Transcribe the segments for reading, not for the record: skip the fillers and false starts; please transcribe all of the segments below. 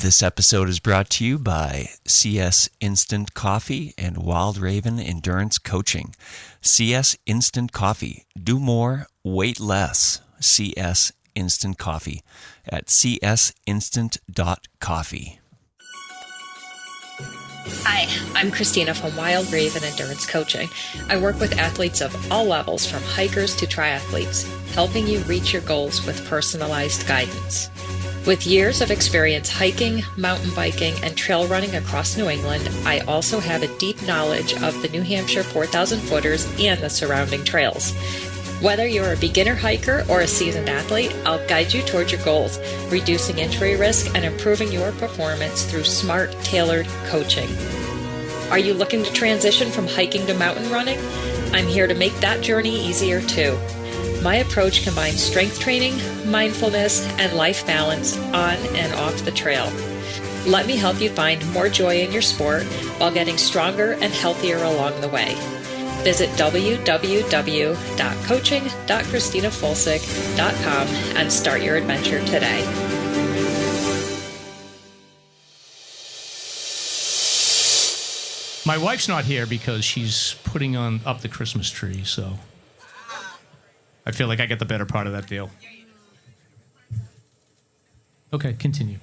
This episode is brought to you by CS Instant Coffee and Wild Raven Endurance Coaching. CS Instant Coffee. Do more, wait less. CS Instant Coffee at csinstant.coffee. Hi, I'm Christina from Wild Raven Endurance Coaching. I work with athletes of all levels, from hikers to triathletes, helping you reach your goals with personalized guidance. With years of experience hiking, mountain biking, and trail running across New England, I also have a deep knowledge of the New Hampshire 4,000 footers and the surrounding trails. Whether you're a beginner hiker or a seasoned athlete, I'll guide you towards your goals, reducing injury risk and improving your performance through smart, tailored coaching. Are you looking to transition from hiking to mountain running? I'm here to make that journey easier too. My approach combines strength training, mindfulness, and life balance on and off the trail. Let me help you find more joy in your sport while getting stronger and healthier along the way. Visit www.coaching.christinafolsick.com and start your adventure today. My wife's not here because she's putting up the Christmas tree, so I feel like I get the better part of that deal. Okay, continue.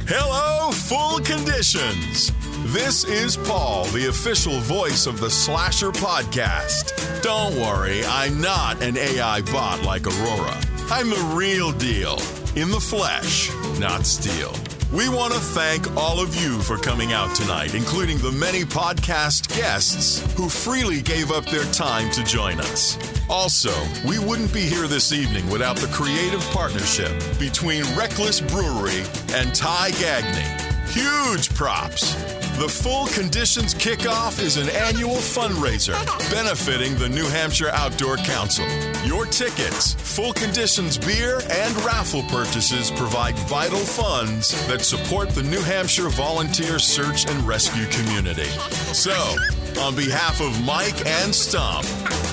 Hello, Full Conditions. This is Paul, the official voice of the SLASRPodcast. Don't worry, I'm not an AI bot like Aurora. I'm the real deal, in the flesh, not steel. We want to thank all of you for coming out tonight, including the many podcast guests who freely gave up their time to join us. Also, we wouldn't be here this evening without the creative partnership between Rek Lis Brewing and Ty Gagne. Huge props! The Full Conditions Kickoff is an annual fundraiser benefiting the New Hampshire Outdoor Council. Your tickets, Full Conditions beer, and raffle purchases provide vital funds that support the New Hampshire volunteer search and rescue community. So, on behalf of Mike and Stomp,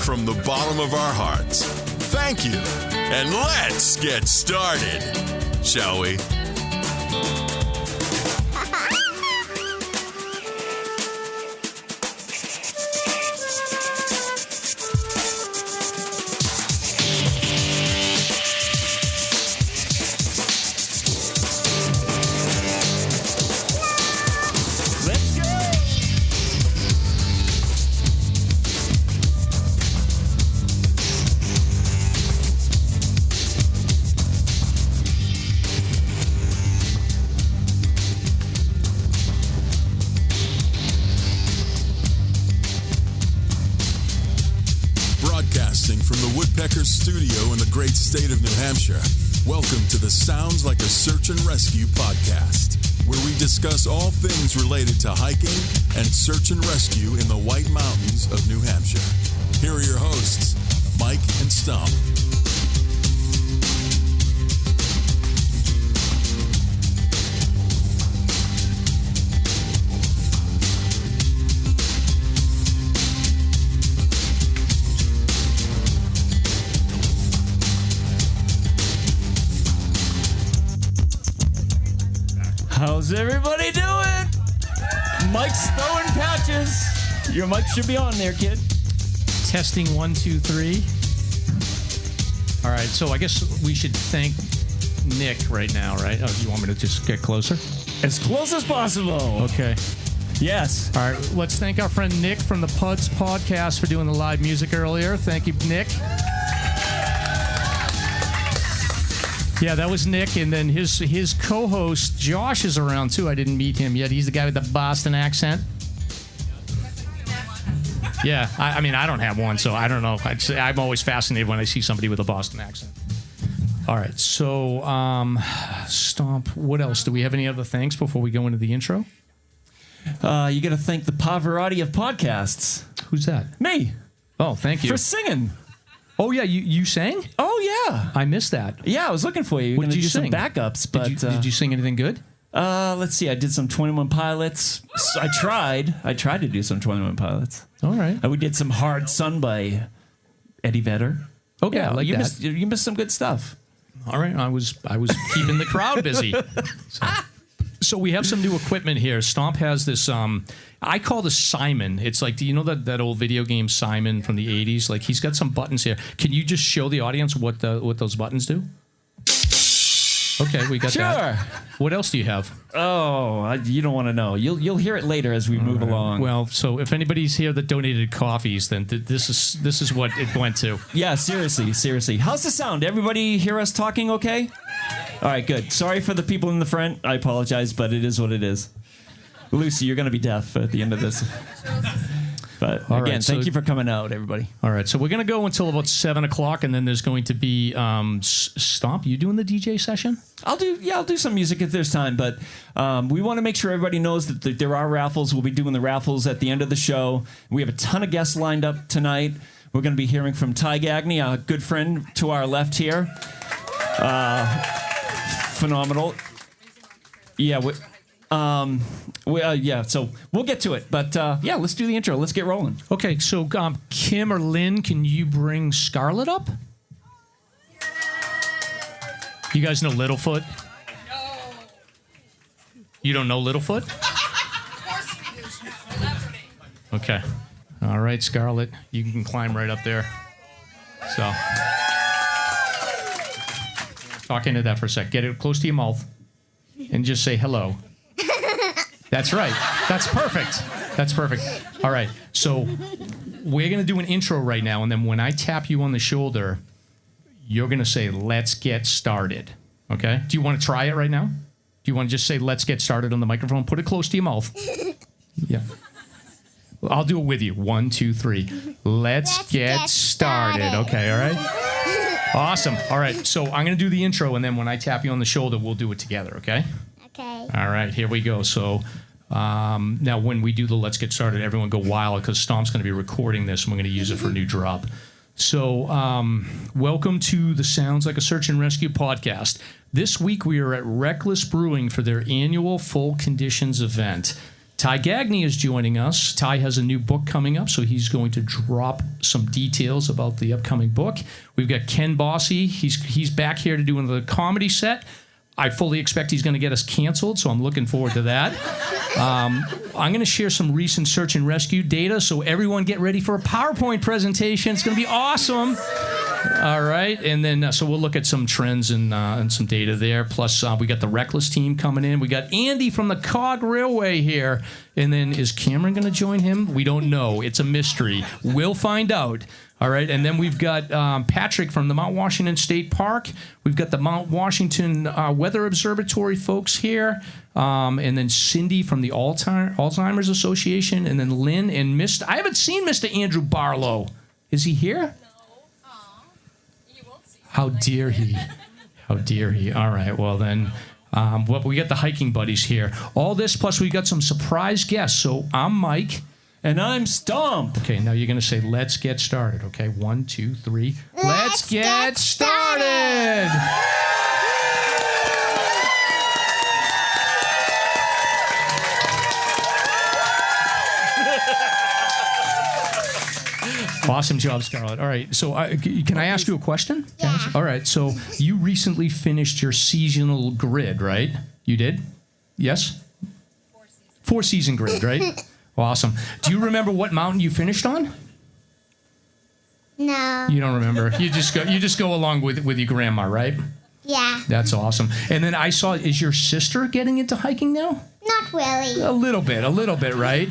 from the bottom of our hearts, thank you, and let's get started, shall we? Studio in the great state of New Hampshire. Welcome to the Sounds Like a Search and Rescue podcast, where we discuss all things related to hiking and search and rescue in the White Mountains of New Hampshire. Here are your hosts, Mike and Stomp. How's everybody doing? Mike's throwing patches. Your mic should be on there, kid. Testing 1, 2, 3. All right, so I guess we should thank Nick right now, right? Oh, you want me to just get closer? As close as possible. Okay. Yes. All right, let's thank our friend Nick from the Puds Podcast for doing the live music earlier. Thank you, Nick. Yeah, that was Nick, and then his co-host Josh is around too. I didn't meet him yet. He's the guy with the Boston accent. Yeah, I mean, I don't have one, so I don't know. I'm always fascinated when I see somebody with a Boston accent. All right. So, Stomp, what else? Do we have any other thanks before we go into the intro? You got to thank the Pavarotti of podcasts. Who's that? Me. Oh, thank you. For singing. Oh, yeah. You sang? Oh, yeah. I missed that. Yeah, I was looking for you. What did you do sing? some backups, but Did you sing anything good? Let's see. I did some 21 Pilots. I tried to do some 21 Pilots. All right. We did some Hard Sun by Eddie Vedder. Okay, I like you that. You missed some good stuff. All right. I was keeping the crowd busy. So we have some new equipment here. Stomp has this, I call this Simon. It's like, do you know that old video game Simon from the 80s? Like, he's got some buttons here. Can you just show the audience what those buttons do? Okay, we got that. Sure. What else do you have? Oh, you don't want to know. You'll hear it later as we move along. Well, so if anybody's here that donated coffees, then this is what it went to. Yeah, seriously. How's the sound? Everybody hear us talking okay? All right, good. Sorry for the people in the front. I apologize, but it is what it is. Lucy, you're going to be deaf at the end of this. But All again, right, thank you for coming out, everybody. All right, so we're going to go until about 7 o'clock, and then there's going to be Stomp. You doing the DJ session? I'll do some music if there's time, but we want to make sure everybody knows that there are raffles. We'll be doing the raffles at the end of the show. We have a ton of guests lined up tonight. We're going to be hearing from Ty Gagne, a good friend to our left here. Phenomenal. Yeah. So we'll get to it, but let's do the intro. Let's get rolling. Okay, so Kim or Lynn, can you bring Scarlett up? You guys know Littlefoot? No. You don't know Littlefoot? Of course we do. She's a celebrity. Okay. All right, Scarlett, you can climb right up there. So, talk into that for a sec. Get it close to your mouth and just say hello. That's right. That's perfect. All right. So we're going to do an intro right now, and then when I tap you on the shoulder, you're going to say, let's get started. Okay? Do you want to try it right now? Do you want to just say, let's get started on the microphone? Put it close to your mouth. Yeah. I'll do it with you. 1, 2, 3. Let's get started. Okay, all right? Awesome. All right. So I'm going to do the intro, and then when I tap you on the shoulder, we'll do it together, okay? Okay. All right, here we go. So now when we do the Let's Get Started, everyone go wild because Stomp's going to be recording this, and we're going to use it for a new drop. So welcome to the Sounds Like a Search and Rescue podcast. This week we are at Rek Lis Brewing for their annual Full Conditions event. Ty Gagne is joining us. Ty has a new book coming up, so he's going to drop some details about the upcoming book. We've got Ken Bosse. He's back here to do another comedy set. I fully expect he's going to get us canceled, so I'm looking forward to that. I'm going to share some recent search and rescue data, so everyone get ready for a PowerPoint presentation. It's going to be awesome. All right, and then so we'll look at some trends and some data there. Plus, we got the Rek Lis team coming in. We got Andy from the Cog Railway here. And then is Camryn going to join him? We don't know. It's a mystery. We'll find out. All right, and then we've got Patrick from the Mt.Washington State Park. We've got the Mt.Washington Weather Observatory folks here. And then Cindy from the Alzheimer's Association. And then Lynn and I haven't seen Mr. Andrew Barlow. Is he here? No. You won't see. How dare he? How dare he? All right, well then, we got the hiking buddies here. All this, plus we got some surprise guests. So I'm Mike. And I'm Stomp. Okay, now you're going to say, let's get started. Okay, 1, 2, 3. Let's get started. Awesome job, Scarlett. All right, so can I ask you a question? Yeah. All right, so you recently finished your seasonal grid, right? You did? Yes? 4-season grid, right? Awesome. Do you remember what mountain you finished on? No. You don't remember. You just go along with your grandma, right? Yeah. That's awesome. And then I saw, is your sister getting into hiking now? Not really. A little bit, right?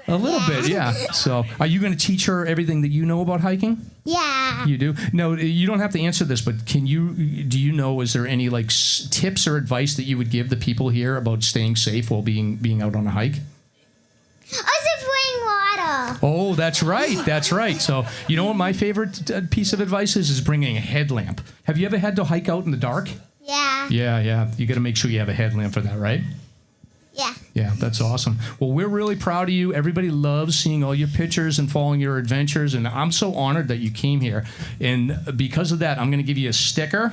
A little bit, yeah. So, are you going to teach her everything that you know about hiking? Yeah. You do? No, you don't have to answer this, but do you know, is there any like tips or advice that you would give the people here about staying safe while being out on a hike? Also bring water. Oh, that's right. That's right. So, you know what my favorite piece of advice is bringing a headlamp. Have you ever had to hike out in the dark? Yeah. Yeah. You got to make sure you have a headlamp for that, right? Yeah. Yeah, that's awesome. Well, we're really proud of you. Everybody loves seeing all your pictures and following your adventures, and I'm so honored that you came here. And because of that, I'm going to give you a sticker,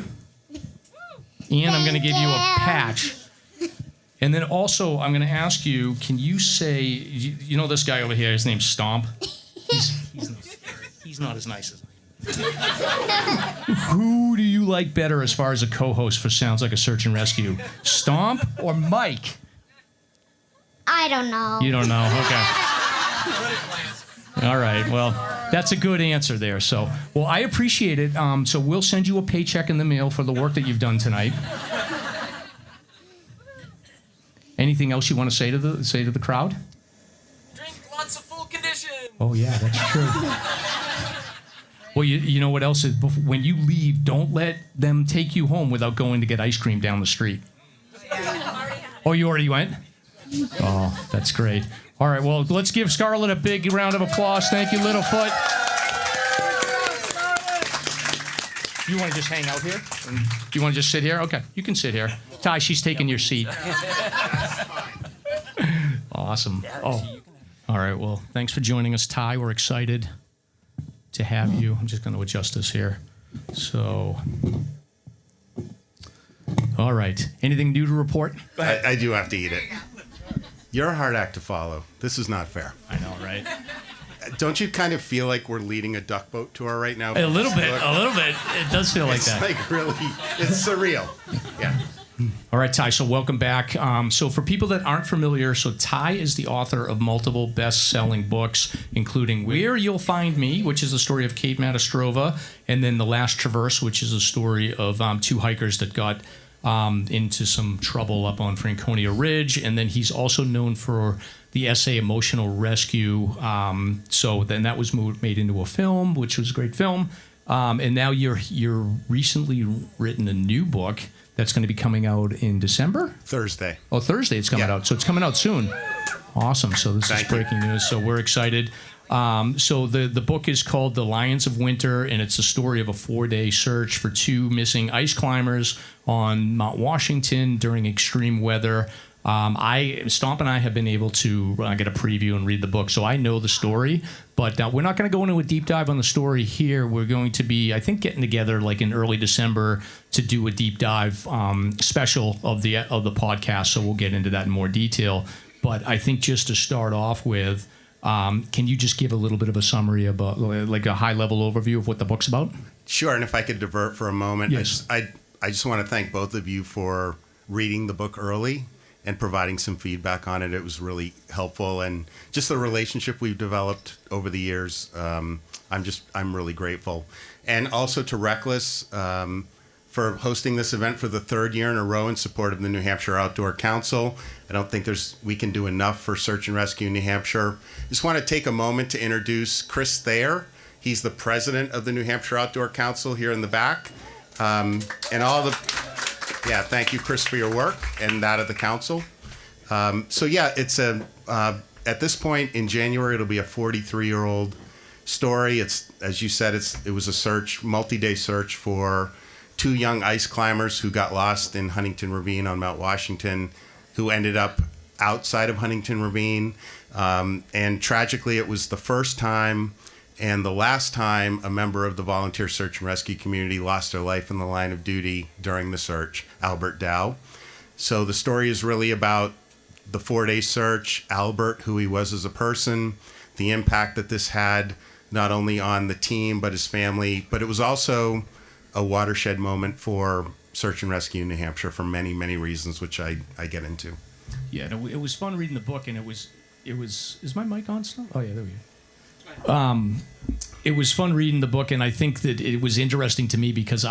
and I'm going to give you a patch. And then also, I'm going to ask you, can you say, you know this guy over here, his name's Stomp? He's not as nice as I am. Who do you like better as far as a co-host for Sounds Like a Search and Rescue? Stomp or Mike? I don't know. You don't know? Okay. All right. Well, that's a good answer there. So, well, I appreciate it. So we'll send you a paycheck in the mail for the work that you've done tonight. Anything else you want to say to the crowd? Drink lots of full condition. Oh yeah, that's true. Well, you know what else is? When you leave, don't let them take you home without going to get ice cream down the street. Oh, you already went? Oh, that's great. All right, well, let's give Scarlett a big round of applause. Thank you, Littlefoot. You want to just hang out here? Do you want to just sit here? Okay, you can sit here. Ty, she's taking your seat. Awesome. Oh, all right, well, thanks for joining us, Ty. We're excited to have you. I'm just going to adjust this here. So, all right. Anything new to report? I do have to eat it. You're a hard act to follow. This is not fair. I know, right? Don't you kind of feel like we're leading a duck boat tour right now? A little bit. It does feel like that. It's like really, it's surreal. Yeah. All right, Ty, so welcome back. So for people that aren't familiar, so Ty is the author of multiple best-selling books, including Where You'll Find Me, which is the story of Kate Matastrova, and then The Last Traverse, which is a story of two hikers that got into some trouble up on Franconia Ridge. And then he's also known for the essay Emotional Rescue. So then that was made into a film, which was a great film. And now you're recently written a new book that's going to be coming out in December? Thursday. Oh, Thursday it's coming out. So it's coming out soon. Awesome. So this is breaking news. So we're excited. So the book is called The Lions of Winter, and it's a story of a 4-day search for two missing ice climbers on Mt.Washington during extreme weather. Stomp and I have been able to get a preview and read the book, so I know the story. But we're not going to go into a deep dive on the story here. We're going to be, I think, getting together like in early December to do a deep dive special of the podcast. So we'll get into that in more detail. But I think just to start off with, can you just give a little bit of a summary about, like a high-level overview of what the book's about? Sure, and if I could divert for a moment, yes. I just want to thank both of you for reading the book early and providing some feedback on it. It was really helpful, and just the relationship we've developed over the years. I'm really grateful, and also to Rek Lis for hosting this event for the third year in a row in support of the New Hampshire Outdoor Council. I don't think we can do enough for search and rescue in New Hampshire. Just want to take a moment to introduce Chris Thayer. He's the president of the New Hampshire Outdoor Council here in the back, and all the. Yeah, thank you, Chris, for your work and that of the council. It's at this point in January, it'll be a 43-year-old story. It's, as you said, it was a multi-day search for two young ice climbers who got lost in Huntington Ravine on Mount Washington, who ended up outside of Huntington Ravine. And tragically, it was the first time and the last time a member of the volunteer search and rescue community lost their life in the line of duty during the search, Albert Dow. So the story is really about the 4-day search, Albert, who he was as a person, the impact that this had not only on the team but his family, but it was also a watershed moment for search and rescue in New Hampshire for many, many reasons, which I get into. Yeah, it was fun reading the book, and it was. Is my mic on still? Oh yeah, there we go. It was fun reading the book, and I think that it was interesting to me because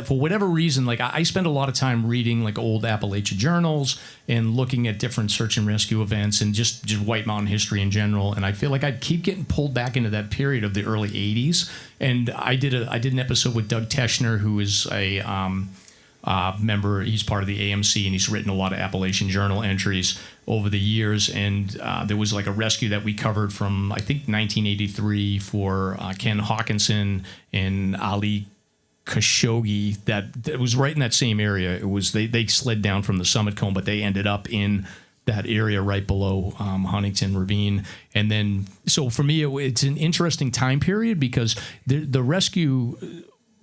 for whatever reason, like I spend a lot of time reading like old Appalachia journals and looking at different search and rescue events and just White Mountain history in general. And I feel like I keep getting pulled back into that period of the early '80s. And I did an episode with Doug Teschner, who is a member. He's part of the AMC, and he's written a lot of Appalachian Journal entries. over the years. And there was like a rescue that we covered from, I think, 1983 for Ken Hawkinson and Ali Khashoggi. That was right in that same area. It was they slid down from the summit cone, but they ended up in that area right below Huntington Ravine. And then, so for me, it's an interesting time period because the rescue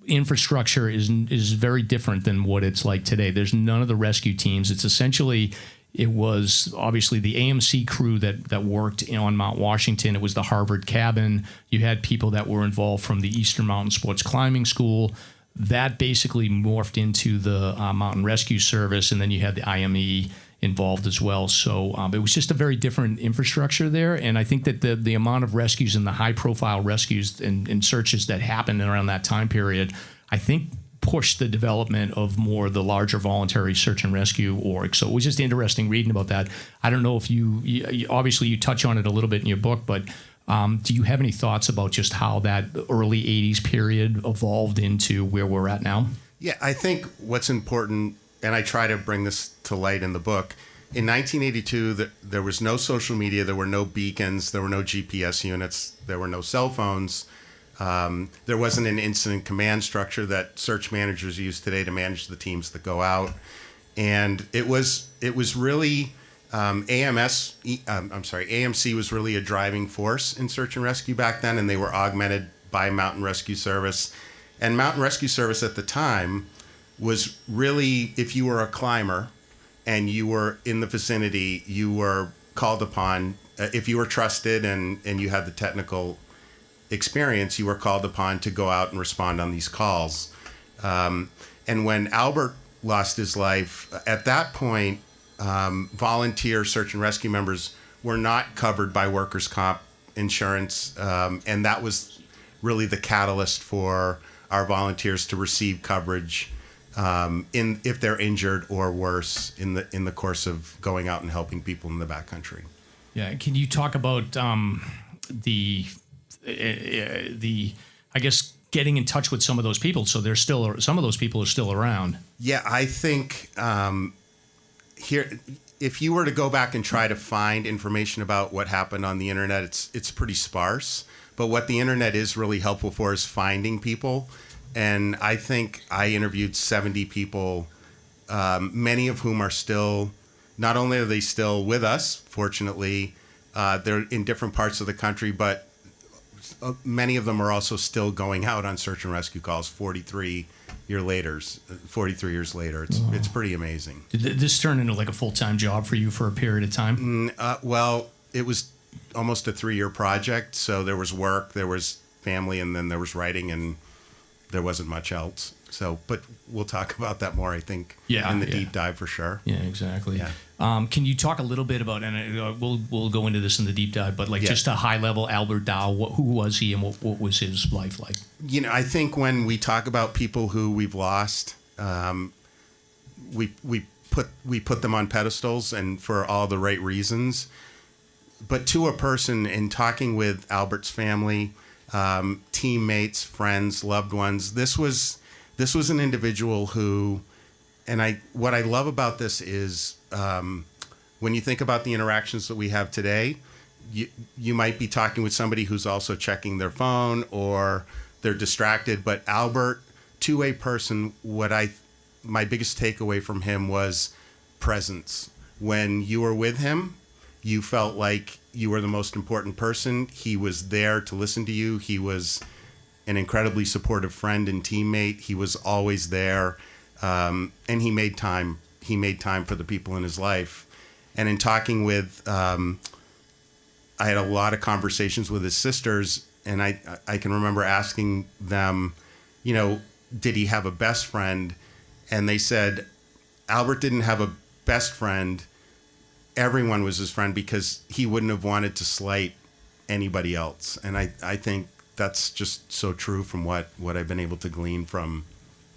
infrastructure is very different than what it's like today. There's none of the rescue teams. It's essentially, it was obviously the AMC crew that worked on Mount Washington. It was the Harvard cabin. You had people that were involved from the Eastern Mountain Sports Climbing School. That basically morphed into the Mountain Rescue Service, and then you had the IME involved as well. So it was just a very different infrastructure there. And I think that the amount of rescues and the high-profile rescues and searches that happened around that time period, I think pushed the development of more the larger voluntary search and rescue org. So it was just interesting reading about that. I don't know if you obviously you touch on it a little bit in your book, but do you have any thoughts about just how that early 80s period evolved into where we're at now? Yeah, I think what's important, and I try to bring this to light in the book, in 1982, there was no social media, there were no beacons, there were no GPS units, there were no cell phones. There wasn't an incident command structure that search managers use today to manage the teams that go out. And it was really AMC was really a driving force in search and rescue back then, and they were augmented by Mountain Rescue Service. And Mountain Rescue Service at the time was really, if you were a climber and you were in the vicinity, you were called upon, if you were trusted and you had the technical experience, you were called upon to go out and respond on these calls. And when Albert lost his life, at that point, volunteer search and rescue members were not covered by workers' comp insurance, and that was really the catalyst for our volunteers to receive coverage if they're injured or worse in the course of going out and helping people in the backcountry. Yeah, can you talk about the I guess getting in touch with some of those people? So there's still some of those people are still around. Yeah, I think here, if you were to go back and try to find information about what happened on the internet, it's pretty sparse. But what the internet is really helpful for is finding people. And I think I interviewed 70 people, many of whom are still, not only are they still with us, fortunately, they're in different parts of the country, but many of them are also still going out on search and rescue calls 43 years later. It's pretty amazing. Did this turn into like a full-time job for you for a period of time? Well, it was almost a 3-year project. So there was work, there was family, and then there was writing, and there wasn't much else. So, but we'll talk about that more, I think, in the deep dive for sure. Yeah, exactly. Yeah. Can you talk a little bit about, and we'll go into this in the deep dive, but just a high level, Albert Dow, who was he and what was his life like? You know, I think when we talk about people who we've lost, we put them on pedestals, and for all the right reasons. But to a person, in talking with Albert's family, teammates, friends, loved ones, this was an individual who, and what I love about this is when you think about the interactions that we have today, you might be talking with somebody who's also checking their phone or they're distracted. But Albert, to a person, my biggest takeaway from him was presence. When you were with him, you felt like you were the most important person. He was there to listen to you. He was an incredibly supportive friend and teammate. He was always there, and he made time. He made time for the people in his life. And in talking with, I had a lot of conversations with his sisters, and I can remember asking them, did he have a best friend? And they said, Albert didn't have a best friend. Everyone was his friend because he wouldn't have wanted to slight anybody else. And I think that's just so true from what I've been able to glean from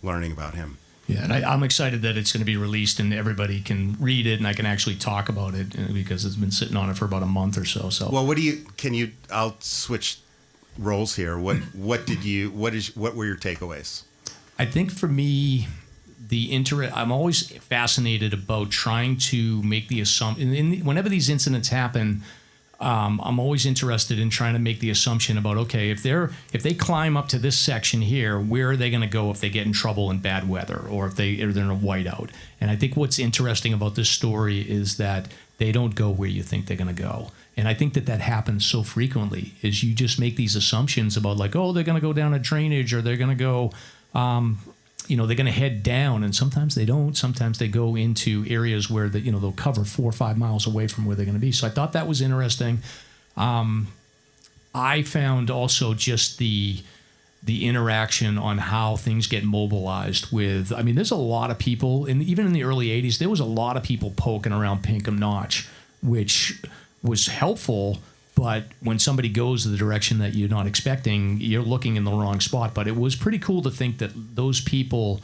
learning about him. Yeah, and I'm excited that it's going to be released and everybody can read it and I can actually talk about it because it's been sitting on it for about a month or so. So well, I'll switch roles here. What were your takeaways? I think for me, I'm always fascinated about trying to make the assumption. Whenever these incidents happen, I'm always interested in trying to make the assumption about, okay, if they climb up to this section here, where are they going to go if they get in trouble in bad weather or if they're in a whiteout? And I think what's interesting about this story is that they don't go where you think they're going to go. And I think that happens so frequently is you just make these assumptions about like, oh, they're going to go down a drainage or they're going to go, they're going to head down. And sometimes they don't. Sometimes they go into areas where they'll cover 4 or 5 miles away from where they're going to be. So I thought that was interesting. I found also just the interaction on how things get mobilized with, there's a lot of people, and even in the early 80s, there was a lot of people poking around Pinkham Notch, which was helpful, but when somebody goes the direction that you're not expecting, you're looking in the wrong spot. But it was pretty cool to think that those people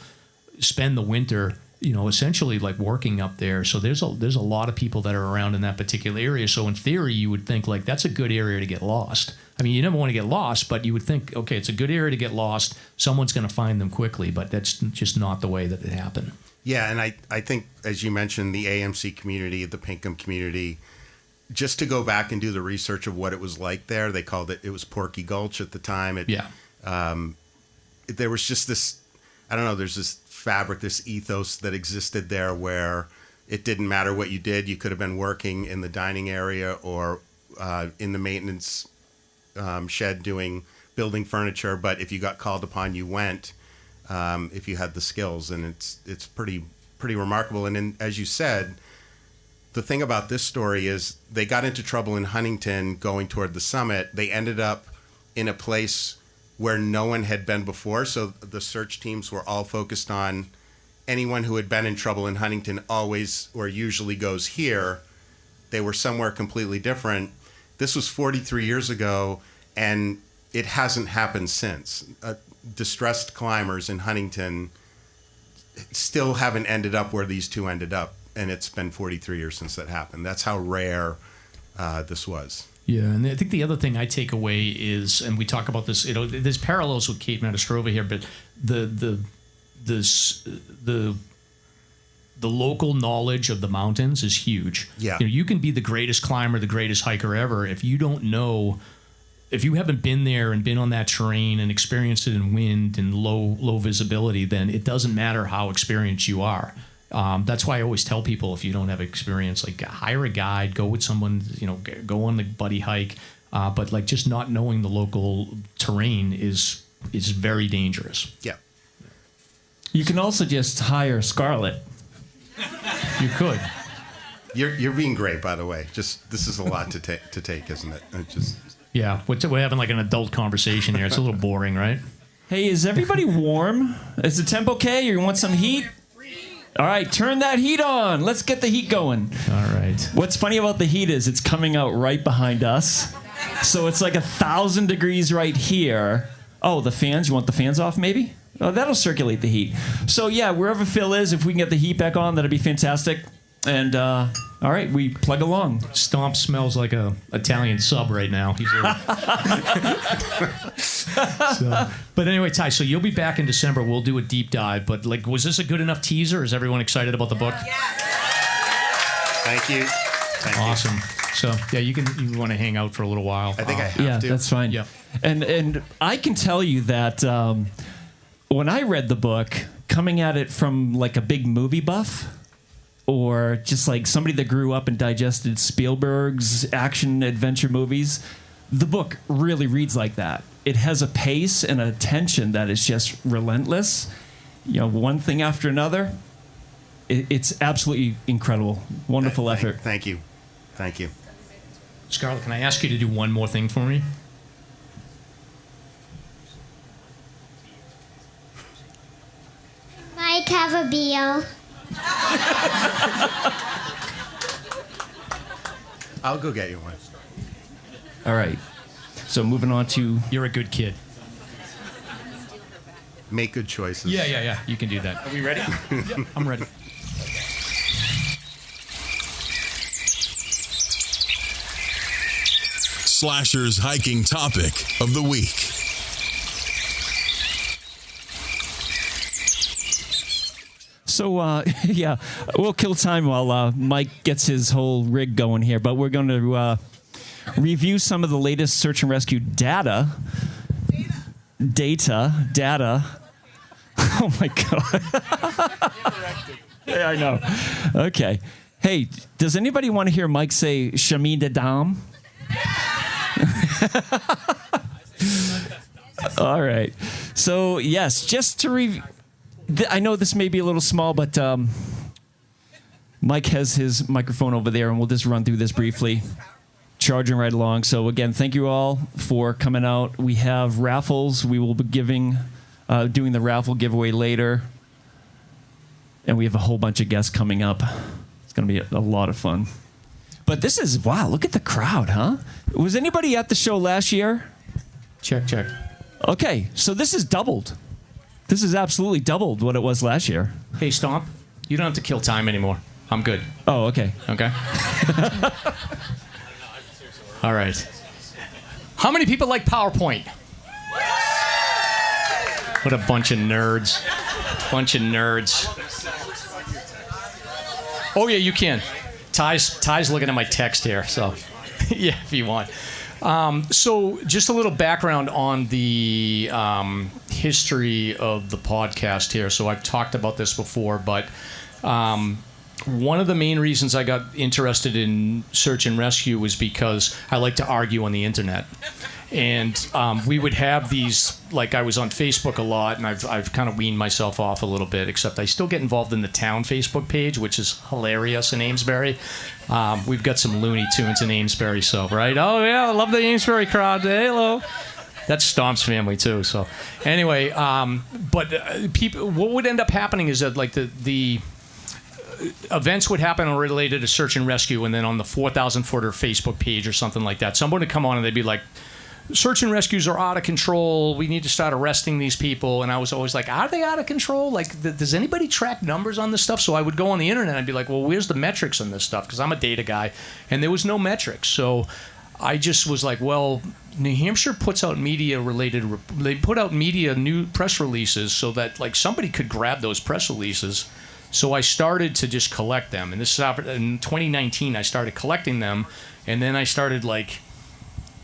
spend the winter, essentially like working up there. So there's a lot of people that are around in that particular area. So in theory, you would think like that's a good area to get lost. You never want to get lost, but you would think, okay, it's a good area to get lost. Someone's going to find them quickly, but that's just not the way that it happened. Yeah, and I think, as you mentioned, the AMC community, the Pinkham community, just to go back and do the research of what it was like there, they called it was Porky Gulch at the time. There was just this, I don't know, there's this fabric, this ethos that existed there where it didn't matter what you did. You could have been working in the dining area or in the maintenance shed building furniture, but if you got called upon, you went, if you had the skills, and it's pretty remarkable. And as you said, the thing about this story is they got into trouble in Huntington going toward the summit. They ended up in a place where no one had been before. So the search teams were all focused on anyone who had been in trouble in Huntington always or usually goes here. They were somewhere completely different. This was 43 years ago, and it hasn't happened since. Distressed climbers in Huntington still haven't ended up where these two ended up. And it's been 43 years since that happened. That's how rare this was. Yeah, and I think the other thing I take away is, and we talk about this, there's parallels with Cape Matastrova here, but the local knowledge of the mountains is huge. Yeah, you can be the greatest climber, the greatest hiker ever, if you don't know. If you haven't been there and been on that terrain and experienced it in wind and low visibility, then it doesn't matter how experienced you are. That's why I always tell people, if you don't have experience, like hire a guide, go with someone, go on the buddy hike. But like just not knowing the local terrain is very dangerous. Yeah. You can also just hire Scarlett. You could. You're being great, by the way. Just this is a lot to take, isn't it? Yeah, we're having like an adult conversation here. It's a little boring, right? Hey, is everybody warm? Is the temp okay, or you want some heat? All right, turn that heat on. Let's get the heat going. All right. What's funny about the heat is it's coming out right behind us. So it's like 1,000 degrees right here. Oh, the fans. You want the fans off maybe? Oh, that'll circulate the heat. So yeah, wherever Phil is, if we can get the heat back on, that'd be fantastic. And all right, we plug along. Stomp smells like a Italian sub right now. He's but anyway, Ty, so you'll be back in December. We'll do a deep dive. But like, was this a good enough teaser? Is everyone excited about the book? Yes. Thank you. Awesome. So yeah, you want to hang out for a little while. I think I have to. Yeah, that's fine. Yeah. And I can tell you that when I read the book, coming at it from like a big movie buff, or just like somebody that grew up and digested Spielberg's action adventure movies, the book really reads like that. It has a pace and a tension that is just relentless. One thing after another. It's absolutely incredible. Wonderful effort. Thank you. Scarlett, can I ask you to do one more thing for me? Mike, have a beer. I'll go get you one. All right. So moving on to... You're a good kid. Make good choices. Yeah. You can do that. Are we ready? Yep, I'm ready. Slasher's hiking topic of the week. So, yeah, we'll kill time while Mike gets his whole rig going here, but we're going to review some of the latest search and rescue data. Oh, my God. Yeah, I know. Okay. Hey, does anybody want to hear Mike say Shami da Dam? All right. So, yes, just to review. I know this may be a little small, but Mike has his microphone over there, and we'll just run through this briefly. Charging right along. So, again, thank you all for coming out. We have raffles. We will be doing the raffle giveaway later. And we have a whole bunch of guests coming up. It's going to be a lot of fun. But this is, wow, look at the crowd, huh? Was anybody at the show last year? Check. Okay, so this is doubled. This is absolutely doubled what it was last year. Hey, Stomp, you don't have to kill time anymore. I'm good. Oh, okay. Okay. All right. How many people like PowerPoint? What a bunch of nerds. Oh, yeah, you can. Ty's looking at my text here, so yeah, if you want. So just a little background on the history of the podcast here. So I've talked about this before, but one of the main reasons I got interested in search and rescue was because I like to argue on the internet. And we would have these, like I was on Facebook a lot, and I've kind of weaned myself off a little bit, except I still get involved in the town Facebook page, which is hilarious in Amesbury. We've got some Looney Tunes in Amesbury, so, right? Oh, yeah, I love the Amesbury crowd. Hey, hello. That's Stomp's family, too. So, anyway, people, what would end up happening is that, like, the events would happen related to search and rescue, and then on the 4,000-footer Facebook page or something like that, someone would come on and they'd be like, search and rescues are out of control. We need to start arresting these people. And I was always like, are they out of control? Like, does anybody track numbers on this stuff? So I would go on the internet and I'd be like, well, where's the metrics on this stuff? Because I'm a data guy. And there was no metrics. So I just was like, well, New Hampshire puts out they put out new press releases so that, like, somebody could grab those press releases. So I started to just collect them. And this is in 2019, I started collecting them. And then I started, like,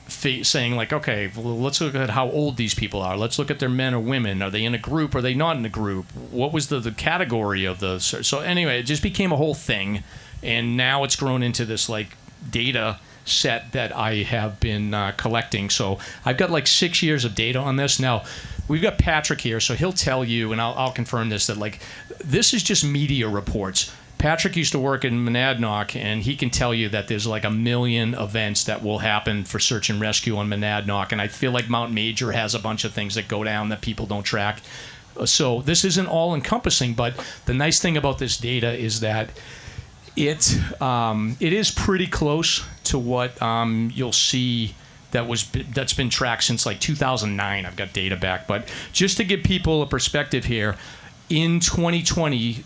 saying, like, okay, well, let's look at how old these people are. Let's look at their men or women. Are they in a group? Are they not in a group? What was the category of the... So anyway, it just became a whole thing. And now it's grown into this, like, data set that I have been collecting. So I've got, like, 6 years of data on this. Now, we've got Patrick here, so he'll tell you, and I'll confirm this, that, like, this is just media reports. Patrick used to work in Monadnock, and he can tell you that there's like 1 million events that will happen for search and rescue on Monadnock, and I feel like Mount Major has a bunch of things that go down that people don't track. So this isn't all-encompassing, but the nice thing about this data is that it is pretty close to what you'll see that's been tracked since like 2009. I've got data back, but just to give people a perspective here, in 2020,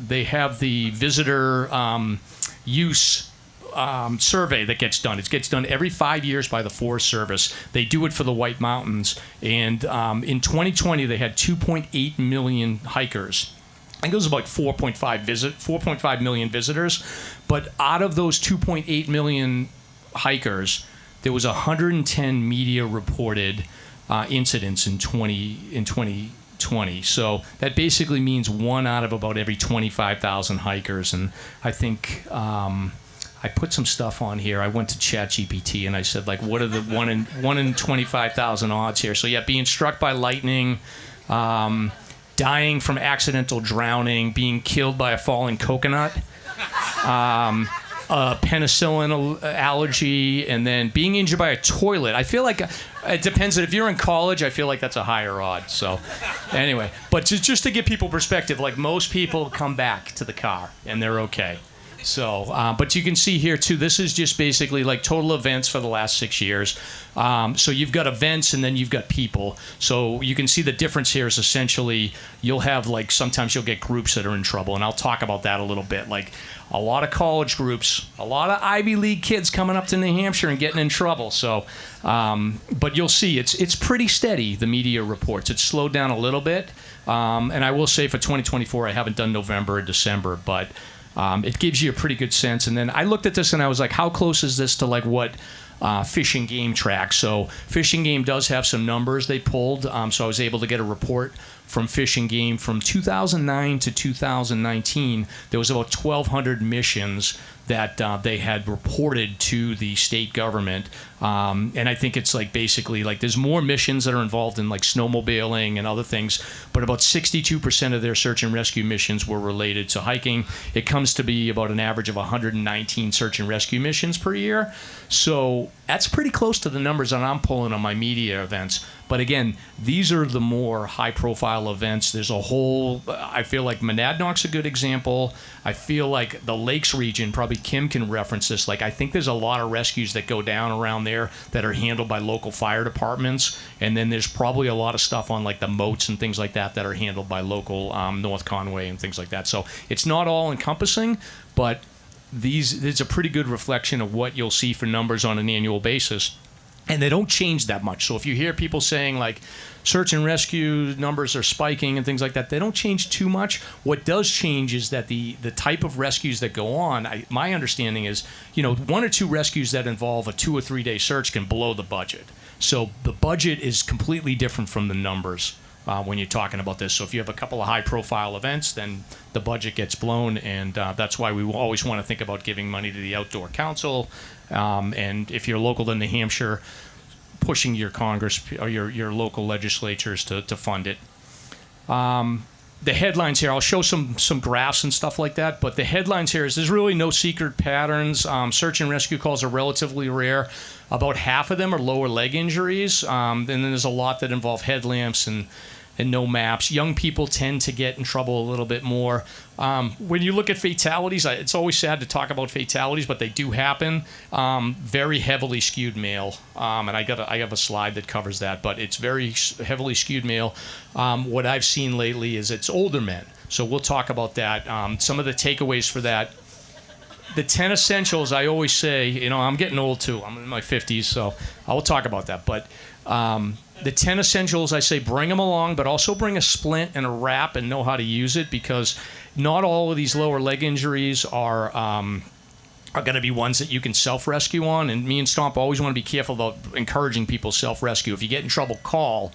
they have the visitor use survey that gets done. It gets done every 5 years by the Forest Service. They do it for the White Mountains. And in 2020, they had 2.8 million hikers. I think it was about 4.5 million visitors. But out of those 2.8 million hikers, there was 110 media reported incidents in 2020. So that basically means 1 out of about every 25,000 hikers. And I think I put some stuff on here. I went to ChatGPT and I said, like, what are the 1 in 25,000 odds here? So yeah, being struck by lightning, dying from accidental drowning, being killed by a falling coconut, penicillin allergy, and then being injured by a toilet. I feel like it depends. If you're in college, I feel like that's a higher odd. So anyway, but just to give people perspective, like, most people come back to the car and they're okay. So, but you can see here too, this is just basically like total events for the last 6 years. So you've got events and then you've got people. So you can see the difference here is essentially you'll have like, sometimes you'll get groups that are in trouble. And I'll talk about that a little bit. Like a lot of college groups, a lot of Ivy League kids coming up to New Hampshire and getting in trouble. So, but you'll see it's pretty steady, the media reports. It's slowed down a little bit. And I will say for 2024, I haven't done November or December, but it gives you a pretty good sense. And then I looked at this and I was like, how close is this to like what Fish and Game tracks? So Fish and Game does have some numbers they pulled. So I was able to get a report from Fish and Game from 2009 to 2019. There was about 1,200 missions that they had reported to the state government. And I think it's like basically like there's more missions that are involved in like snowmobiling and other things, but about 62% of their search and rescue missions were related to hiking. It comes to be about an average of 119 search and rescue missions per year. So that's pretty close to the numbers that I'm pulling on my media events. But again, these are the more high-profile events. There's a whole, I feel like Monadnock's a good example. I feel like the Lakes region, probably Kim can reference this. Like I think there's a lot of rescues that go down around there that are handled by local fire departments. And then there's probably a lot of stuff on like the moats and things like that that are handled by local North Conway and things like that. So it's not all encompassing, but it's a pretty good reflection of what you'll see for numbers on an annual basis. And they don't change that much. So if you hear people saying like search and rescue numbers are spiking and things like that, they don't change too much. What does change is that the type of rescues that go on, my understanding is, 1 or 2 rescues that involve a 2 or 3 day search can blow the budget. So the budget is completely different from the numbers when you're talking about this. So if you have a couple of high profile events, then the budget gets blown. And that's why we always want to think about giving money to the Outdoor Council. And if you're local to New Hampshire, pushing your Congress or your local legislatures to fund it. The headlines here, I'll show some graphs and stuff like that, but the headlines here is there's really no secret patterns. Search and rescue calls are relatively rare. About half of them are lower leg injuries, and then there's a lot that involve headlamps and no maps. Young people tend to get in trouble a little bit more. When you look at fatalities, it's always sad to talk about fatalities, but they do happen. Very heavily skewed male, and I have a slide that covers that, but it's very heavily skewed male. What I've seen lately is it's older men, so we'll talk about that. Some of the takeaways for that. The 10 essentials, I always say, I'm getting old too. I'm in my 50s, so I will talk about that. But the 10 essentials, I say bring them along, but also bring a splint and a wrap and know how to use it, because not all of these lower leg injuries are going to be ones that you can self-rescue on. And me and Stomp always want to be careful about encouraging people self-rescue. If you get in trouble, call.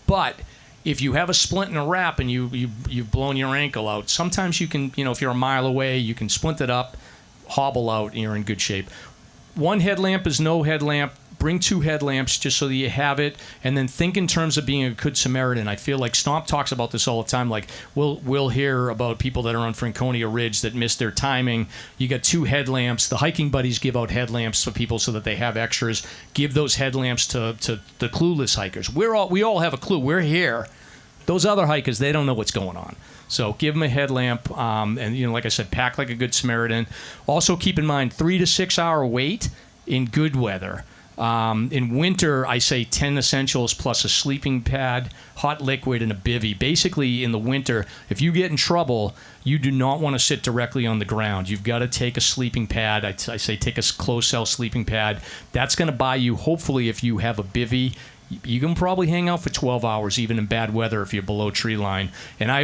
But if you have a splint and a wrap and you've blown your ankle out, sometimes you can, if you're a mile away, you can splint it up, hobble out, and you're in good shape. 1 headlamp is no headlamp. Bring 2 headlamps just so that you have it, and then think in terms of being a good Samaritan. I feel like Stomp talks about this all the time. Like we'll hear about people that are on Franconia Ridge that missed their timing. You got 2 headlamps. The hiking buddies give out headlamps for people so that they have extras. Give those headlamps to the clueless hikers. We all have a clue. We're here. Those other hikers, they don't know what's going on. So give them a headlamp, and like I said, pack like a good Samaritan. Also keep in mind 3 to 6 hour wait in good weather. In winter, I say 10 essentials plus a sleeping pad, hot liquid, and a bivvy. Basically, in the winter, if you get in trouble, you do not want to sit directly on the ground. You've got to take a sleeping pad. I say take a closed cell sleeping pad. That's going to buy you, hopefully, if you have a bivvy, you can probably hang out for 12 hours, even in bad weather if you're below tree line. And I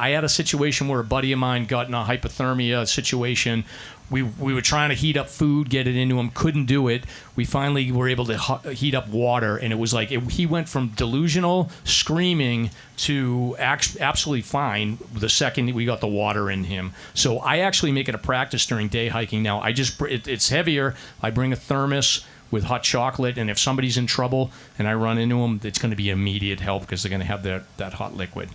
had a situation where a buddy of mine got in a hypothermia situation. We were trying to heat up food, get it into him, couldn't do it. We finally were able to heat up water, and it was like he went from delusional, screaming, to absolutely fine the second we got the water in him. So I actually make it a practice during day hiking now. It's heavier. I bring a thermos with hot chocolate, and if somebody's in trouble and I run into them, it's going to be immediate help because they're going to have that hot liquid.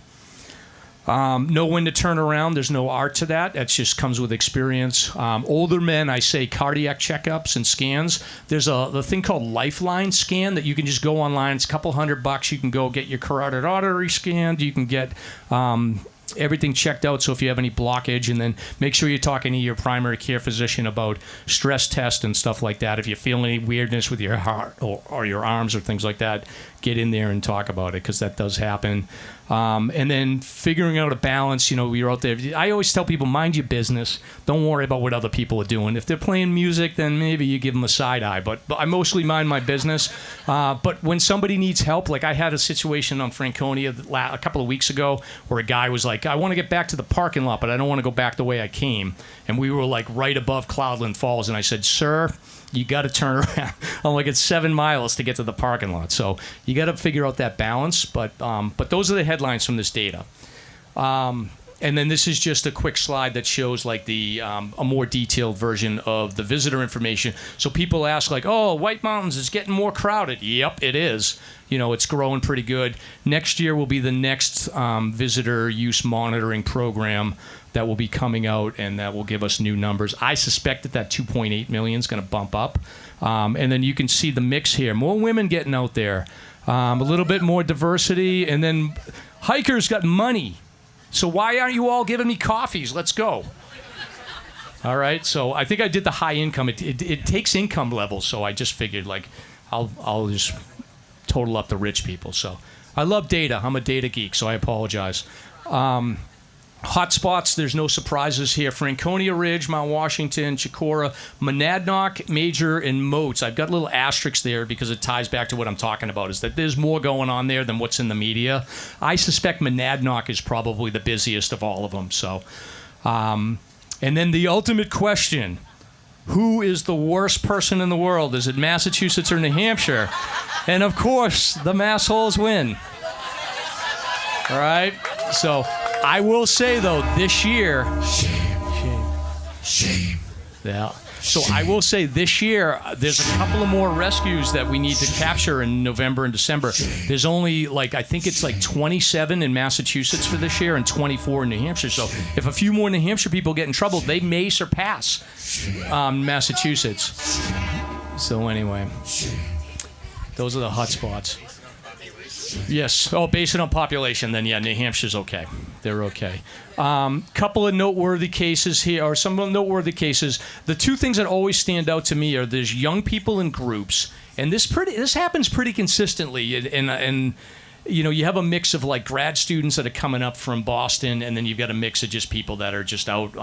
Know when to turn around. There's no art to that. That just comes with experience. Older men, I say cardiac checkups and scans. There's the thing called Lifeline scan that you can just go online. It's a couple $100. You can go get your carotid artery scanned. You can get everything checked out. So if you have any blockage, and then make sure you're talking to your primary care physician about stress tests and stuff like that. If you feel any weirdness with your heart or your arms or things like that, get in there and talk about it, because that does happen. And then figuring out a balance. You're out there. I always tell people, mind your business. Don't worry about what other people are doing. If they're playing music, then maybe you give them a side eye. But I mostly mind my business. But when somebody needs help, like I had a situation on Franconia a couple of weeks ago where a guy was like, I want to get back to the parking lot, but I don't want to go back the way I came. And we were like right above Cloudland Falls. And I said, sir, you got to turn around. I'm like, it's 7 miles to get to the parking lot. So you got to figure out that balance. But those are the headlines from this data. And then this is just a quick slide that shows like the a more detailed version of the visitor information. So people ask like, oh, White Mountains is getting more crowded. Yep, it is. It's growing pretty good. Next year will be the next visitor use monitoring program that will be coming out, and that will give us new numbers. I suspect that 2.8 million is going to bump up. And then you can see the mix here. More women getting out there. A little bit more diversity. And then hikers got money. So why aren't you all giving me coffees? Let's go. All right. So I think I did the high income. It takes income levels. So I just figured like I'll just total up the rich people. So I love data. I'm a data geek, so I apologize. Hotspots, there's no surprises here. Franconia Ridge, Mt.Washington, Chicora, Monadnock, Major, and Moats. I've got little asterisks there because it ties back to what I'm talking about, is that there's more going on there than what's in the media. I suspect Monadnock is probably the busiest of all of them. So, and then the ultimate question, who is the worst person in the world? Is it Massachusetts or New Hampshire? And of course, the massholes win. All right? So I will say, though, this year... Shame. Yeah. So I will say this year, there's a couple of more rescues that we need to capture in November and December. There's only, I think it's 27 in Massachusetts for this year and 24 in New Hampshire. So if a few more New Hampshire people get in trouble, they may surpass Massachusetts. So anyway, those are the hot spots. Yes. Oh, based it on population, then yeah, New Hampshire's okay. They're okay. Couple of noteworthy cases here, or some noteworthy cases. The two things that always stand out to me are there's young people in groups, and this happens pretty consistently. And you have a mix of grad students that are coming up from Boston, and then you've got a mix of just people that are just out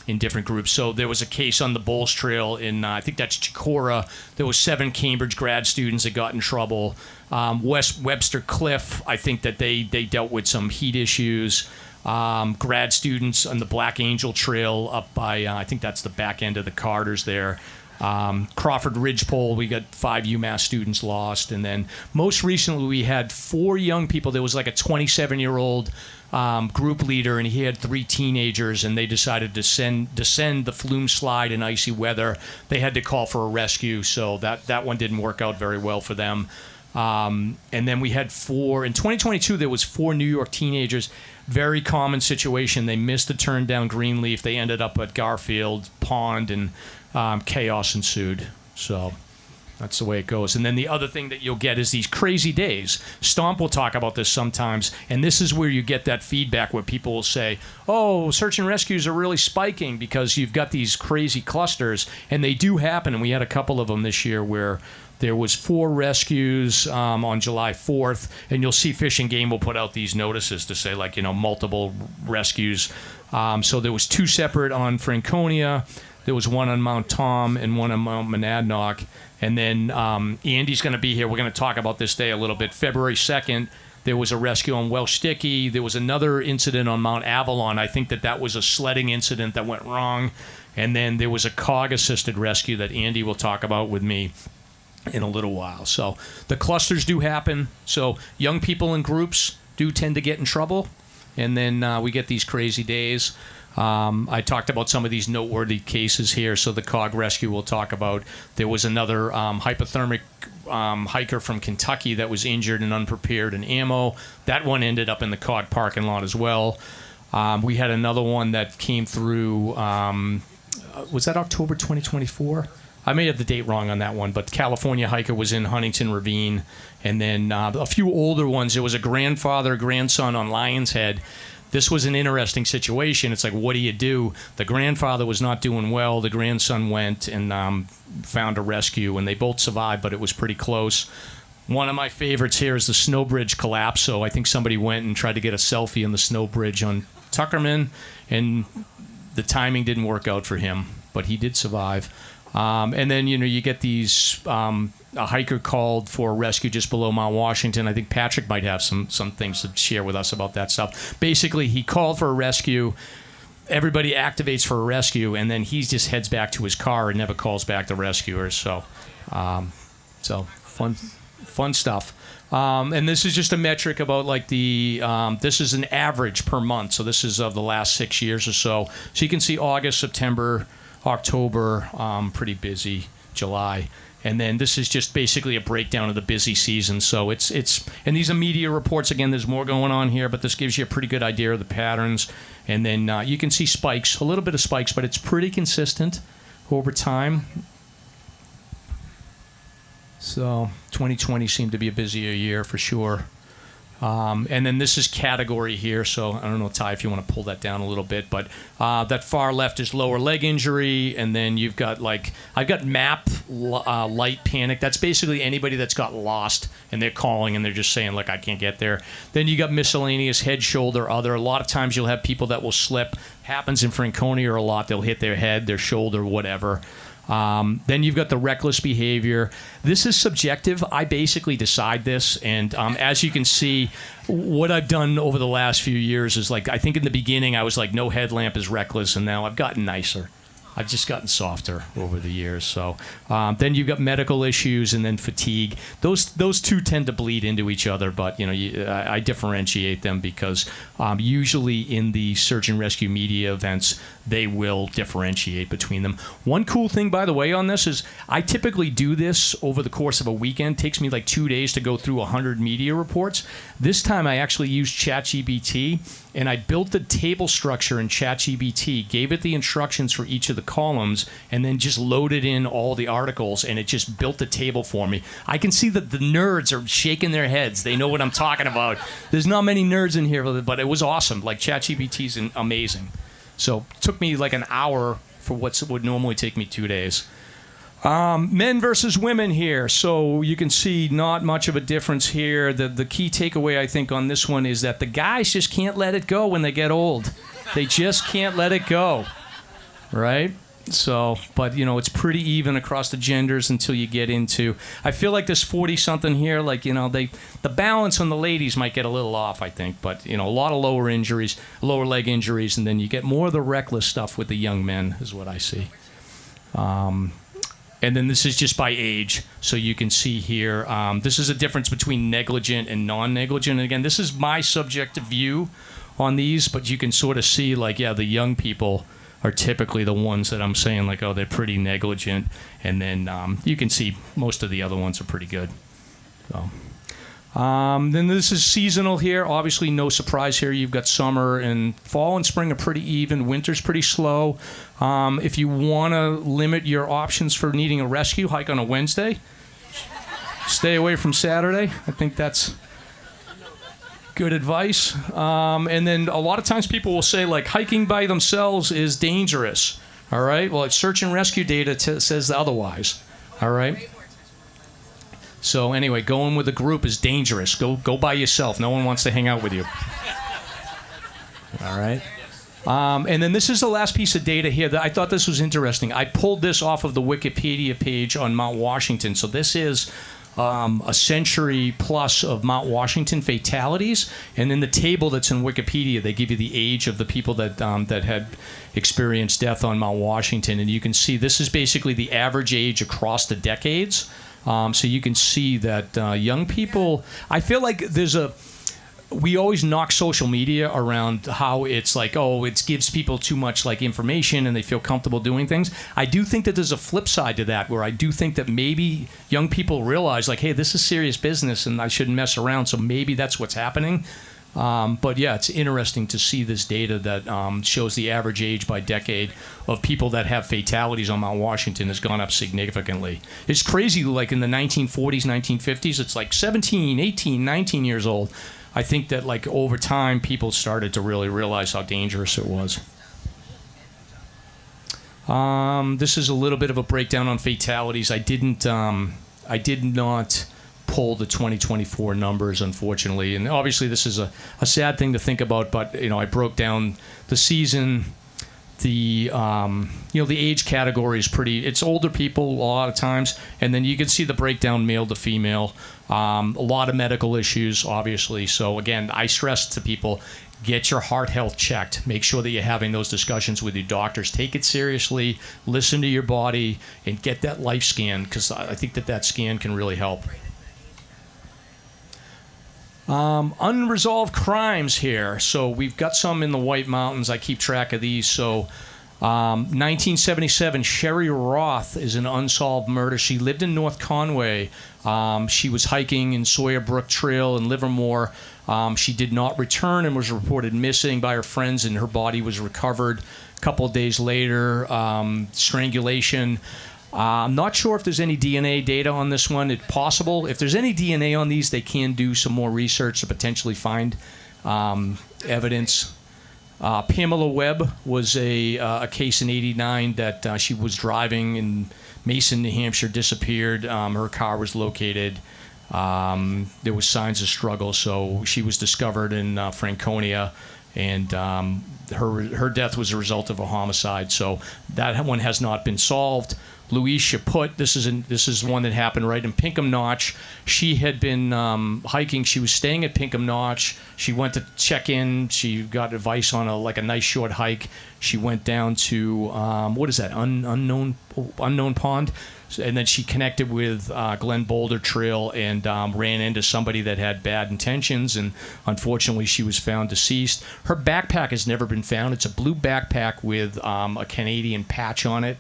in different groups. So there was a case on the Bowles Trail in, I think that's Chicora. There was 7 Cambridge grad students that got in trouble. West Webster Cliff, I think that they dealt with some heat issues. Grad students on the Black Angel Trail up by, I think that's the back end of the Carters there. Crawford Ridgepole, we got 5 UMass students lost. And then most recently we had 4 young people. There was a 27-year-old group leader, and he had 3 teenagers, and they decided to descend the flume slide in icy weather. They had to call for a rescue, so that one didn't work out very well for them. And then we had 4 in 2022. There was 4 New York teenagers. Very common situation. They missed a turn down Greenleaf. They ended up at Garfield Pond, and chaos ensued. So that's the way it goes. And then the other thing that you'll get is these crazy days. Stomp will talk about this sometimes, and this is where you get that feedback where people will say, oh, search and rescues are really spiking because you've got these crazy clusters, and they do happen. And we had a couple of them this year where there was 4 rescues on July 4th, and you'll see Fish and Game will put out these notices to say, multiple rescues. So there was 2 separate on Franconia. There was 1 on Mount Tom and 1 on Mount Monadnock. And then Andy's going to be here. We're going to talk about this day a little bit. February 2nd, there was a rescue on Welsh Sticky. There was another incident on Mount Avalon. I think that was a sledding incident that went wrong. And then there was a COG-assisted rescue that Andy will talk about with me in a little while. So the clusters do happen. So young people in groups do tend to get in trouble. And then we get these crazy days. I talked about some of these noteworthy cases here. So the Cog rescue we'll talk about. There was another hypothermic hiker from Kentucky that was injured and unprepared in ammo. That one ended up in the Cog parking lot as well. We had another one that came through, was that October 2024? I may have the date wrong on that one, but the California hiker was in Huntington Ravine. And then a few older ones. There was a grandfather, grandson on Lion's Head. this was an interesting situation. It's like, what do you do? The grandfather was not doing well. The grandson went and found a rescue, and they both survived, but it was pretty close. One of my favorites here is the snow bridge collapse. So I think somebody went and tried to get a selfie on the snow bridge on Tuckerman, and the timing didn't work out for him, but he did survive. And then, you get these, a hiker called for a rescue just below Mt.Washington. I think Patrick might have some things to share with us about that stuff. Basically, he called for a rescue. Everybody activates for a rescue, and then he just heads back to his car and never calls back the rescuers. So fun stuff. And this is just a metric about like this is an average per month. So this is of the last 6 years or so. So you can see August, September, October, pretty busy, July. And then this is just basically a breakdown of the busy season. So it's and these are media reports. Again, there's more going on here, but this gives you a pretty good idea of the patterns. And then you can see spikes, a little bit of spikes, but it's pretty consistent over time. So 2020 seemed to be a busier year for sure. And then this is category here. So I don't know, Ty, if you want to pull that down a little bit, but that far left is lower leg injury. And then you've got I've got MAP, light panic. That's basically anybody that's got lost and they're calling and they're just saying, look, I can't get there. Then you got miscellaneous, head, shoulder, other. A lot of times you'll have people that will slip. Happens in Franconia a lot. They'll hit their head, their shoulder, whatever. Then you've got the reckless behavior. This is subjective. I basically decide this, and as you can see, what I've done over the last few years is I think in the beginning I was like, no headlamp is reckless, and now I've gotten nicer. I've just gotten softer over the years. So then you've got medical issues and then fatigue. Those two tend to bleed into each other, but I differentiate them because usually in the search and rescue media events, they will differentiate between them. One cool thing, by the way, on this is I typically do this over the course of a weekend. It takes me 2 days to go through 100 media reports. This time I actually used ChatGPT, and I built the table structure in ChatGPT, gave it the instructions for each of the columns, and then just loaded in all the articles, and it just built the table for me. I can see that the nerds are shaking their heads. They know what I'm talking about. There's not many nerds in here, but it was awesome. ChatGPT's amazing. So it took me an hour for what would normally take me 2 days. Men versus women here. So you can see not much of a difference here. The key takeaway, I think, on this one is that the guys just can't let it go when they get old. They just can't let it go, right? So, but, it's pretty even across the genders until you get into... I feel like this 40-something here, the balance on the ladies might get a little off, I think. But, a lot of lower leg injuries, and then you get more of the reckless stuff with the young men, is what I see. And then this is just by age. So you can see here, this is a difference between negligent and non-negligent. And again, this is my subjective view on these, but you can sort of see, the young people are typically the ones that I'm saying, they're pretty negligent. And then you can see most of the other ones are pretty good. So. Then this is seasonal here. Obviously, no surprise here. You've got summer and fall and spring are pretty even. Winter's pretty slow. If you want to limit your options for needing a rescue, hike on a Wednesday. Stay away from Saturday. I think that's good advice. And then a lot of times people will say, hiking by themselves is dangerous. All right? Well, search and rescue data says otherwise. All right? So anyway, going with a group is dangerous. Go by yourself. No one wants to hang out with you. All right. And then this is the last piece of data here. I thought this was interesting. I pulled this off of the Wikipedia page on Mt.Washington. So this is a century plus of Mt.Washington fatalities. And in the table that's in Wikipedia, they give you the age of the people that had experienced death on Mt.Washington. And you can see this is basically the average age across the decades. So you can see that young people, I feel like we always knock social media around how it's it gives people too much information and they feel comfortable doing things. I do think that there's a flip side to that where I do think that maybe young people realize hey, this is serious business and I shouldn't mess around. So maybe that's what's happening. But yeah, it's interesting to see this data that shows the average age by decade of people that have fatalities on Mt.Washington has gone up significantly. It's crazy, in the 1940s, 1950s, it's 17, 18, 19 years old. I think that like over time, people started to really realize how dangerous it was. This is a little bit of a breakdown on fatalities. I did not pull the 2024 numbers, unfortunately, and obviously this is a sad thing to think about. But I broke down the season. The the age category is pretty. It's older people a lot of times, and then you can see the breakdown male to female. A lot of medical issues, obviously. So again, I stress to people, get your heart health checked. Make sure that you're having those discussions with your doctors. Take it seriously. Listen to your body and get that life scan, because I think that scan can really help. Unresolved crimes here. So we've got some in the White Mountains. I keep track of these. So 1977, Sherry Roth is an unsolved murder. She lived in North Conway. She was hiking in Sawyer Brook Trail in Livermore. She did not return and was reported missing by her friends, and her body was recovered a couple of days later. Strangulation. I'm not sure if there's any DNA data on this one. It's possible. If there's any DNA on these, they can do some more research to potentially find evidence. Pamela Webb was a case in '89 that she was driving in Mason, New Hampshire, disappeared. Her car was located. There was signs of struggle, so she was discovered in Franconia, and her death was a result of a homicide. So that one has not been solved. Louise Chaput, this is one that happened right in Pinkham Notch. She had been hiking. She was staying at Pinkham Notch. She went to check in. She got advice on a nice short hike. She went down to what is that, unknown pond, and then she connected with Glen Boulder Trail and ran into somebody that had bad intentions, and unfortunately she was found deceased. Her backpack has never been found. It's a blue backpack with a Canadian patch on it.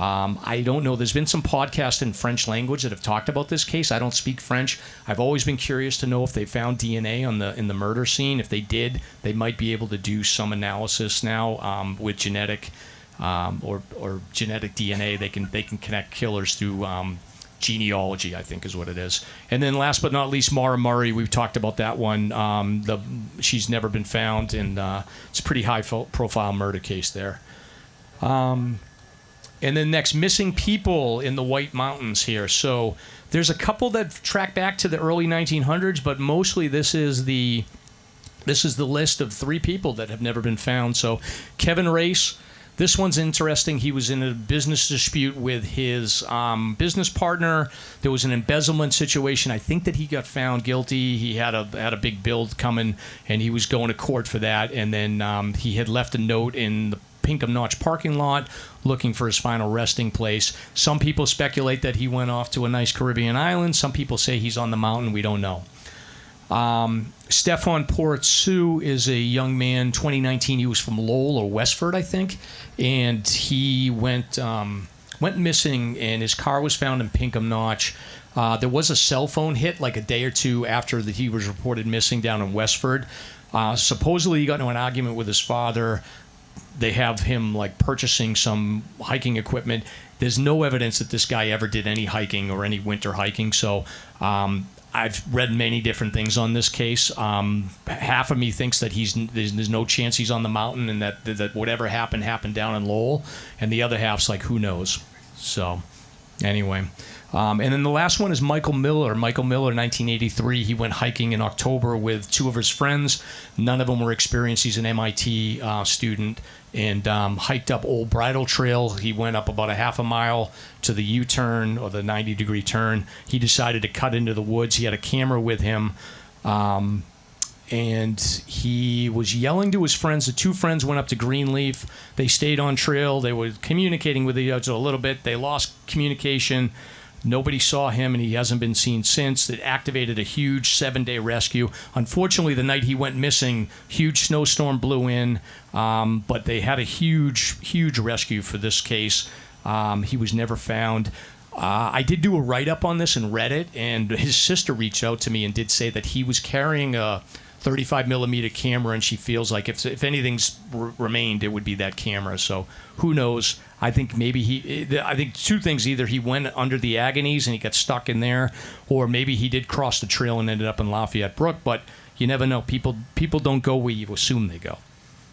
I don't know. There's been some podcasts in French language that have talked about this case. I don't speak French. I've always been curious to know if they found DNA in the murder scene. If they did, they might be able to do some analysis now with genetic or genetic DNA. They can connect killers through genealogy, I think is what it is. And then last but not least, Maura Murray. We've talked about that one. She's never been found, and it's a pretty high-profile murder case there. And then next, missing people in the White Mountains here. So there's a couple that track back to the early 1900s, but mostly this is the list of 3 people that have never been found. So Kevin Race, this one's interesting. He was in a business dispute with his business partner. There was an embezzlement situation. I think that he got found guilty. He had a big bill coming, and he was going to court for that. And then he had left a note in the Pinkham Notch parking lot looking for his final resting place. Some people speculate that he went off to a nice Caribbean island. Some people say he's on the mountain. We don't know. Stefan Portsu is a young man, 2019. He was from Lowell or Westford, I think, and he went missing, and his car was found in Pinkham Notch. There was a cell phone hit like a day or two after that he was reported missing down in Westford. Supposedly he got into an argument with his father. They have him purchasing some hiking equipment. There's no evidence that this guy ever did any hiking or any winter hiking. So I've read many different things on this case. Half of me thinks that there's no chance he's on the mountain, and that whatever happened down in Lowell. And the other half's who knows? So anyway. And then the last one is Michael Miller. Michael Miller, 1983. He went hiking in October with 2 of his friends. None of them were experienced. He's an MIT student, and hiked up Old Bridle Trail. He went up about a half a mile to the U-turn, or the 90-degree turn. He decided to cut into the woods. He had a camera with him. And he was yelling to his friends. The 2 friends went up to Greenleaf. They stayed on trail. They were communicating with each other a little bit. They lost communication. Nobody saw him, and he hasn't been seen since. It activated a huge 7-day rescue. Unfortunately, the night he went missing, huge snowstorm blew in, but they had a huge rescue for this case. He was never found. I did do a write-up on this and read it, and his sister reached out to me and did say that he was carrying a 35mm camera, and she feels like if anything's remained, it would be that camera. So who knows? I think maybe I think 2 things. Either he went under the Agonies and he got stuck in there, or maybe he did cross the trail and ended up in Lafayette Brook. But You never know. People don't go where you assume they go.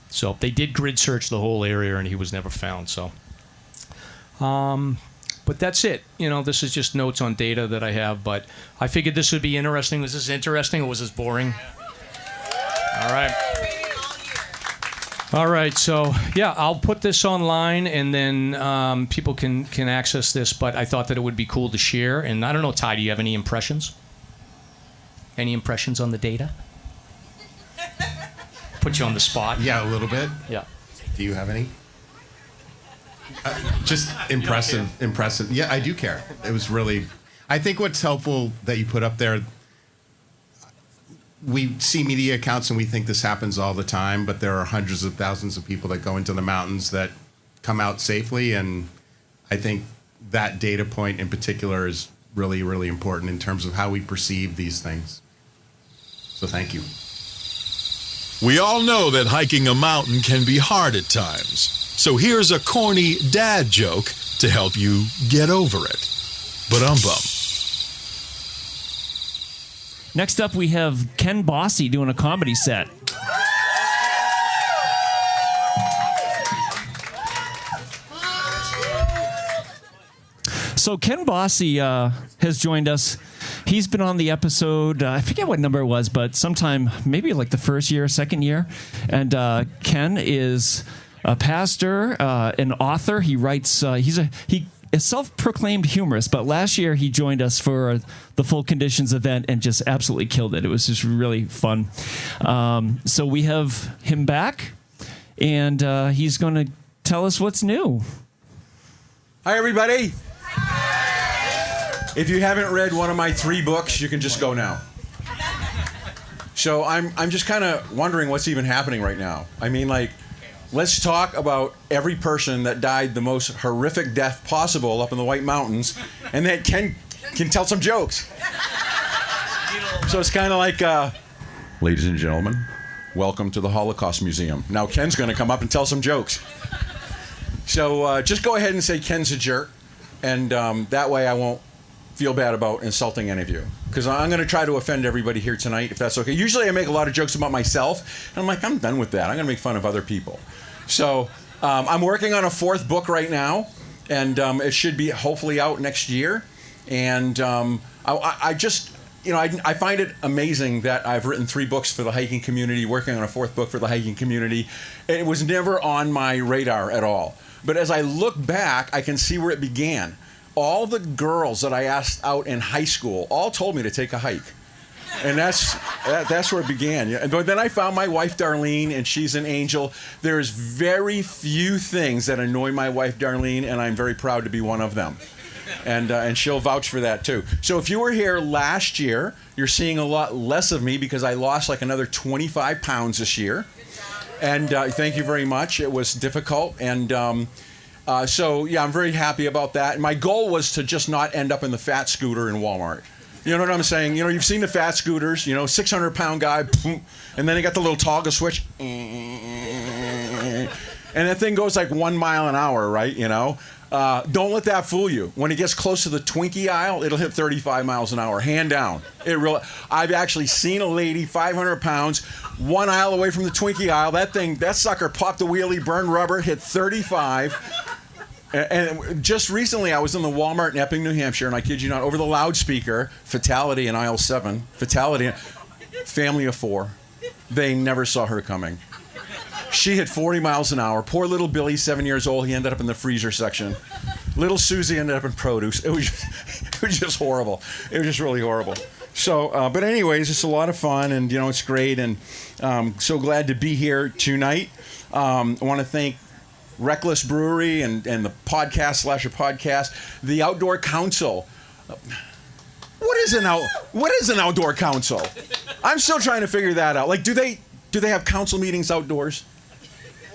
So they did grid search the whole area, and he was never found. So, but that's it. This is just notes on data that I have. But I figured this would be interesting. Was this interesting or was this boring? All right. All right. So yeah, I'll put this online, and then people can access this. But I thought that it would be cool to share. And I don't know, Ty, do you have any impressions? Any impressions on the data? Put you on the spot. Yeah, a little bit. Yeah. Do you have any? Just impressive. Yeah, I do care. It was really, I think what's helpful that you put up there, we see media accounts and we think this happens all the time, but there are hundreds of thousands of people that go into the mountains that come out safely. And I think that data point in particular is really, really important in terms of how we perceive these things. So thank you. We all know that hiking a mountain can be hard at times. So here's a corny dad joke to help you get over it. Ba-dum-bum. Next up, we have Ken Bosse doing a comedy set. So Ken Bosse has joined us. He's been on the episode, I forget what number it was, but sometime maybe like the first year, second year. And Ken is a pastor, an author. He writes, he is self-proclaimed humorist, but last year he joined us for the Full Conditions event and just absolutely killed it. It was just really fun. So we have him back, and he's going to tell us what's new. Hi, everybody. If you haven't read one of my 3 books, you can just go now. So I'm just kind of wondering what's even happening right now. I mean, like, let's talk about every person that died the most horrific death possible up in the White Mountains, and that can tell some jokes. So it's kind of like, ladies and gentlemen, welcome to the Holocaust Museum. Now Ken's going to come up and tell some jokes. So just go ahead and say Ken's a jerk, and that way I won't feel bad about insulting any of you, because I'm going to try to offend everybody here tonight, if that's okay. Usually I make a lot of jokes about myself, and I'm like, I'm done with that. I'm going to make fun of other people. So I'm working on a 4th book right now, and it should be hopefully out next year. And I just, I find it amazing that I've written 3 books for the hiking community, working on a 4th book for the hiking community. It was never on my radar at all. But as I look back, I can see where it began. All the girls that I asked out in high school all told me to take a hike. And that's where it began. But then I found my wife, Darlene, and she's an angel. There's very few things that annoy my wife, Darlene, and I'm very proud to be one of them. And she'll vouch for that, too. So if you were here last year, you're seeing a lot less of me because I lost like another 25 pounds this year. And thank you very much. It was difficult. And so, yeah, I'm very happy about that. And my goal was to just not end up in the fat scooter in Walmart. You know what I'm saying? You've seen the fat scooters, 600-pound guy, boom, and then they got the little toggle switch. And that thing goes like 1 mile an hour, right? Don't let that fool you. When it gets close to the Twinkie aisle, it'll hit 35 miles an hour, hand down. I've actually seen a lady, 500 pounds, 1 aisle away from the Twinkie aisle. That sucker popped the wheelie, burned rubber, hit 35. And just recently, I was in the Walmart in Epping, New Hampshire, and I kid you not, over the loudspeaker, fatality in aisle 7, family of 4. They never saw her coming. She hit 40 miles an hour. Poor little Billy, 7 years old, he ended up in the freezer section. Little Susie ended up in produce. It was just horrible. It was just really horrible. So, but anyways, it's a lot of fun, and it's great, and so glad to be here tonight. I want to thank Rek Lis Brewery and the podcast /podcast, the Outdoor Council. What is an outdoor council? I'm still trying to figure that out. Like, do they have council meetings outdoors?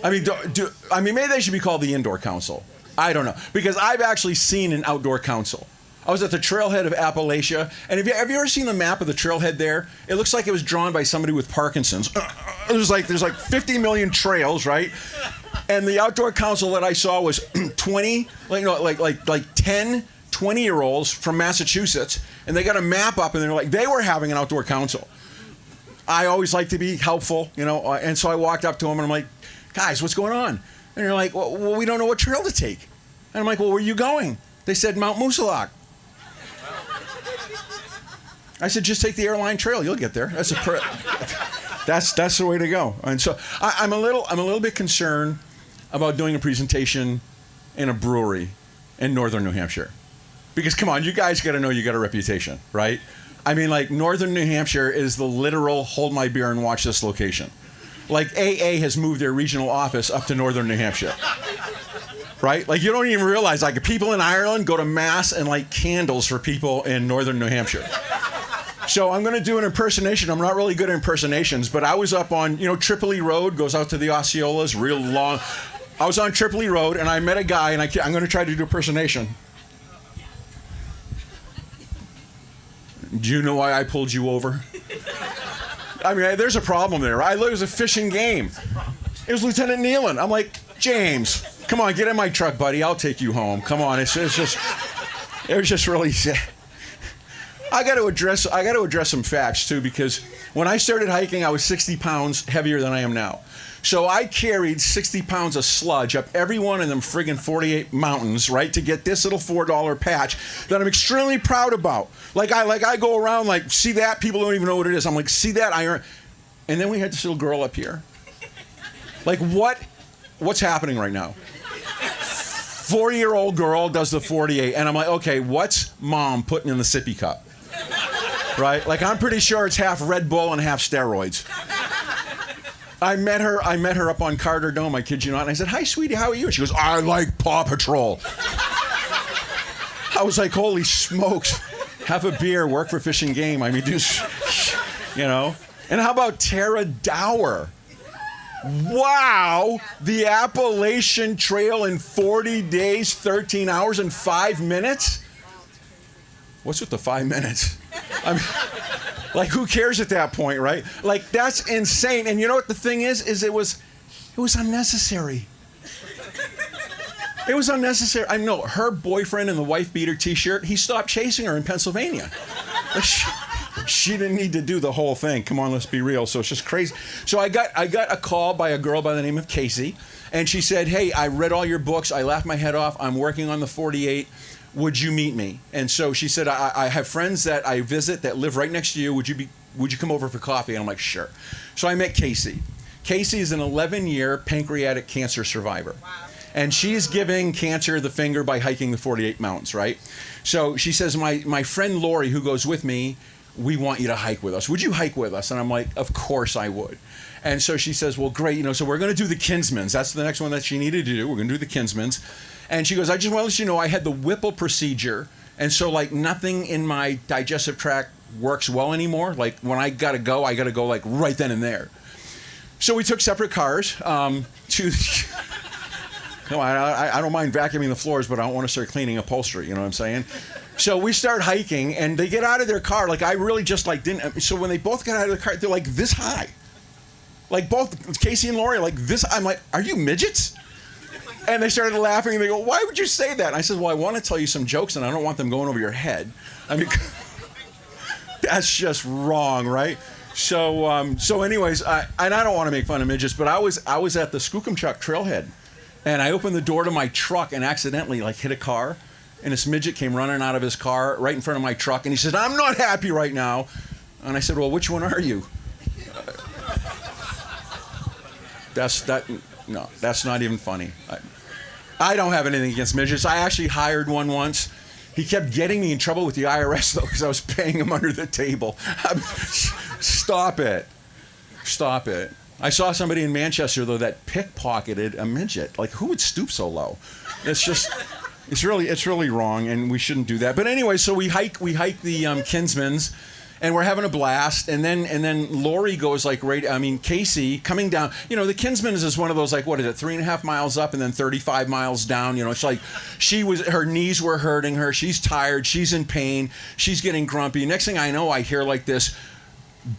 I mean, maybe they should be called the Indoor Council. I don't know, because I've actually seen an outdoor council. I was at the trailhead of Appalachia, and have you ever seen the map of the trailhead there? It looks like it was drawn by somebody with Parkinson's. There's like 50 million trails, right? And the outdoor council that I saw was 10, 20-year-olds from Massachusetts, and they got a map up, and they were having an outdoor council. I always like to be helpful, and so I walked up to them and I'm like, guys, what's going on? And they're like, well, we don't know what trail to take. And I'm like, well, where are you going? They said Mount Moosilauke. I said, just take the airline trail. You'll get there. That's the way to go. And so I'm a little bit concerned about doing a presentation in a brewery in northern New Hampshire. Because, come on, you guys got to know you got a reputation, right? I mean, like, northern New Hampshire is the literal hold my beer and watch this location. Like, AA has moved their regional office up to northern New Hampshire. Right? Like, you don't even realize, like, people in Ireland go to mass and light candles for people in northern New Hampshire. So I'm going to do an impersonation. I'm not really good at impersonations, but I was up on, Tripoli Road, goes out to the Osceolas, real long. I was on Tripoli Road, and I met a guy, and I'm going to try to do impersonation. Do you know why I pulled you over? I mean, there's a problem there. It was a fishing game. It was Lieutenant Nealon. I'm like, James, come on, get in my truck, buddy. I'll take you home. Come on. It was just really sad. I got to address some facts too, because when I started hiking, I was 60 pounds heavier than I am now. So I carried 60 pounds of sludge up every one of them friggin' 48 mountains, right, to get this little $4 patch that I'm extremely proud about. Like I go around like, see that? People don't even know what it is. I'm like, see that? And then we had this little girl up here. Like, what's happening right now? 4-year-old girl does the 48, and I'm like, okay, what's mom putting in the sippy cup? Right? Like, I'm pretty sure it's half Red Bull and half steroids. I met her up on Carter Dome, I kid you not, and I said, hi, sweetie, how are you? And she goes, I like Paw Patrol. I was like, holy smokes. Have a beer, work for Fish and Game. I mean, And how about Tara Dower? Wow, the Appalachian Trail in 40 days, 13 hours, and 5 minutes? What's with the 5 minutes? I mean, like, who cares at that point, right? Like, that's insane. And you know what the thing is it was unnecessary. It was unnecessary. I know her boyfriend in the wife beater T-shirt, he stopped chasing her in Pennsylvania. She didn't need to do the whole thing. Come on, let's be real. So it's just crazy. So I got a call by a girl by the name of Casey, and she said, hey, I read all your books. I laughed my head off. I'm working on the 48. Would you meet me? And so she said, I have friends that I visit that live right next to you. Would you come over for coffee? And I'm like, sure. So I met Casey. Casey is an 11-year pancreatic cancer survivor. Wow. And she's giving cancer the finger by hiking the 48 mountains, right? So she says, my friend Lori, who goes with me, we want you to hike with us. Would you hike with us? And I'm like, of course I would. And so she says, well, great. So we're going to do the Kinsmans. That's the next one that she needed to do. We're going to do the Kinsmans. And she goes, I just want to let you know I had the Whipple procedure. And so, like, nothing in my digestive tract works well anymore. Like, when I got to go like right then and there. So we took separate cars to... No, I don't mind vacuuming the floors, but I don't want to start cleaning upholstery. You know what I'm saying? So we start hiking, and they get out of their car. Like, I really just, like, didn't... So when they both got out of the car, they're, like, this high. Like, both Casey and Lori, like, this... I'm like, are you midgets? And they started laughing, and they go, why would you say that? And I said, well, I want to tell you some jokes, and I don't want them going over your head. I mean, that's just wrong, right? So anyways, and I don't want to make fun of midgets, but I was at the Skookumchuck Trailhead, and I opened the door to my truck and accidentally, like, hit a car. And this midget came running out of his car right in front of my truck, and he said, I'm not happy right now. And I said, well, which one are you? That's not even funny. I don't have anything against midgets. I actually hired one once. He kept getting me in trouble with the IRS, though, because I was paying him under the table. Stop it. I saw somebody in Manchester, though, that pickpocketed a midget. Like, who would stoop so low? It's really wrong, and we shouldn't do that. But anyway, so we hike the Kinsmans, and we're having a blast. And then Lori goes Casey coming down. The Kinsmans is one of those, like, what is it, 3.5 miles up and then 35 miles down. It's like her knees were hurting her. She's tired. She's in pain. She's getting grumpy. Next thing I know, I hear like this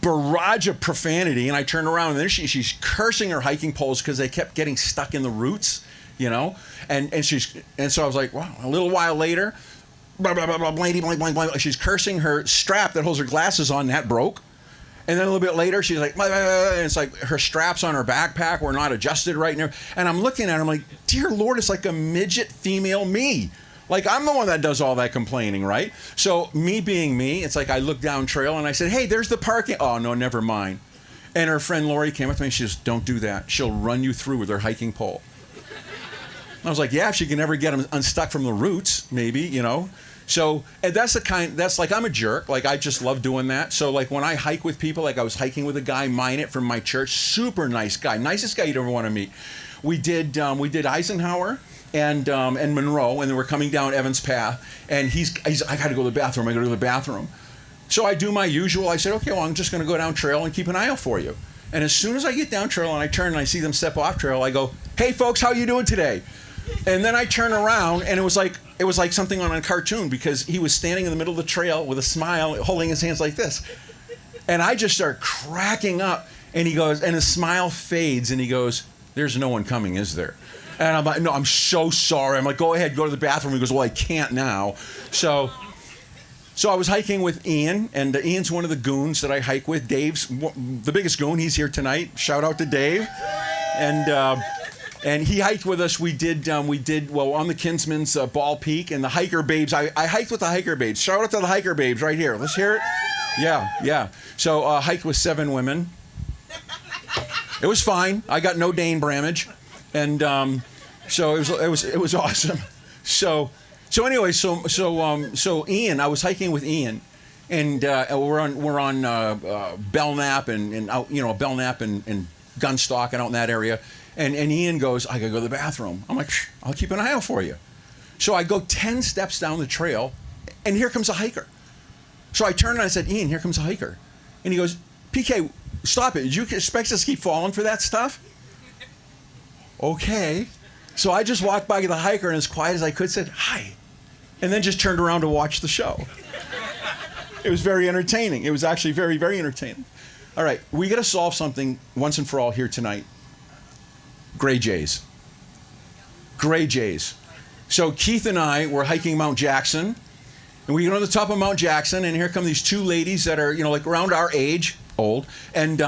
barrage of profanity, and I turn around and then she's cursing her hiking poles because they kept getting stuck in the roots. And so I was like, wow. A little while later, blah blah blah blah blank blank blank blank. She's cursing her strap that holds her glasses on. That broke, And then a little bit later, she's like, and it's like her straps on her backpack were not adjusted right now. And I'm looking at her, I'm like, dear Lord, it's like a midget female me. Like, I'm the one that does all that complaining, right? So me being me, it's like I look down trail and I said, hey, there's the parking. Oh, no, never mind. And her friend Lori came up to me and she says, don't do that. She'll run you through with her hiking pole. I was like, yeah, if she can ever get them unstuck from the roots, maybe, you know. So and that's like, I'm a jerk. Like, I just love doing that. So like when I hike with people, like I was hiking with a guy, Minot from my church, super nice guy, nicest guy you'd ever want to meet. We did Eisenhower and Monroe, and then we're coming down Evans Path, and he's I got to go to the bathroom. I go to the bathroom. So I do my usual. I said, okay, well, I'm just going to go down trail and keep an eye out for you. And as soon as I get down trail and I turn and I see them step off trail, I go, hey folks, how you doing today? And then I turn around, and it was like something on a cartoon, because he was standing in the middle of the trail with a smile, holding his hands like this. And I just start cracking up, and he goes, and his smile fades, and he goes, there's no one coming, is there? And I'm like, no, I'm so sorry. I'm like, go ahead, go to the bathroom. He goes, well, I can't now. So I was hiking with Ian, and Ian's one of the goons that I hike with. Dave's the biggest goon. He's here tonight. Shout out to Dave. And he hiked with us. We did on the Kinsman's Ball Peak, and the hiker babes. I hiked with the hiker babes. Shout out to the hiker babes right here. Let's hear it. Yeah. So hiked with 7 women. It was fine. I got no Dane Bramage, and so it was awesome. So anyway, so Ian, I was hiking with Ian, and we're on Belknap and out, you know, Belknap and Gunstock and out in that area. And Ian goes, I gotta go to the bathroom. I'm like, I'll keep an eye out for you. So I go 10 steps down the trail, and here comes a hiker. So I turned and I said, Ian, here comes a hiker. And he goes, PK, stop it. Did you expect us to keep falling for that stuff? Okay. So I just walked by the hiker, and as quiet as I could said, hi. And then just turned around to watch the show. It was very entertaining. It was actually very, very entertaining. All right, we got to solve something once and for all here tonight. Gray jays. Gray jays. So Keith and I were hiking Mount Jackson, and we get on the top of Mount Jackson, and here come these 2 ladies that are, you know, like around our age, old, and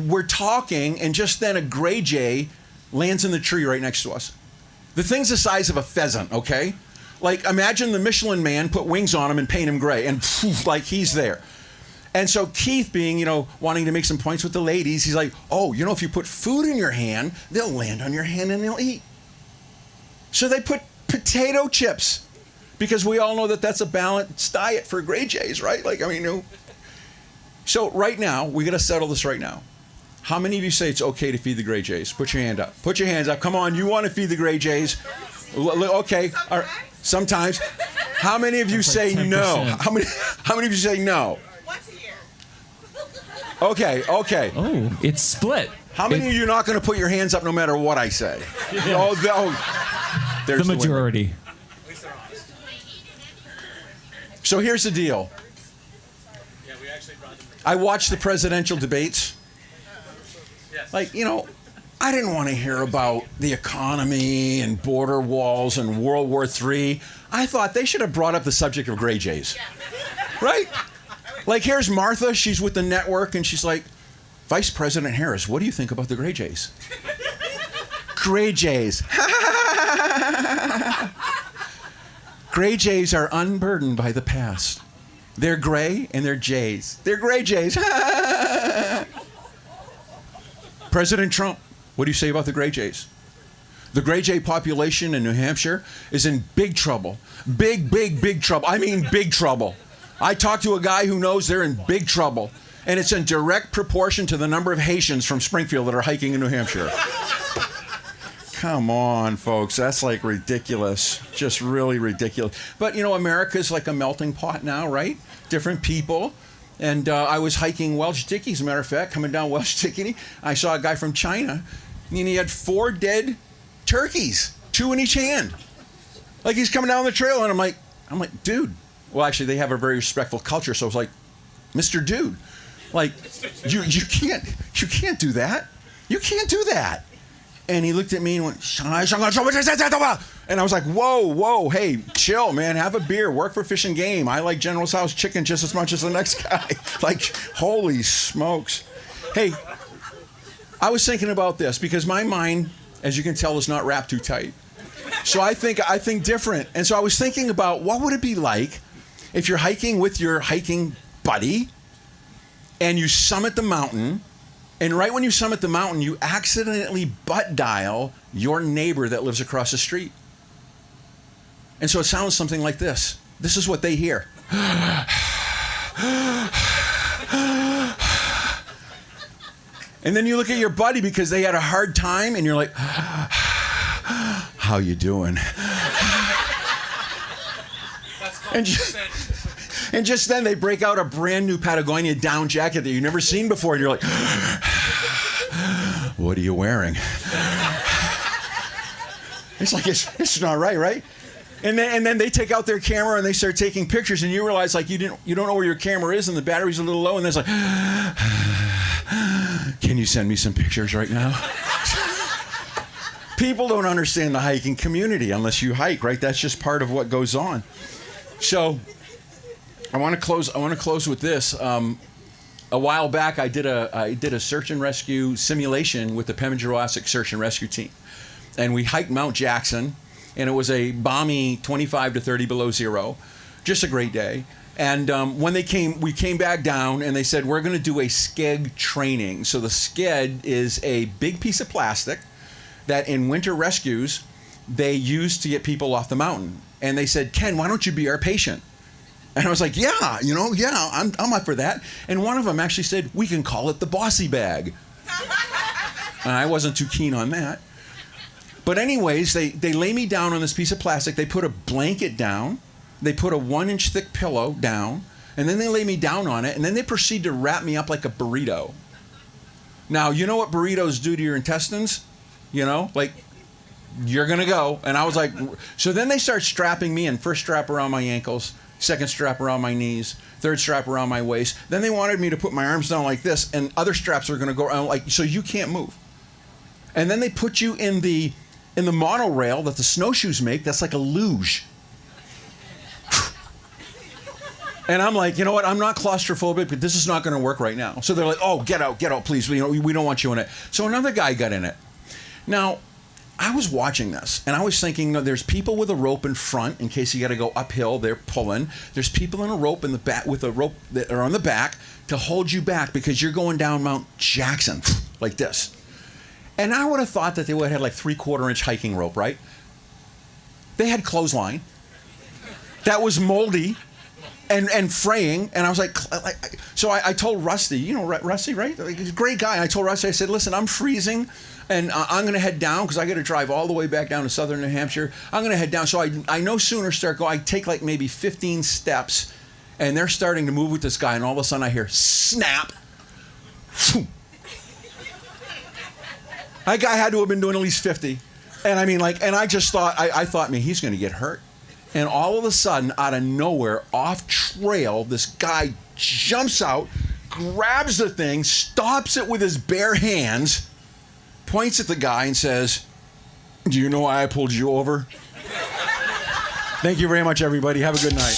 we're talking, and just then a gray jay lands in the tree right next to us. The thing's the size of a pheasant, okay? Like, imagine the Michelin Man put wings on him and paint him gray, and poof, like he's there. And so Keith, being, you know, wanting to make some points with the ladies, he's like, oh, you know, if you put food in your hand, they'll land on your hand and they'll eat. So they put potato chips, because we all know that that's a balanced diet for gray jays, right? Like, I mean, you know. So right now, we got to settle this right now. How many of you say it's okay to feed the gray jays? Put your hand up. Put your hands up. Come on, you want to feed the gray jays? Okay. All right. Sometimes. How many of you say no? How many of you say no? Okay. Oh, it's split. How many of you are not going to put your hands up no matter what I say? Yeah. There's the majority. So here's the deal. I watched the presidential debates. Like, you know, I didn't want to hear about the economy and border walls and World War III. I thought they should have brought up the subject of gray jays. Right? Like, here's Martha. She's with the network, and she's like, Vice President Harris, what do you think about the gray jays? Gray jays. Gray jays are unburdened by the past. They're gray, and they're jays. They're gray jays. President Trump, what do you say about the gray jays? The gray jay population in New Hampshire is in big trouble. Big trouble. I mean big trouble. I talked to a guy who knows they're in big trouble, and it's in direct proportion to the number of Haitians from Springfield that are hiking in New Hampshire. Come on, folks. That's like ridiculous. Just really ridiculous. But, you know, America's like a melting pot now, right? Different people. And I was hiking Welsh Dickey, as a matter of fact, coming down Welsh Dickey. I saw a guy from China, and he had 4 dead turkeys, 2 in each hand. Like, he's coming down the trail, and I'm like, dude. Well, actually, they have a very respectful culture, so I was like, Mr. Dude, like, you can't do that. You can't do that. And he looked at me and went, and I was like, whoa, hey, chill, man. Have a beer. Work for Fish and Game. I like General Tso's chicken just as much as the next guy. Like, holy smokes. Hey, I was thinking about this because my mind, as you can tell, is not wrapped too tight. So I think different. And so I was thinking about what would it be like if you're hiking with your hiking buddy and you summit the mountain, and right when you summit the mountain, you accidentally butt dial your neighbor that lives across the street. And so it sounds something like this. This is what they hear. And then you look at your buddy because they had a hard time, and you're like, how you doing? And just then they break out a brand new Patagonia down jacket that you've never seen before, and you're like, what are you wearing? It's like, it's not right? And then they take out their camera and they start taking pictures, and you realize like you don't know where your camera is and the battery's a little low, and it's like, can you send me some pictures right now? People don't understand the hiking community unless you hike, right? That's just part of what goes on. So I want to close with this. A while back, I did a search and rescue simulation with the Pemmican-Jurassic Search and Rescue Team, and we hiked Mount Jackson, and it was a balmy 25 to 30 below zero, just a great day. And when we came back down, and they said we're going to do a skeg training. So the skeg is a big piece of plastic that in winter rescues they use to get people off the mountain. And they said, Ken, why don't you be our patient? And I was like, I'm up for that. And one of them actually said, we can call it the Bosse bag. And I wasn't too keen on that. But anyways, they lay me down on this piece of plastic. They put a blanket down. They put a 1-inch thick pillow down. And then they lay me down on it. And then they proceed to wrap me up like a burrito. Now, you know what burritos do to your intestines? You know, like, you're going to go. And I was like, so then they start strapping me in. First strap around my ankles. Second strap around my knees, third strap around my waist. Then they wanted me to put my arms down like this, and other straps are going to go around like so you can't move. And then they put you in the monorail that the snowshoes make. That's like a luge. And I'm like, you know what? I'm not claustrophobic, but this is not going to work right now. So they're like, oh, get out, please. We don't want you in it. So another guy got in it. Now, I was watching this, and I was thinking, there's people with a rope in front in case you got to go uphill. They're pulling. There's people in a rope in the back with a rope that are on the back to hold you back because you're going down Mount Jackson like this. And I would have thought that they would have had like 3/4-inch hiking rope, right? They had clothesline that was moldy and fraying, and I was like, so I told Rusty, you know Rusty, right? He's a great guy. I told Rusty, I said, listen, I'm freezing. And I'm going to head down because I got to drive all the way back down to southern New Hampshire. I'm going to head down. So I no sooner I take like maybe 15 steps, and they're starting to move with this guy, and all of a sudden I hear snap. That guy had to have been doing at least 50. And I mean, and I just thought, I thought, man, he's going to get hurt. And all of a sudden, out of nowhere, off trail, this guy jumps out, grabs the thing, stops it with his bare hands, points at the guy and says, do you know why I pulled you over? Thank you very much, everybody. Have a good night.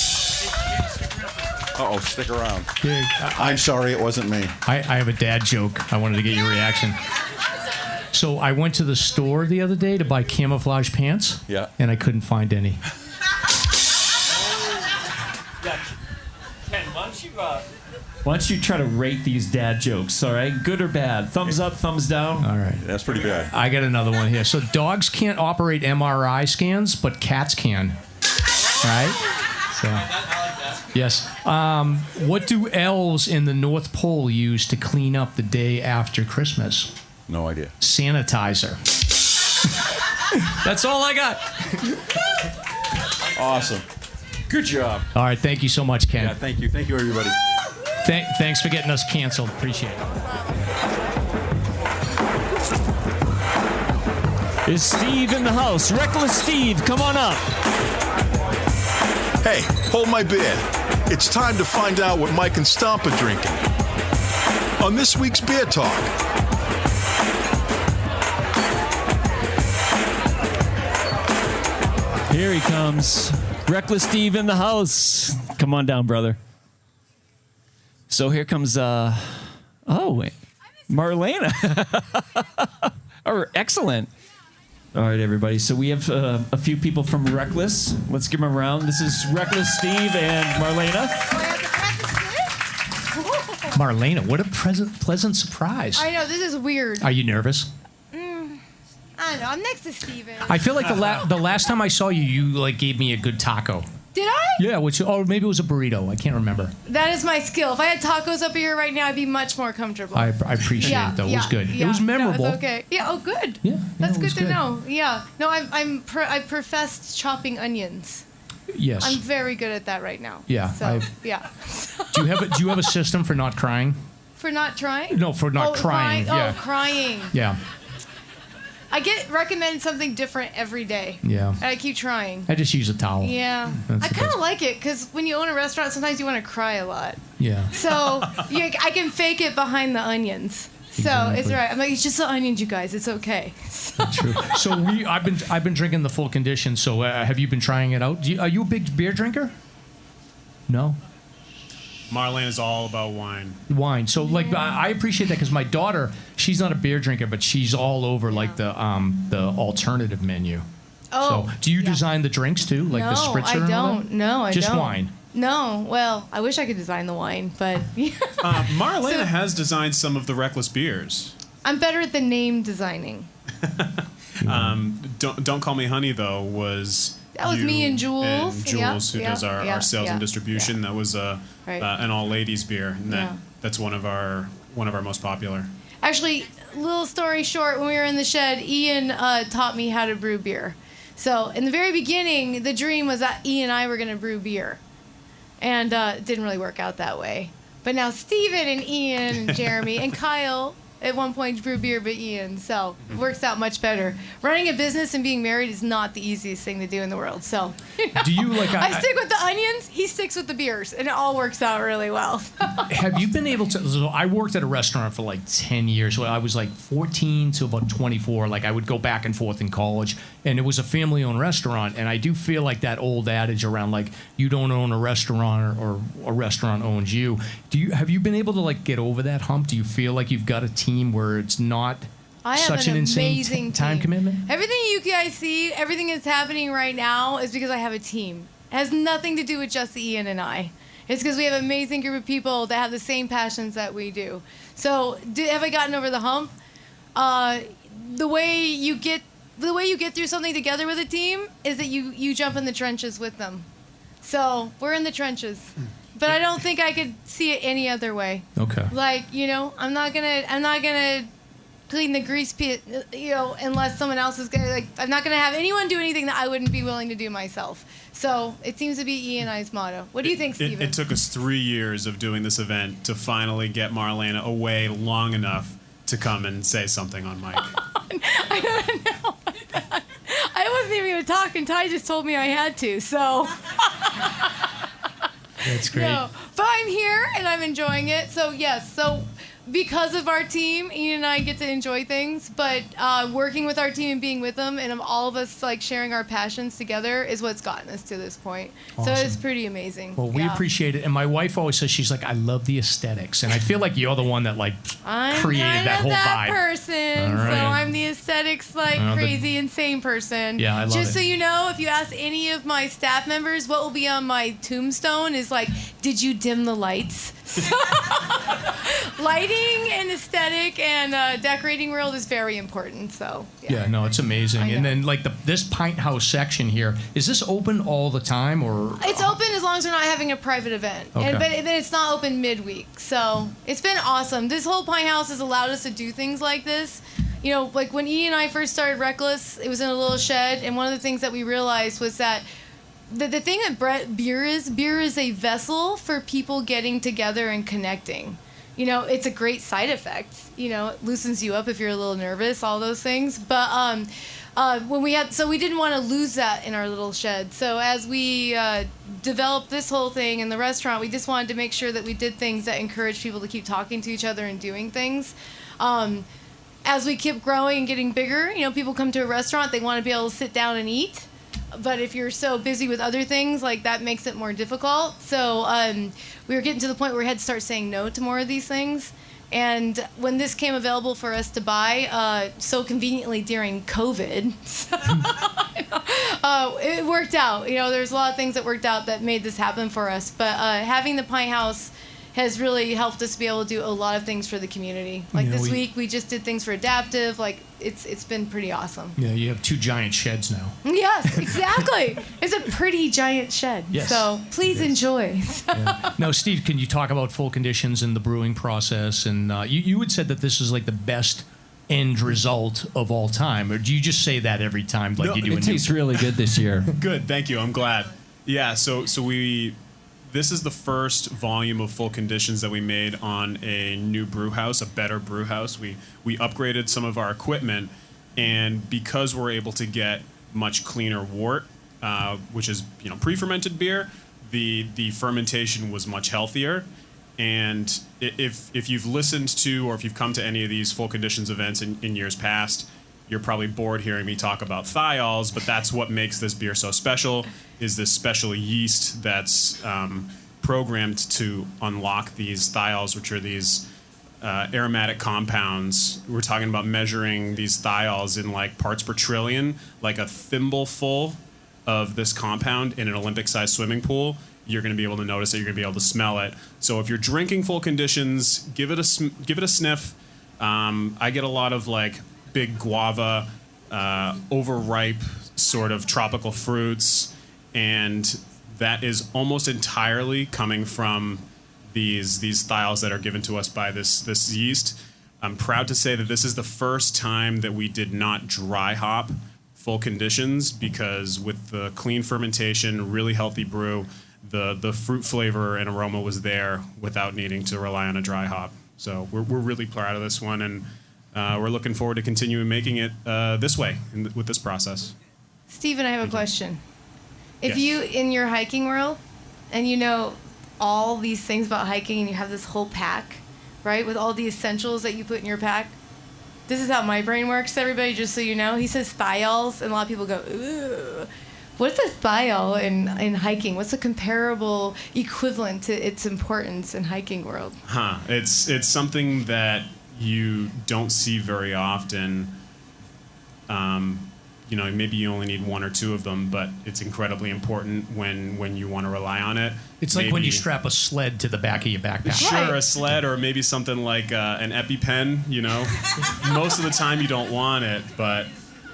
Uh-oh, stick around. Yeah, I'm sorry, it wasn't me. I have a dad joke. I wanted to get your reaction. So I went to the store the other day to buy camouflage pants. Yeah. And I couldn't find any. Ken, why don't you try to rate these dad jokes, all right? Good or bad? Thumbs up, thumbs down? All right. That's pretty bad. I got another one here. So dogs can't operate MRI scans, but cats can. Right? So, yes. What do elves in the North Pole use to clean up the day after Christmas? No idea. Sanitizer. That's all I got. Awesome. Good job. All right. Thank you so much, Ken. Yeah, thank you. Thank you, everybody. Thanks for getting us canceled. Appreciate it. Is Steve in the house? Rek Lis Steve, come on up. Hey, hold my beer. It's time to find out what Mike and Stomp are drinking. On this week's Beer Talk. Here he comes. Reckless Steve in the house. Come on down, brother. So here comes, Marlaina. Excellent. All right, everybody. So we have a few people from Reckless. Let's give them a round. This is Reckless Steve and Marlaina. Marlaina, what a pleasant surprise. I know, this is weird. Are you nervous? I don't know. I'm next to Steven. I feel like the last time I saw you, you like gave me a good taco. Did I? Yeah, or maybe it was a burrito. I can't remember. That is my skill. If I had tacos up here right now, I'd be much more comfortable. I appreciate it, though. It was good. Yeah. It was memorable. No, it's okay. Yeah, oh, good. Yeah, That's it good was to know. Yeah. No, I professed chopping onions. Yes. I'm very good at that right now. Yeah. So, yeah. Do you have a system for not crying? For not trying? No, for not crying. Yeah. Oh, crying. Yeah. I get recommended something different every day. Yeah. And I keep trying. I just use a towel. Yeah. That's I the kind best. of like it because when you own a restaurant, sometimes you want to cry a lot. Yeah. So I can fake it behind the onions. So Exactly. it's all right. I'm like, it's just the onions, you guys. It's okay. True. So I've been drinking the full condition. So have you been trying it out? Are you a big beer drinker? No. Marlaina is all about wine. Wine. So like I appreciate that because my daughter, she's not a beer drinker, but she's all over like the alternative menu. Oh. So do you design the drinks too, like no, the spritzer? I and all don't. that? No, I Just don't. wine. No. Well, I wish I could design the wine, but Marlaina has designed some of the Reckless beers. I'm better at the name designing. Don't Call Me Honey, though, was... That was me and Jules. And Jules, who does our sales and distribution. Yeah. That was an all-ladies beer, and that's one of our most popular. Actually, little story short, when we were in the shed, Ian taught me how to brew beer. So in the very beginning, the dream was that Ian and I were going to brew beer. And it didn't really work out that way. But now Steven and Ian and Jeremy and Kyle at one point brew beer, but Ian. So it works out much better. Running a business and being married is not the easiest thing to do in the world. So do you like? I stick with the onions. He sticks with the beers, and it all works out really well. Have you been able to? So I worked at a restaurant for like 10 years. Well, I was like 14 to about 24. Like I would go back and forth in college, and it was a family-owned restaurant. And I do feel like that old adage around like you don't own a restaurant or a restaurant owns you. Have you been able to like get over that hump? Do you feel like you've got a team where it's not I have such an insane time commitment? Everything you guys see, everything that's happening right now is because I have a team. It has nothing to do with just Ian and I. It's because we have an amazing group of people that have the same passions that we do. So, have I gotten over the hump? The way you get through something together with a team is that you jump in the trenches with them. So we're in the trenches. But I don't think I could see it any other way. Okay. Like, I'm not gonna clean the grease pit, unless someone else is gonna I'm not gonna have anyone do anything that I wouldn't be willing to do myself. So it seems to be E and I's motto. What do you think, Steven? It took us 3 years of doing this event to finally get Marlaina away long enough to come and say something on mic. I don't know about that. I wasn't even gonna talk, and Ty just told me I had to. So. That's great. No, but I'm here and I'm enjoying it. So yes, because of our team, Ian and I get to enjoy things. But working with our team and being with them, and all of us like sharing our passions together, is what's gotten us to this point. Awesome. So it's pretty amazing. Well, we appreciate it, and my wife always says she's like, I love the aesthetics, and I feel like you're the one that like created that whole that vibe. Person, All right. so I'm the aesthetics crazy, insane person. Yeah, I love Just it. so you know, if you ask any of my staff members, what will be on my tombstone is like, did you dim the lights? Lighting and aesthetic and decorating world is very important. So yeah, no, it's amazing. And then like this pint house section here, is this open all the time or? It's open as long as we're not having a private event. Okay. But then it's not open midweek. So it's been awesome. This whole pint house has allowed us to do things like this. Like when E and I first started Reckless, it was in a little shed, and one of the things that we realized was that the thing that beer is a vessel for people getting together and connecting. It's a great side effect. It loosens you up if you're a little nervous, all those things. But we didn't want to lose that in our little shed. So as we developed this whole thing in the restaurant, we just wanted to make sure that we did things that encourage people to keep talking to each other and doing things. As we keep growing and getting bigger, people come to a restaurant, they want to be able to sit down and eat. But if you're so busy with other things, like that makes it more difficult. So we were getting to the point where we had to start saying no to more of these things. And when this came available for us to buy, so conveniently during COVID, it worked out. You know, there's a lot of things that worked out that made this happen for us. But having the Pine House has really helped us be able to do a lot of things for the community. Like this week, we just did things for Adaptive. Like it's been pretty awesome. Yeah, you have 2 giant sheds now. Yes, exactly. It's a pretty giant shed. Yes. So please enjoy. Yeah. Now, Steve, can you talk about full conditions and the brewing process? And you had said that this is like the best end result of all time, or do you just say that every time? Like you do? It tastes really good this year. Good, thank you. I'm glad. Yeah, so this is the first volume of full conditions that we made on a new brew house, a better brew house. We upgraded some of our equipment, and because we're able to get much cleaner wort, which is pre-fermented beer, the fermentation was much healthier. And if you've listened to or if you've come to any of these full conditions events in years past, you're probably bored hearing me talk about thiols, but that's what makes this beer so special, is this special yeast that's programmed to unlock these thiols, which are these aromatic compounds. We're talking about measuring these thiols in like parts per trillion, like a thimbleful of this compound in an Olympic-sized swimming pool. You're going to be able to notice it. You're going to be able to smell it. So if you're drinking full conditions, give it a sniff. I get a lot of like big guava, overripe sort of tropical fruits, and that is almost entirely coming from these thiols that are given to us by this yeast. I'm proud to say that this is the first time that we did not dry hop full conditions, because with the clean fermentation, really healthy brew, the fruit flavor and aroma was there without needing to rely on a dry hop. So we're really proud of this one, and we're looking forward to continuing making it this way with this process. Stephen, I have a question. If Yes. you, in your hiking world, and you know all these things about hiking, and you have this whole pack, right, with all the essentials that you put in your pack, this is how my brain works, everybody, just so you know. He says thiols, and a lot of people go, ooh. What's a thiol in hiking? What's a comparable equivalent to its importance in hiking world? It's something that you don't see very often. Maybe you only need 1 or 2 of them, but it's incredibly important when you want to rely on it. It's like when you strap a sled to the back of your backpack. Sure, a sled, or maybe something like an EpiPen, Most of the time you don't want it, but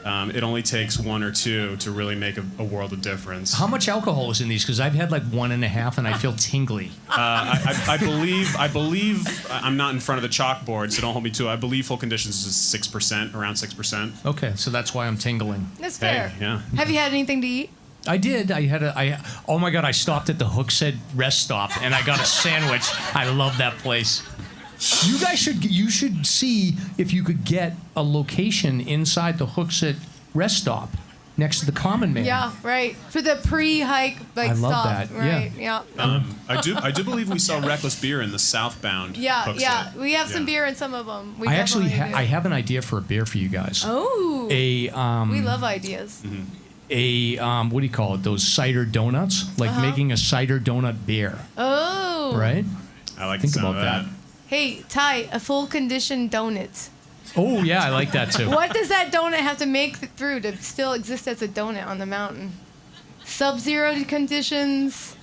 it only takes 1 or 2 to really make a world of difference. How much alcohol is in these? Because I've had like 1.5 and I feel tingly. I believe I'm not in front of the chalkboard, so don't hold me to it. I believe full conditions is 6%, around 6%. Okay, so that's why I'm tingling. That's fair. Hey, yeah. Have you had anything to eat? I did. Oh my God, I stopped at the Hooksett rest stop and I got a sandwich. I love that place. You guys should see if you could get a location inside the Hooksett rest stop next to the Common Man. Yeah, right. For the pre-hike I love stop. that. Right. Yeah. I do believe we sell Rek Lis beer in the southbound. Yeah. We have some beer in some of them. I actually have an idea for a beer for you guys. Oh. We love ideas. Mm-hmm. What do you call it? Those cider donuts, like making a cider donut beer. Oh. Right. I like Think the sound about of that. Hey, Ty, a full condition donut. Oh yeah, I like that too. What does that donut have to make through to still exist as a donut on the mountain? Sub-zero conditions,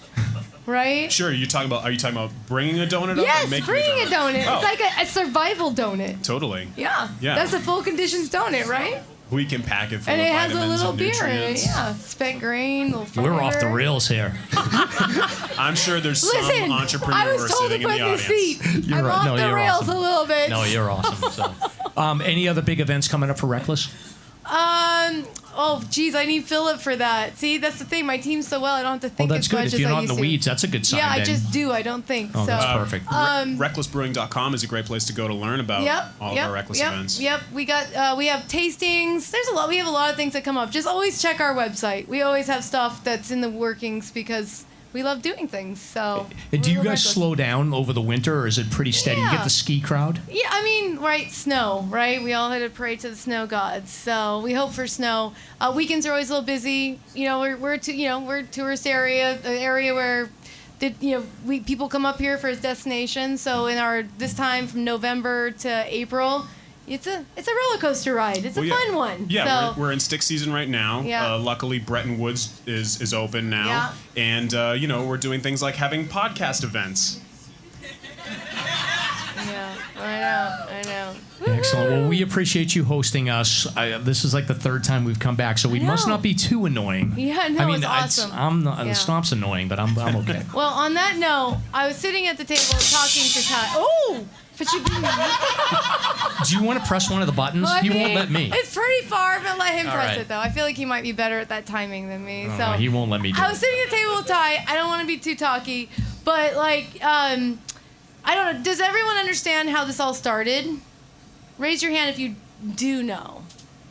right? Sure. Are you talking about bringing a donut up? Yes, or making bringing a donut. Oh. It's like a survival donut. Totally. Yeah. Yeah. That's a full conditions donut, right? We can pack it full And of it has a vitamins little and beer in it. nutrients. Yeah. Spent grain, little We're off the fiber. rails here. I'm sure there's Listen, some entrepreneur I was told to sitting in put the in the audience. seat. I'm off the rails awesome. a little bit. No, you're awesome. So, any other big events coming up for Rek Lis? Oh, geez, I need Philip for that. See, that's the thing. My team's so well, I don't have to think Well, that's as good. much If as you're I not in used the to. weeds, that's a good sign. Yeah, I then. just do. I don't think. Oh, so. that's perfect. RekLisBrewing.com is a great place to go to learn about all of our Rek Lis events. Yep. We have tastings. There's a lot. We have a lot of things that come up. Just always check our website. We always have stuff that's in the workings because we love doing things. So. And do you we're guys reckless. slow down over the winter, or is it pretty steady? You Yeah. get the ski crowd? Yeah, I mean, right, snow, right? We all had to pray to the snow gods, so we hope for snow. Weekends are always a little busy. You know, we're a tourist area, an area where, people come up here for a destination. So this time from November to April, it's a roller coaster ride. It's a fun one. Yeah, So, we're in stick season right now. Yeah. Luckily, Bretton Woods is open now, Yeah. and we're doing things like having podcast events. yeah, I know. Excellent. Well, we appreciate you hosting us. This is like the third time we've come back, so we must know. not be too annoying. Yeah, no, I mean, it's awesome. I'm not. Yeah. The stomp's annoying, but I'm okay. Well, on that note, I was sitting at the table talking to Ty. Oh, but you beat me. Do you want to press one of the buttons? Well, He won't let me. It's pretty far. I'm gonna let him All press right. it though. I feel like he might be better at that timing than me. Oh, So he won't let me do I it. was sitting at the table with Ty. I don't want to be too talky, but I don't know. Does everyone understand how this all started? Raise your hand if you do know.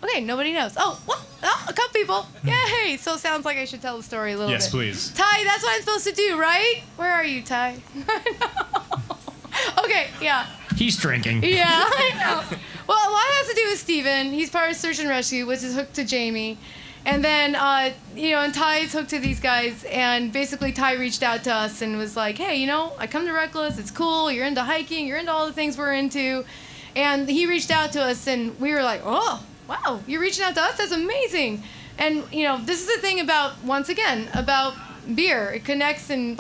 Okay, nobody knows. Oh, well, a couple people. Yay! So it sounds like I should tell the story a little bit. Yes, please. Ty, that's what I'm supposed to do, right? Where are you, Ty? Okay, yeah. He's drinking. Yeah, I know. Well, a lot has to do with Steven. He's part of Search and Rescue, which is hooked to Jamie. And then, and Ty's hooked to these guys. And basically, Ty reached out to us and was like, hey, I come to Rek Lis. It's cool. You're into hiking. You're into all the things we're into. And he reached out to us, and we were like, oh, wow, you're reaching out to us? That's amazing. And, this is the thing about beer. It connects and,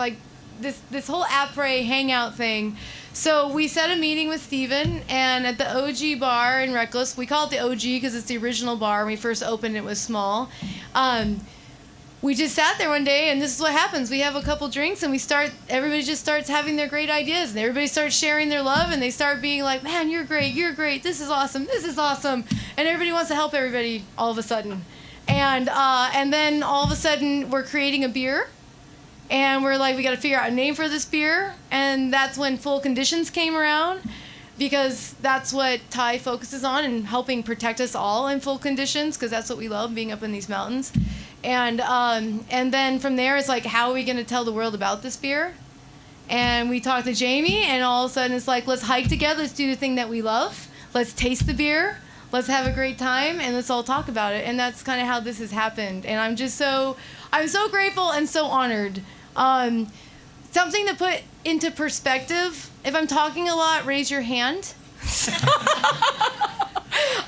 this whole après hangout thing. So we set a meeting with Steven, and at the OG bar in Rek Lis, we call it the OG because it's the original bar. When we first opened, it was small. We just sat there one day, and this is what happens. We have a couple drinks, and everybody just starts having their great ideas, and everybody starts sharing their love, and they start being like, man, you're great, this is awesome, and everybody wants to help everybody all of a sudden. And then all of a sudden, we're creating a beer. And we're like, we got to figure out a name for this beer. And that's when Full Conditions came around, because that's what Ty focuses on, and helping protect us all in full conditions, because that's what we love, being up in these mountains. And then from there, it's like, how are we going to tell the world about this beer? And we talked to Jamie, and all of a sudden it's like, let's hike together. Let's do the thing that we love. Let's taste the beer. Let's have a great time, and let's all talk about it. And that's kind of how this has happened. And I'm so grateful and so honored. Something to put into perspective. If I'm talking a lot, raise your hand.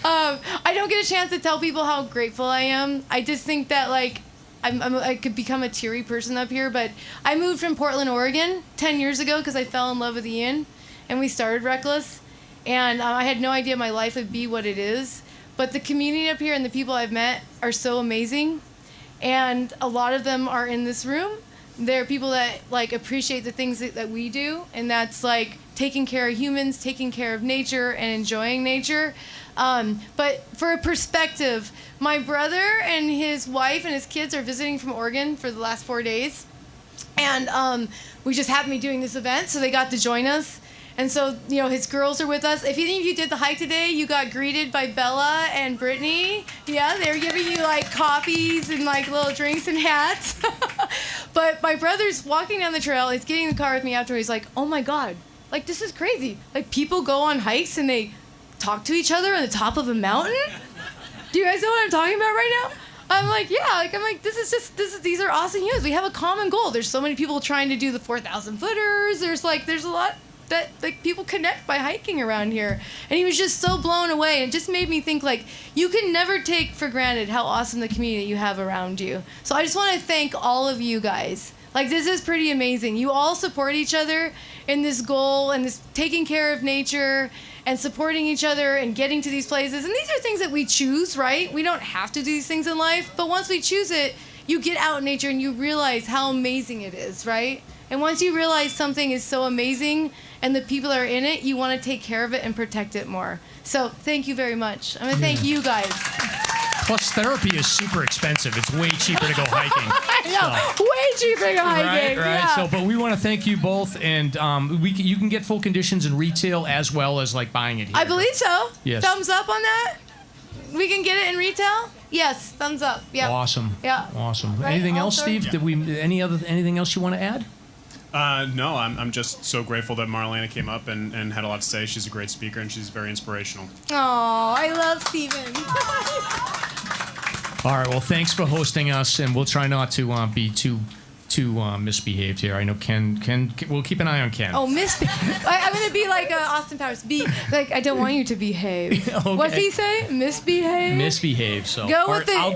I don't get a chance to tell people how grateful I am. I just think that I could become a teary person up here. But I moved from Portland, Oregon 10 years ago because I fell in love with Ian, and we started Rek Lis. And I had no idea my life would be what it is. But the community up here and the people I've met are so amazing. And a lot of them are in this room. They're people that appreciate the things that we do, and that's taking care of humans, taking care of nature, and enjoying nature. But for a perspective, my brother and his wife and his kids are visiting from Oregon for the last 4 days, and we just happened to be doing this event, so they got to join us. And so, his girls are with us. If any of you did the hike today, you got greeted by Bella and Brittany. Yeah, they were giving you coffees and little drinks and hats. But my brother's walking down the trail. He's getting in the car with me after. He's like, oh my God, this is crazy. People go on hikes and they talk to each other on the top of a mountain. Do you guys know what I'm talking about right now? I'm like, yeah, these are awesome humans. We have a common goal. There's so many people trying to do the 4,000 footers. There's a lot that people connect by hiking around here. And he was just so blown away. It just made me think you can never take for granted how awesome the community you have around you. So I just want to thank all of you guys. This is pretty amazing. You all support each other in this goal and this taking care of nature and supporting each other and getting to these places. And these are things that we choose, right? We don't have to do these things in life, but once we choose it, you get out in nature and you realize how amazing it is, right? And once you realize something is so amazing and the people that are in it, you want to take care of it and protect it more. So thank you very much. I'm going to thank you guys. Plus, therapy is super expensive. It's way cheaper to go hiking. I know, way cheaper to go hiking. Right. Yeah. So, but we want to thank you both, and you can get Full Conditions in retail as well as buying it here. I believe so. Yes. Thumbs up on that? We can get it in retail? Yes, thumbs up. Yeah. Awesome. Yeah. Awesome. Right, Anything all else, three? Steve? Anything else you want to add? No, I'm just so grateful that Marlaina came up and had a lot to say. She's a great speaker and she's very inspirational. Oh, I love Steven. All right. Well, thanks for hosting us, and we'll try not to be too misbehaved here. I know Ken. We'll keep an eye on Ken. Oh, I'm gonna be like Austin Powers. I don't want you to behave. Okay. What's he say? Misbehave. Misbehave. So Go Or with it. I'll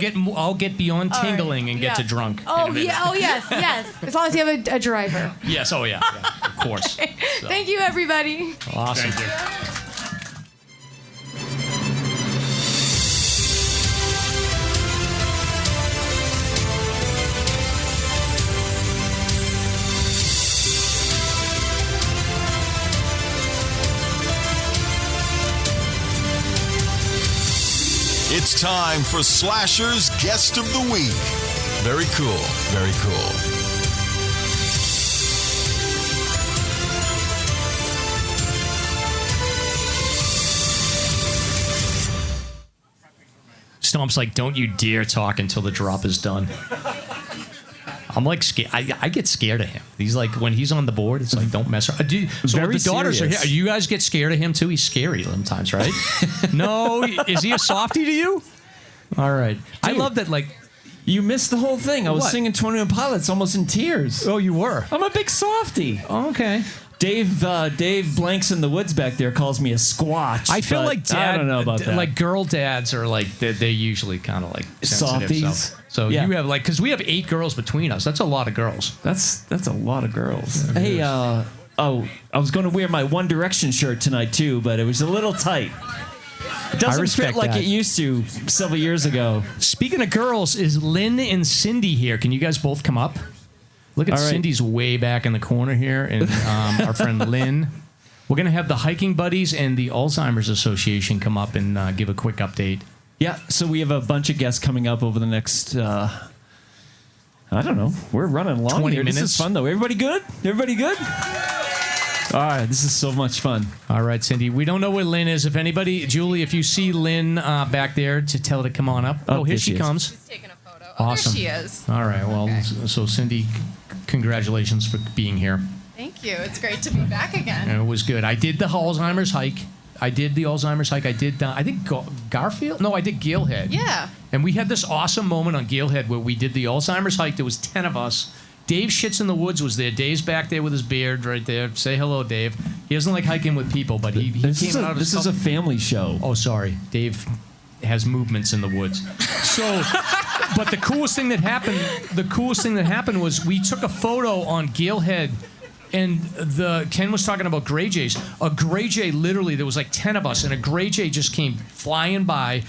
get beyond All right, tingling and get to drunk. Oh in a minute. yeah. Oh yes. Yes. As long as you have a driver. Yes. Oh yeah. Of course. So. Thank you, everybody. Awesome. Thank you. It's time for Slasher's Guest of the Week. Very cool. Very cool. Stomp's like, don't you dare talk until the drop is done. I'm like scared. I get scared of him. He's like, when he's on the board, it's like, don't mess around. So Very the daughters serious. are here. You guys get scared of him too? He's scary sometimes, right? No, is he a softie to you? All right. I Dude. love that. Like, You missed the whole thing. I was What? singing 21 Pilots almost in tears. oh, you were. I'm a big softie. Oh, okay. Dave Blanks in the woods back there calls me a squatch. I feel but like dad. I don't know about that. Like girl dads are like they usually kind of like sensitive. Softies. So Yeah. you have like because we have 8 girls between us. That's a lot of girls. That's a lot of girls. Hey, I was going to wear my One Direction shirt tonight too, but it was a little tight. It doesn't respect fit like that. it used to several years ago. Speaking of girls, is Lynn and Cindy here? Can you guys both come up? Look at All right. Cindy's way back in the corner here, and our friend Lynn. We're going to have the Hiking Buddies and the Alzheimer's Association come up and give a quick update. Yeah, so we have a bunch of guests coming up over the next, I don't know. We're running long 20 here. This minutes. is fun, though. Everybody good? Everybody good? All right, this is so much fun. All right, Cindy. We don't know where Lynn is. If anybody, Julie, if you see Lynn back there, to tell her to come on up. Oh, here there she she is. comes. She's taking a photo. Awesome. There she is. All right. Well, Okay. so Cindy, congratulations for being here. Thank you. It's great to be back again. And it was good. I did the Alzheimer's hike. I did I think Garfield? No, I did Galehead. Yeah. And we had this awesome moment on Galehead where we did the Alzheimer's hike. There was 10 of us. Dave Shits in the Woods was there. Dave's back there with his beard right there. Say hello, Dave. He doesn't like hiking with people, but he This came is out of his this is a family show. Oh, sorry. Dave has movements in the woods. So, but the coolest thing that happened was we took a photo on Galehead, and Ken was talking about Gray Jays. A Gray Jay, literally, there was like 10 of us, and a Gray Jay just came flying by.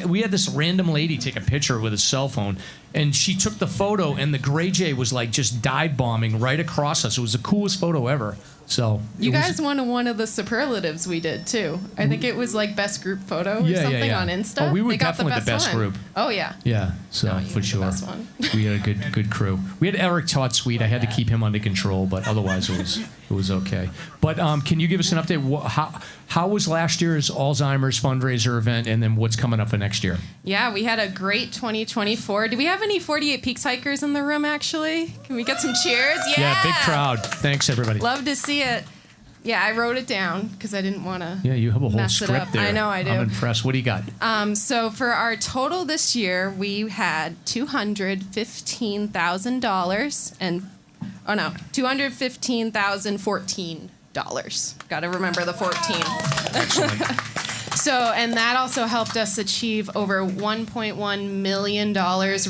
We had this random lady take a picture with a cell phone, and she took the photo, and the Gray Jay was like just dive bombing right across us. It was the coolest photo ever. So You guys won one of the superlatives we did too. I think it was like best group photo or something on Insta. Oh, we were They got definitely the best one. group. Oh yeah. Yeah, so No, you for were the sure. best one. We had a good crew. We had Eric Tot Sweet. I had to keep him under control, but otherwise it was okay. But can you give us an update? How was last year's Alzheimer's fundraiser event, and then what's coming up for next year? Yeah, we had a great 2024. Do we have any 48 Peaks hikers in the room actually? Can we get some cheers? Yeah. Big crowd. Thanks everybody. Love to see it. Yeah, I wrote it down because I didn't want to. Yeah, you have a whole mess it script up. there. I know I do. I'm impressed. What do you got? So for our total this year, we had $215,000 and $215,014. Got to remember the 14. Excellent. So, and that also helped us achieve over $1.1 million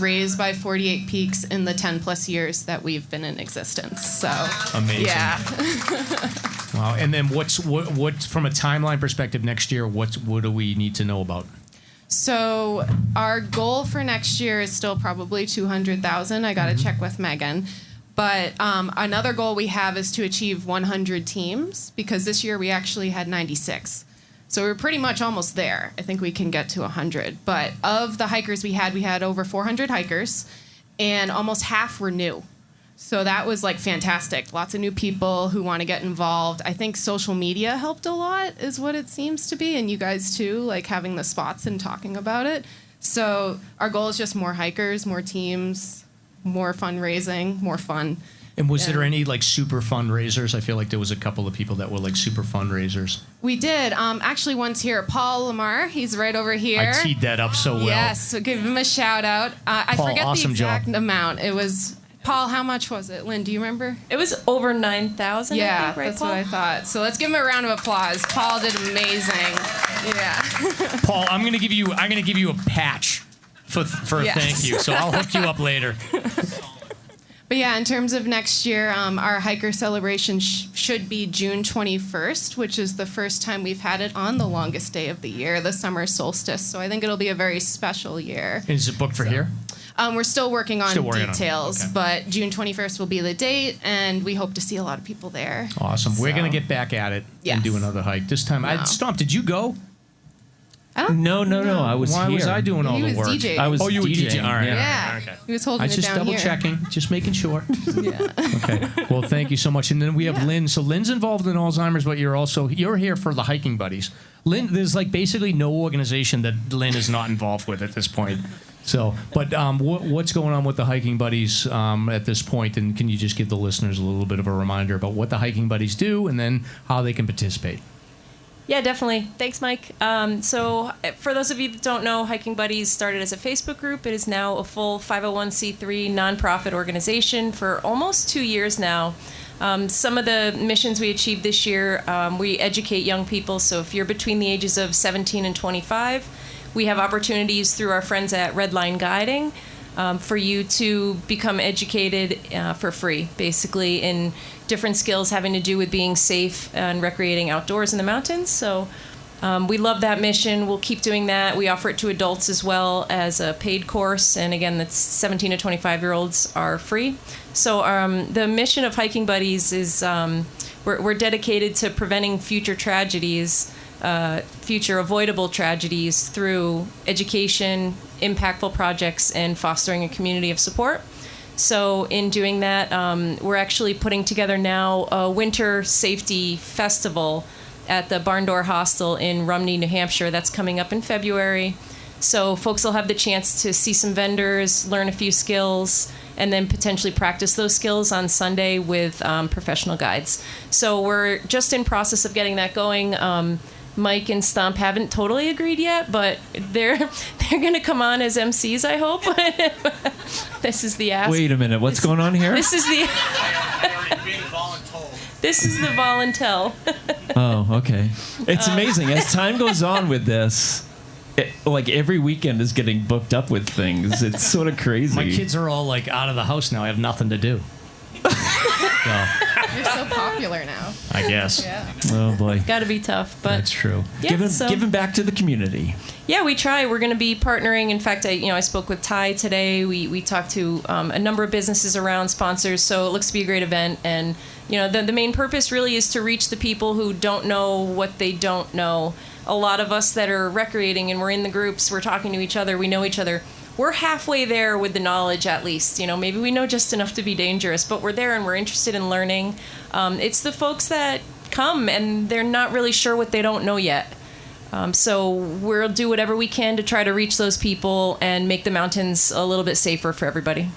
raised by 48 Peaks in the 10 plus years that we've been in existence. So Amazing. Yeah. Wow. And then what from a timeline perspective next year? What do we need to know about? So our goal for next year is still probably 200,000. I got to check with Megan. But another goal we have is to achieve 100 teams because this year we actually had 96. So we're pretty much almost there. I think we can get to 100. But of the hikers we had over 400 hikers, and almost half were new. So that was like fantastic. Lots of new people who want to get involved. I think social media helped a lot is what it seems to be. And you guys too, like having the spots and talking about it. So our goal is just more hikers, more teams, more fundraising, more fun. And was there any like super fundraisers? I feel like there was a couple of people that were like super fundraisers. We did. Actually, once here, Paul Lamar, he's right over here. I teed that up so well. Yes, so give him a shout out. I Paul, forget awesome the exact job. amount. It was, Paul, how much was it? Lynn, do you remember? It was over 9,000. Yeah, I think, right, that's Paul? what I thought. So let's give him a round of applause. Paul did amazing. Yeah. Paul, I'm gonna give you a patch for a Yes. thank you. So I'll hook you up later. But yeah, in terms of next year, our hiker celebration should be June 21st, which is the first time we've had it on the longest day of the year, the summer solstice. So I think it'll be a very special year. Is it booked for here? We're still working on details, Okay. but June 21st will be the date, and we hope to see a lot of people there. Awesome. We're So- gonna get back at it and do another hike. This time, No. Stomp, did you go? No. I was Why here. was I doing all He the was work? DJing. I was Oh, you were DJing, DJing. All right. Yeah. Okay. He was holding I it just down double here. checking, just making sure. Yeah. Okay. Well, thank you so much. And then we have Lynn. So Lynn's involved in Alzheimer's, but you're here for the hiking buddies. Lynn, there's like basically no organization that Lynn is not involved with at this point. So, but what's going on with the hiking buddies at this point? And can you just give the listeners a little bit of a reminder about what the hiking buddies do and then how they can participate? Yeah, definitely. Thanks, Mike. So for those of you that don't know, Hiking Buddies started as a Facebook group. It is now a full 501c3 nonprofit organization for almost 2 years now. Some of the missions we achieved this year, we educate young people. So if you're between the ages of 17 and 25, we have opportunities through our friends at Redline Guiding for you to become educated for free, basically in different skills having to do with being safe and recreating outdoors in the mountains. So we love that mission. We'll keep doing that. We offer it to adults as well as a paid course. And again, that's 17 to 25-year-olds are free. So the mission of Hiking Buddies is we're dedicated to preventing future tragedies, future avoidable tragedies through education, impactful projects, and fostering a community of support. So in doing that, we're actually putting together now a winter safety festival at the Barn Door Hostel in Rumney, New Hampshire. That's coming up in February. So folks will have the chance to see some vendors, learn a few skills, and then potentially practice those skills on Sunday with professional guides. So we're just in process of getting that going. Mike and Stump haven't totally agreed yet, but they're going to come on as MCs, I hope. This is the ask. Wait a minute. What's going on here? This is the This is the voluntel. Oh, okay. It's amazing. As time goes on with this, like every weekend is getting booked up with things. It's sort of crazy. My kids are all like out of the house now. I have nothing to do. So, You're so popular now. I guess. Yeah. Oh boy. Got to be tough, but That's true. Yeah, Giving back to the community. Yeah, we try. We're going to be partnering. In fact, I spoke with Ty today. We talked to a number of businesses around sponsors, so it looks to be a great event. And the main purpose really is to reach the people who don't know what they don't know. A lot of us that are recreating and we're in the groups, we're talking to each other, we know each other. We're halfway there with the knowledge, at least. Maybe we know just enough to be dangerous, but we're there and we're interested in learning. It's the folks that come and they're not really sure what they don't know yet. So we'll do whatever we can to try to reach those people and make the mountains a little bit safer for everybody.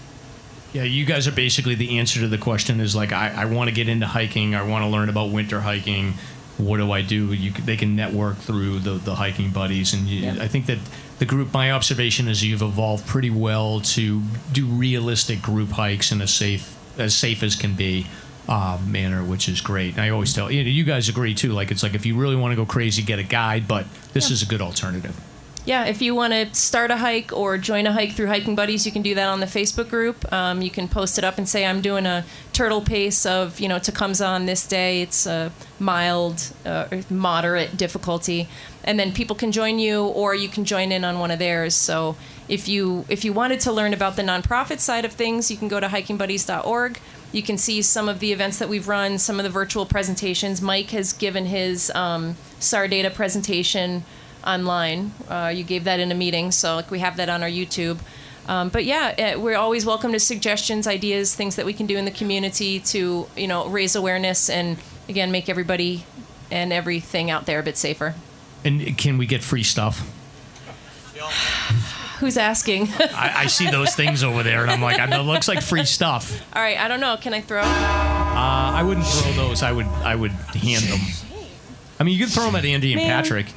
Yeah, you guys are basically the answer to the question is like, I want to get into hiking. I want to learn about winter hiking. What do I do? They can network through the hiking buddies. And I think that the group, my observation is you've evolved pretty well to do realistic group hikes in as safe as can be manner, which is great. And I always tell you guys agree too. Like, it's like if you really want to go crazy, get a guide, but this is a good alternative. Yeah, if you want to start a hike or join a hike through Hiking Buddies, you can do that on the Facebook group. You can post it up and say, I'm doing a turtle pace of, Tecumseh on this day. It's a mild, moderate difficulty. And then people can join you, or you can join in on one of theirs. So if you wanted to learn about the nonprofit side of things, you can go to hikingbuddies.org. You can see some of the events that we've run, some of the virtual presentations. Mike has given his SAR data presentation online. You gave that in a meeting, so we have that on our YouTube. But yeah, we're always welcome to suggestions, ideas, things that we can do in the community to raise awareness and again make everybody and everything out there a bit safer. And can we get free stuff? Who's asking? I see those things over there, and I'm like, it looks like free stuff. All right, I don't know. Can I throw? I wouldn't throw those. I would hand them. I mean, you can throw them at Andy and Patrick.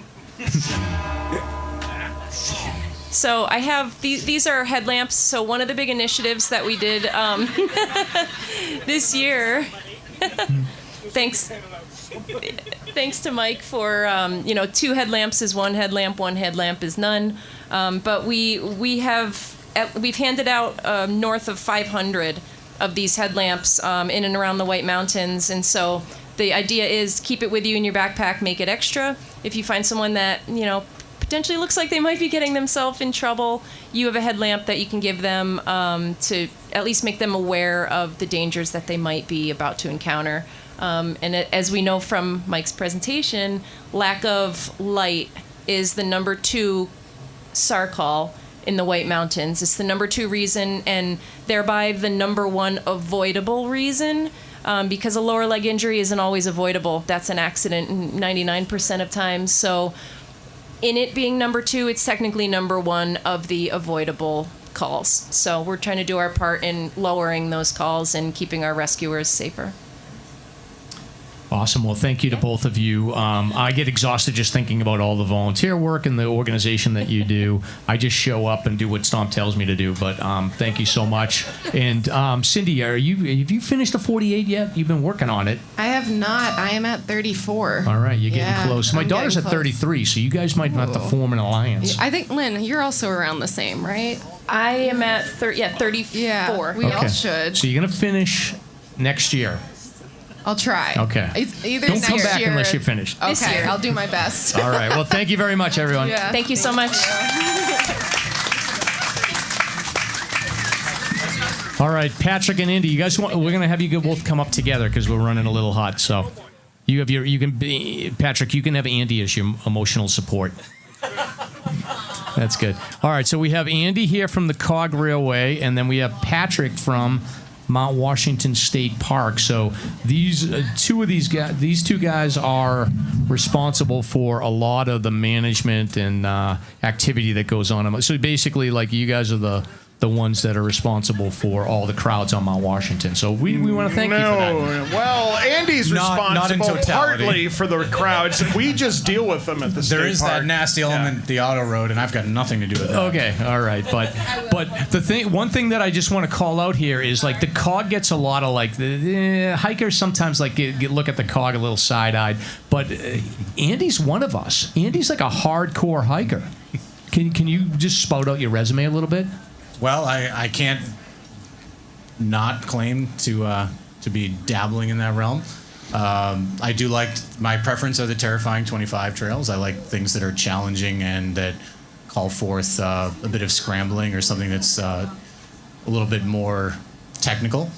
So I have these are headlamps. So one of the big initiatives that we did this year. Thanks to Mike for 2 headlamps is one headlamp is none. But we've handed out north of 500 of these headlamps in and around the White Mountains, and so the idea is keep it with you in your backpack, make it extra. If you find someone that potentially looks like they might be getting themselves in trouble, you have a headlamp that you can give them to at least make them aware of the dangers that they might be about to encounter. As we know from Mike's presentation, lack of light is the number 2 SAR call in the White Mountains. It's the number 2 reason, and thereby the number 1 avoidable reason, because a lower leg injury isn't always avoidable. That's an accident 99% of times. So in it being number 2, it's technically number 1 of the avoidable calls. So we're trying to do our part in lowering those calls and keeping our rescuers safer. Awesome. Well, thank you to both of you. I get exhausted just thinking about all the volunteer work and the organization that you do. I just show up and do what Stomp tells me to do. But thank you so much. And Cindy, have you finished the 48 yet? You've been working on it. I have not. I am at 34. All right, you're getting close. My daughter's at 33, so you guys might have to form an alliance. I think, Lynn, you're also around the same, right? I am at 34. Yeah, we all should. So you're going to finish next year. I'll try. Okay. It's either Don't come next back year unless you're finished. Okay, I'll do my best. All right. Well, thank you very much, everyone. Yeah. Thank you so much. All right, Patrick and Andy, you guys we're going to have you both come up together because we're running a little hot. So Patrick, you can have Andy as your emotional support. That's good. All right, so we have Andy here from the Cog Railway, and then we have Patrick from Mt.Washington State Park. So these two guys are responsible for a lot of the management and activity that goes on. So basically, like, you guys are the ones that are responsible for all the crowds on Mount Washington. So we want to thank you for that. Well, Andy's responsible partly for the crowds. We just deal with them at the state There is park. that nasty element, the auto road, and I've got nothing to do with that. Okay, all right, but one thing that I just want to call out here is, like, the Cog gets a lot of, like, the hikers sometimes like look at the Cog a little side-eyed, but Andy's one of us. Andy's like a hardcore hiker. Can you just spout out your resume a little bit? Well, I can't not claim to be dabbling in that realm. I do like, my preference are the terrifying 25 trails. I like things that are challenging and that call forth a bit of scrambling or something that's a little bit more technical.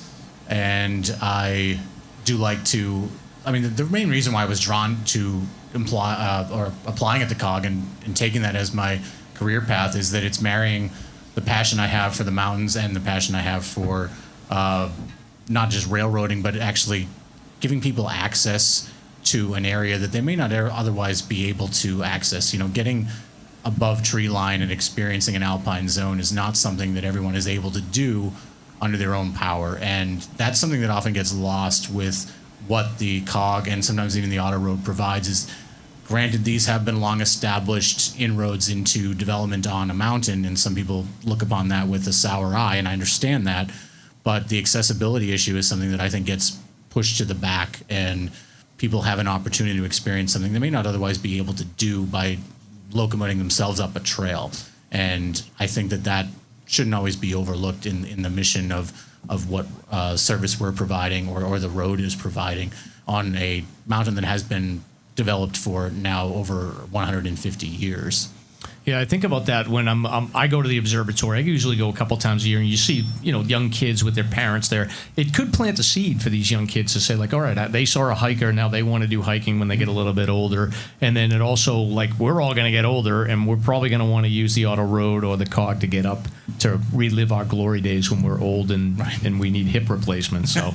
And I do like to, the main reason why I was drawn to applying at the Cog and taking that as my career path is that it's marrying the passion I have for the mountains and the passion I have for not just railroading, but actually giving people access to an area that they may not otherwise be able to access. Getting above tree line and experiencing an alpine zone is not something that everyone is able to do under their own power. And that's something that often gets lost with what the Cog and sometimes even the auto road provides is, granted, these have been long established inroads into development on a mountain, and some people look upon that with a sour eye, and I understand that. But the accessibility issue is something that I think gets pushed to the back, and people have an opportunity to experience something they may not otherwise be able to do by locomoting themselves up a trail. And I think that shouldn't always be overlooked in the mission of what service we're providing or the road is providing on a mountain that has been developed for now over 150 years. Yeah, I think about that when I go to the observatory. I usually go a couple times a year, and you see, young kids with their parents there. It could plant a seed for these young kids to say, like, all right, they saw a hiker, now they want to do hiking when they get a little bit older. And then it also, like, we're all going to get older, and we're probably going to want to use the auto road or the Cog to get up to relive our glory days when we're old and we need hip replacements. So,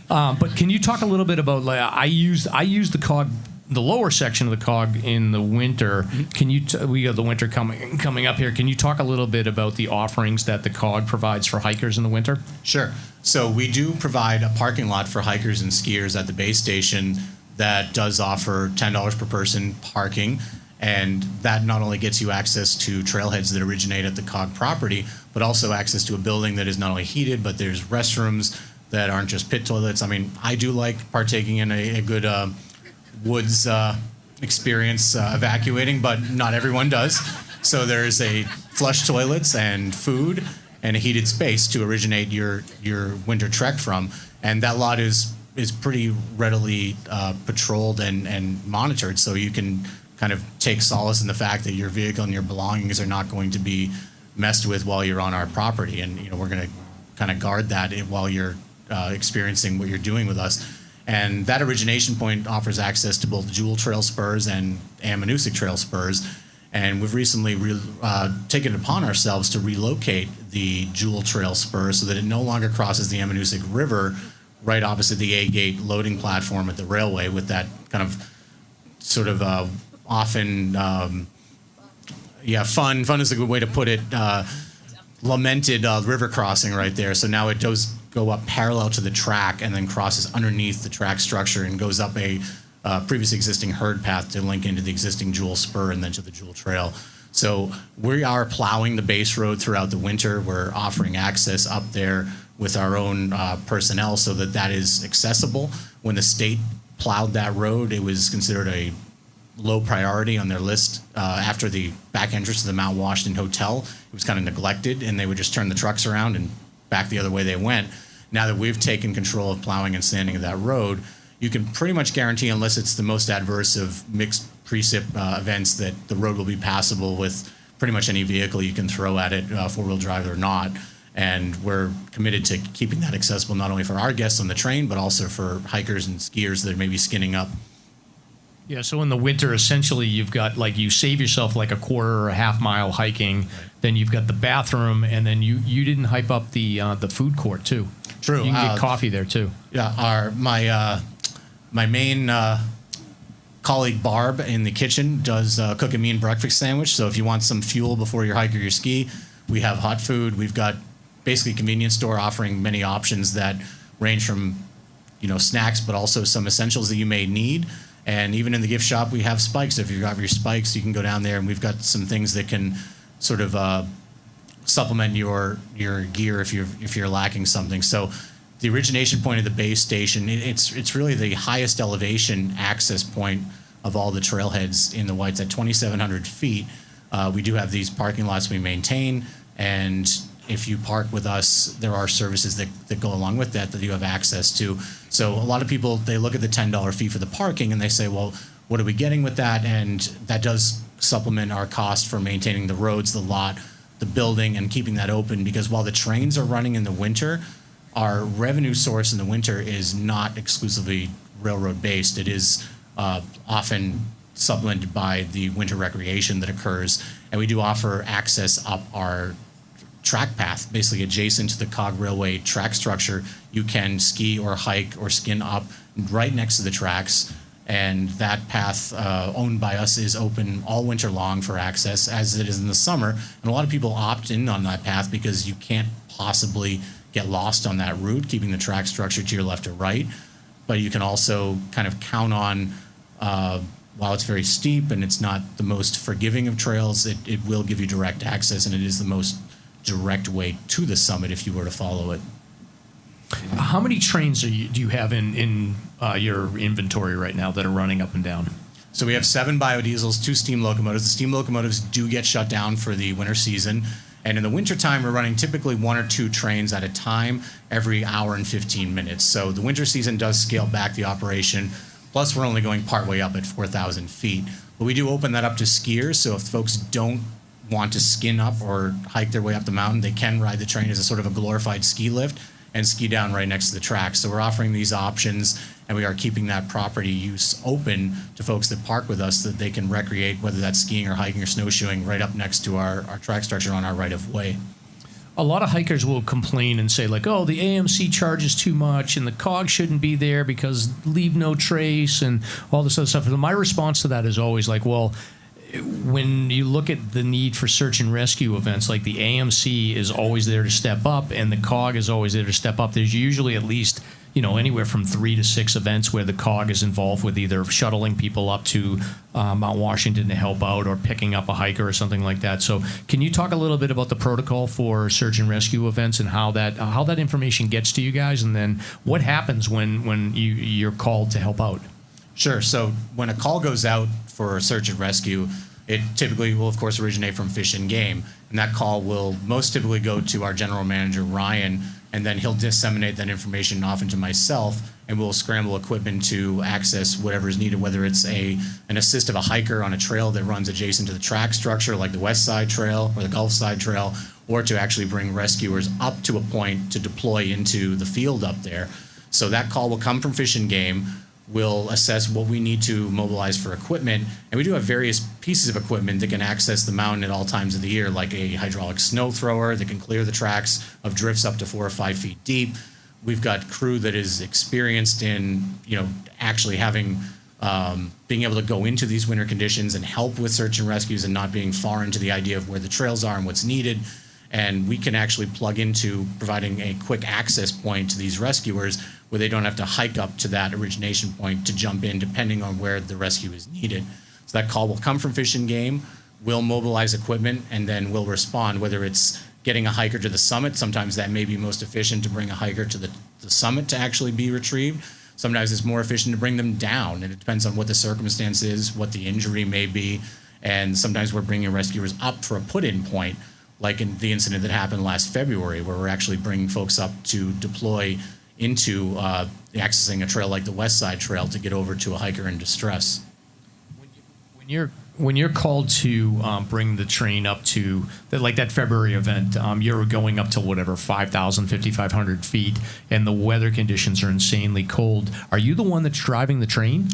but can you talk a little bit about? Like, I use the Cog the lower section of the Cog in the winter. Can you? We got the winter coming up here. Can you talk a little bit about the offerings that the Cog provides for hikers in the winter? Sure. So we do provide a parking lot for hikers and skiers at the base station that does offer $10 per person parking. And that not only gets you access to trailheads that originate at the Cog property, but also access to a building that is not only heated, but there's restrooms that aren't just pit toilets. I mean, I do like partaking in a good woods experience evacuating, but not everyone does. So there's a flush toilets and food and a heated space to originate your winter trek from. And that lot is pretty readily patrolled and monitored, so you can kind of take solace in the fact that your vehicle and your belongings are not going to be messed with while you're on our property. And we're going to kind of guard that while you're experiencing what you're doing with us. And that origination point offers access to both Jewel Trail spurs and Amanuensis Trail spurs. And we've recently taken it upon ourselves to relocate the Jewel Trail spur so that it no longer crosses the Amanuensis River right opposite the A-gate loading platform at the railway, with that kind of sort of often, fun is a good way to put it, lamented river crossing right there. So now it does go up parallel to the track and then crosses underneath the track structure and goes up a previously existing herd path to link into the existing Jewel spur and then to the Jewel Trail. So we are plowing the base road throughout the winter. We're offering access up there with our own personnel so that is accessible. When the state plowed that road, it was considered a low priority on their list. After the back entrance to the Mt.Washington Hotel, it was kind of neglected, and they would just turn the trucks around and back the other way they went. Now that we've taken control of plowing and sanding of that road, you can pretty much guarantee, unless it's the most adverse of mixed precip events, that the road will be passable with pretty much any vehicle you can throw at it, four-wheel drive or not. And we're committed to keeping that accessible not only for our guests on the train, but also for hikers and skiers that may be skinning up. Yeah, so in the winter, essentially, you've got, you save yourself like a quarter or a half mile hiking. Right. Then you've got the bathroom, and then you didn't hype up the food court, too. True. You can get coffee there, too. Yeah, my main colleague, Barb, in the kitchen does cook a mean breakfast sandwich. So if you want some fuel before your hike or your ski, we have hot food. We've got basically a convenience store offering many options that range from, snacks, but also some essentials that you may need. And even in the gift shop, we have spikes. If you have your spikes, you can go down there, and we've got some things that can sort of supplement your gear if you're lacking something. So the origination point of the base station, it's really the highest elevation access point of all the trailheads in the Whites at 2,700 feet. We do have these parking lots we maintain, and if you park with us, there are services that go along with that you have access to. So a lot of people, they look at the $10 fee for the parking and they say, well, what are we getting with that? And that does supplement our cost for maintaining the roads, the lot, the building, and keeping that open, because while the trains are running in the winter, our revenue source in the winter is not exclusively railroad based. It is often supplemented by the winter recreation that occurs. And we do offer access up our track path, basically adjacent to the Cog Railway track structure. You can ski or hike or skin up right next to the tracks, and that path owned by us is open all winter long for access, as it is in the summer. And a lot of people opt in on that path because you can't possibly get lost on that route, keeping the track structure to your left or right. But you can also kind of count on, while it's very steep and it's not the most forgiving of trails, it will give you direct access, and it is the most direct way to the summit if you were to follow it. How many trains do you have in your inventory right now that are running up and down? So we have 7 biodiesels, 2 steam locomotives. The steam locomotives do get shut down for the winter season. And in the wintertime, we're running typically 1 or 2 trains at a time every hour and 15 minutes. So the winter season does scale back the operation. Plus, we're only going partway up at 4,000 feet. But we do open that up to skiers. So if folks don't want to skin up or hike their way up the mountain, they can ride the train as a sort of a glorified ski lift and ski down right next to the track. So we're offering these options, and we are keeping that property use open to folks that park with us, so that they can recreate, whether that's skiing or hiking or snowshoeing, right up next to our track structure on our right of way. a lot of hikers will complain and say like, oh, the AMC charges too much and the Cog shouldn't be there because leave no trace and all this other stuff. And my response to that is always like, well, when you look at the need for search and rescue events, like the AMC is always there to step up and the Cog is always there to step up. There's usually at least, anywhere from 3 to 6 events where the Cog is involved with either shuttling people up to Mt.Washington to help out or picking up a hiker or something like that. So can you talk a little bit about the protocol for search and rescue events and how that information gets to you guys, and then what happens when you're called to help out? Sure. So when a call goes out for search and rescue, it typically will, of course, originate from Fish and Game. And that call will most typically go to our general manager, Ryan, and then he'll disseminate that information often to myself, and we'll scramble equipment to access whatever is needed, whether it's an assist of a hiker on a trail that runs adjacent to the track structure, like the West Side Trail or the Gulf Side Trail, or to actually bring rescuers up to a point to deploy into the field up there. So that call will come from Fish and Game. We'll assess what we need to mobilize for equipment, and we do have various pieces of equipment that can access the mountain at all times of the year, like a hydraulic snow thrower that can clear the tracks of drifts up to 4 or 5 feet deep. We've got crew that is experienced in, actually having being able to go into these winter conditions and help with search and rescues and not being far into the idea of where the trails are and what's needed. And we can actually plug into providing a quick access point to these rescuers where they don't have to hike up to that origination point to jump in, depending on where the rescue is needed. So that call will come from Fish and Game. We'll mobilize equipment, and then we'll respond, whether it's getting a hiker to the summit. Sometimes that may be most efficient to bring a hiker to the summit to actually be retrieved. Sometimes it's more efficient to bring them down, and it depends on what the circumstance is, what the injury may be. And sometimes we're bringing rescuers up for a put-in point, like in the incident that happened last February, where we're actually bringing folks up to deploy into accessing a trail like the West Side Trail to get over to a hiker in distress. When you're called to bring the train up to that February event, you're going up to whatever 5,000, 5,500 feet, and the weather conditions are insanely cold. Are you the one that's driving the train?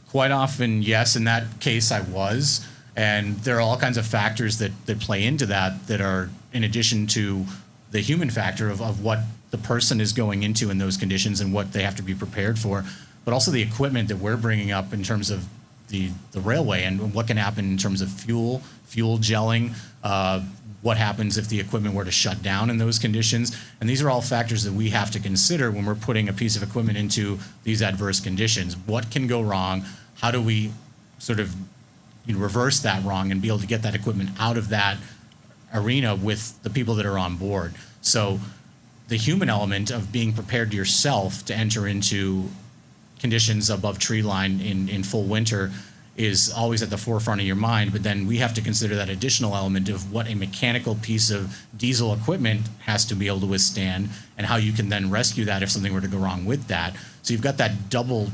Quite often, yes. In that case, I was. And there are all kinds of factors that play into that are in addition to the human factor of what the person is going into in those conditions and what they have to be prepared for, but also the equipment that we're bringing up in terms of the railway and what can happen in terms of fuel gelling, what happens if the equipment were to shut down in those conditions. And these are all factors that we have to consider when we're putting a piece of equipment into these adverse conditions. What can go wrong? How do we sort of reverse that wrong and be able to get that equipment out of that arena with the people that are on board? So the human element of being prepared yourself to enter into conditions above tree line in full winter is always at the forefront of your mind, but then we have to consider that additional element of what a mechanical piece of diesel equipment has to be able to withstand and how you can then rescue that if something were to go wrong with that. So you've got that double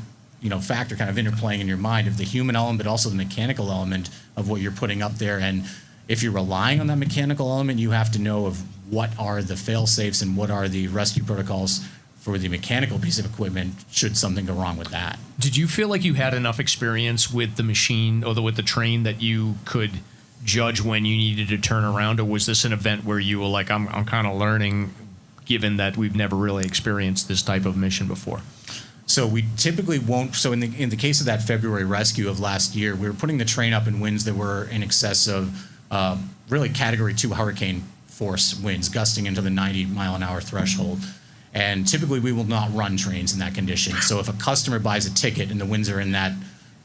factor kind of interplaying in your mind of the human element, but also the mechanical element of what you're putting up there. And if you're relying on that mechanical element, you have to know of what are the fail-safes and what are the rescue protocols for the mechanical piece of equipment should something go wrong with that. Did you feel like you had enough experience with the machine or with the train that you could judge when you needed to turn around, or was this an event where you were like, I'm kind of learning, given that we've never really experienced this type of mission before? So we typically won't. So in the case of that February rescue of last year, we were putting the train up in winds that were in excess of really Category 2 hurricane force winds, gusting into the 90-mile-an-hour threshold. And typically we will not run trains in that condition. So if a customer buys a ticket and the winds are in that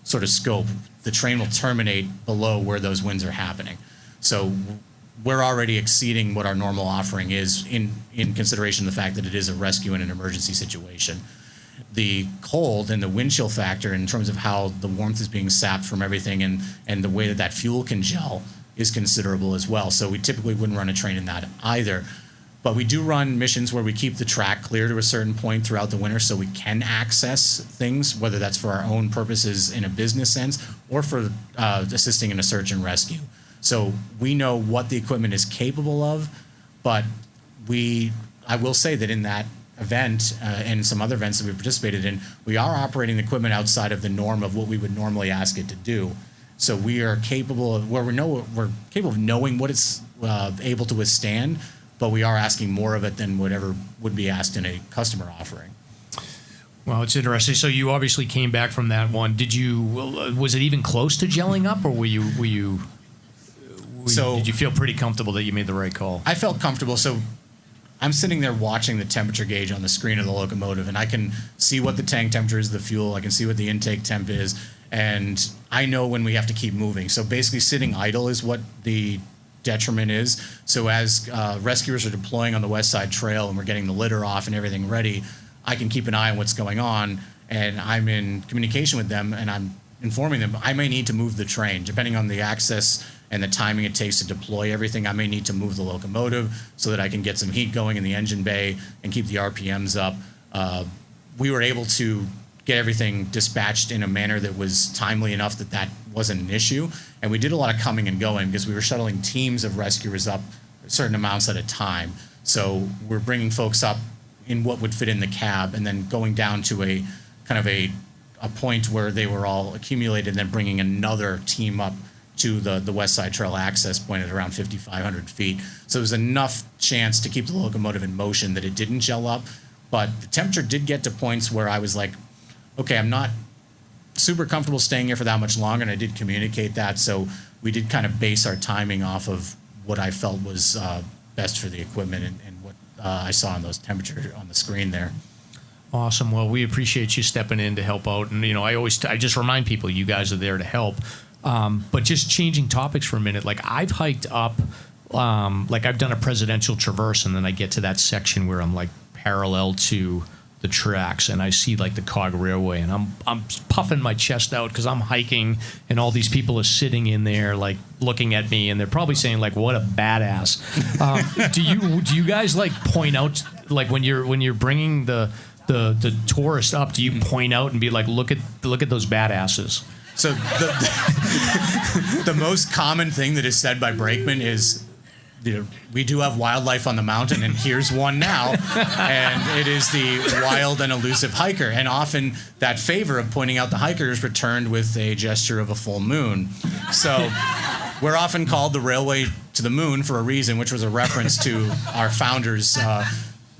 sort of scope, the train will terminate below where those winds are happening. So we're already exceeding what our normal offering is in consideration of the fact that it is a rescue in an emergency situation. The cold and the wind chill factor in terms of how the warmth is being sapped from everything and the way that fuel can gel is considerable as well. So we typically wouldn't run a train in that either. But we do run missions where we keep the track clear to a certain point throughout the winter so we can access things, whether that's for our own purposes in a business sense or for assisting in a search and rescue. So we know what the equipment is capable of, but I will say that in that event and some other events that we've participated in, we are operating the equipment outside of the norm of what we would normally ask it to do. So we are capable of we're capable of knowing what it's able to withstand, but we are asking more of it than whatever would be asked in a customer offering. Well, it's interesting. So you obviously came back from that one. Did you? Was it even close to gelling up, or did you feel pretty comfortable that you made the right call? I felt comfortable. So I'm sitting there watching the temperature gauge on the screen of the locomotive, and I can see what the tank temperature is of the fuel. I can see what the intake temp is, and I know when we have to keep moving. So basically, sitting idle is what the detriment is. So as rescuers are deploying on the West Side Trail and we're getting the litter off and everything ready, I can keep an eye on what's going on, and I'm in communication with them, and I'm informing them I may need to move the train. Depending on the access and the timing it takes to deploy everything, I may need to move the locomotive so that I can get some heat going in the engine bay and keep the RPMs up. We were able to get everything dispatched in a manner that was timely enough that wasn't an issue. And we did a lot of coming and going because we were shuttling teams of rescuers up certain amounts at a time. So we're bringing folks up in what would fit in the cab and then going down to a kind of a point where they were all accumulated and then bringing another team up to the West Side Trail access point at around 5,500 feet. So there was enough chance to keep the locomotive in motion that it didn't gel up. But the temperature did get to points where I was like, okay, I'm not super comfortable staying here for that much longer, and I did communicate that. So we did kind of base our timing off of what I felt was best for the equipment and what I saw on those temperatures on the screen there. Awesome. Well, we appreciate you stepping in to help out. And, I just remind people you guys are there to help. But just changing topics for a minute, like I've hiked up, like I've done a presidential traverse, and then I get to that section where I'm like parallel to the tracks, and I see like the Cog Railway, and I'm puffing my chest out because I'm hiking, and all these people are sitting in there like looking at me, and they're probably saying like, "What a badass." Do you guys like point out, like when you're bringing the tourist up, do you point out and be like, look at those badasses? So the most common thing that is said by brakemen is, we do have wildlife on the mountain, and here's one now, and it is the wild and elusive hiker. And often that favor of pointing out the hiker is returned with a gesture of a full moon. So we're often called the railway to the moon for a reason, which was a reference to our founders,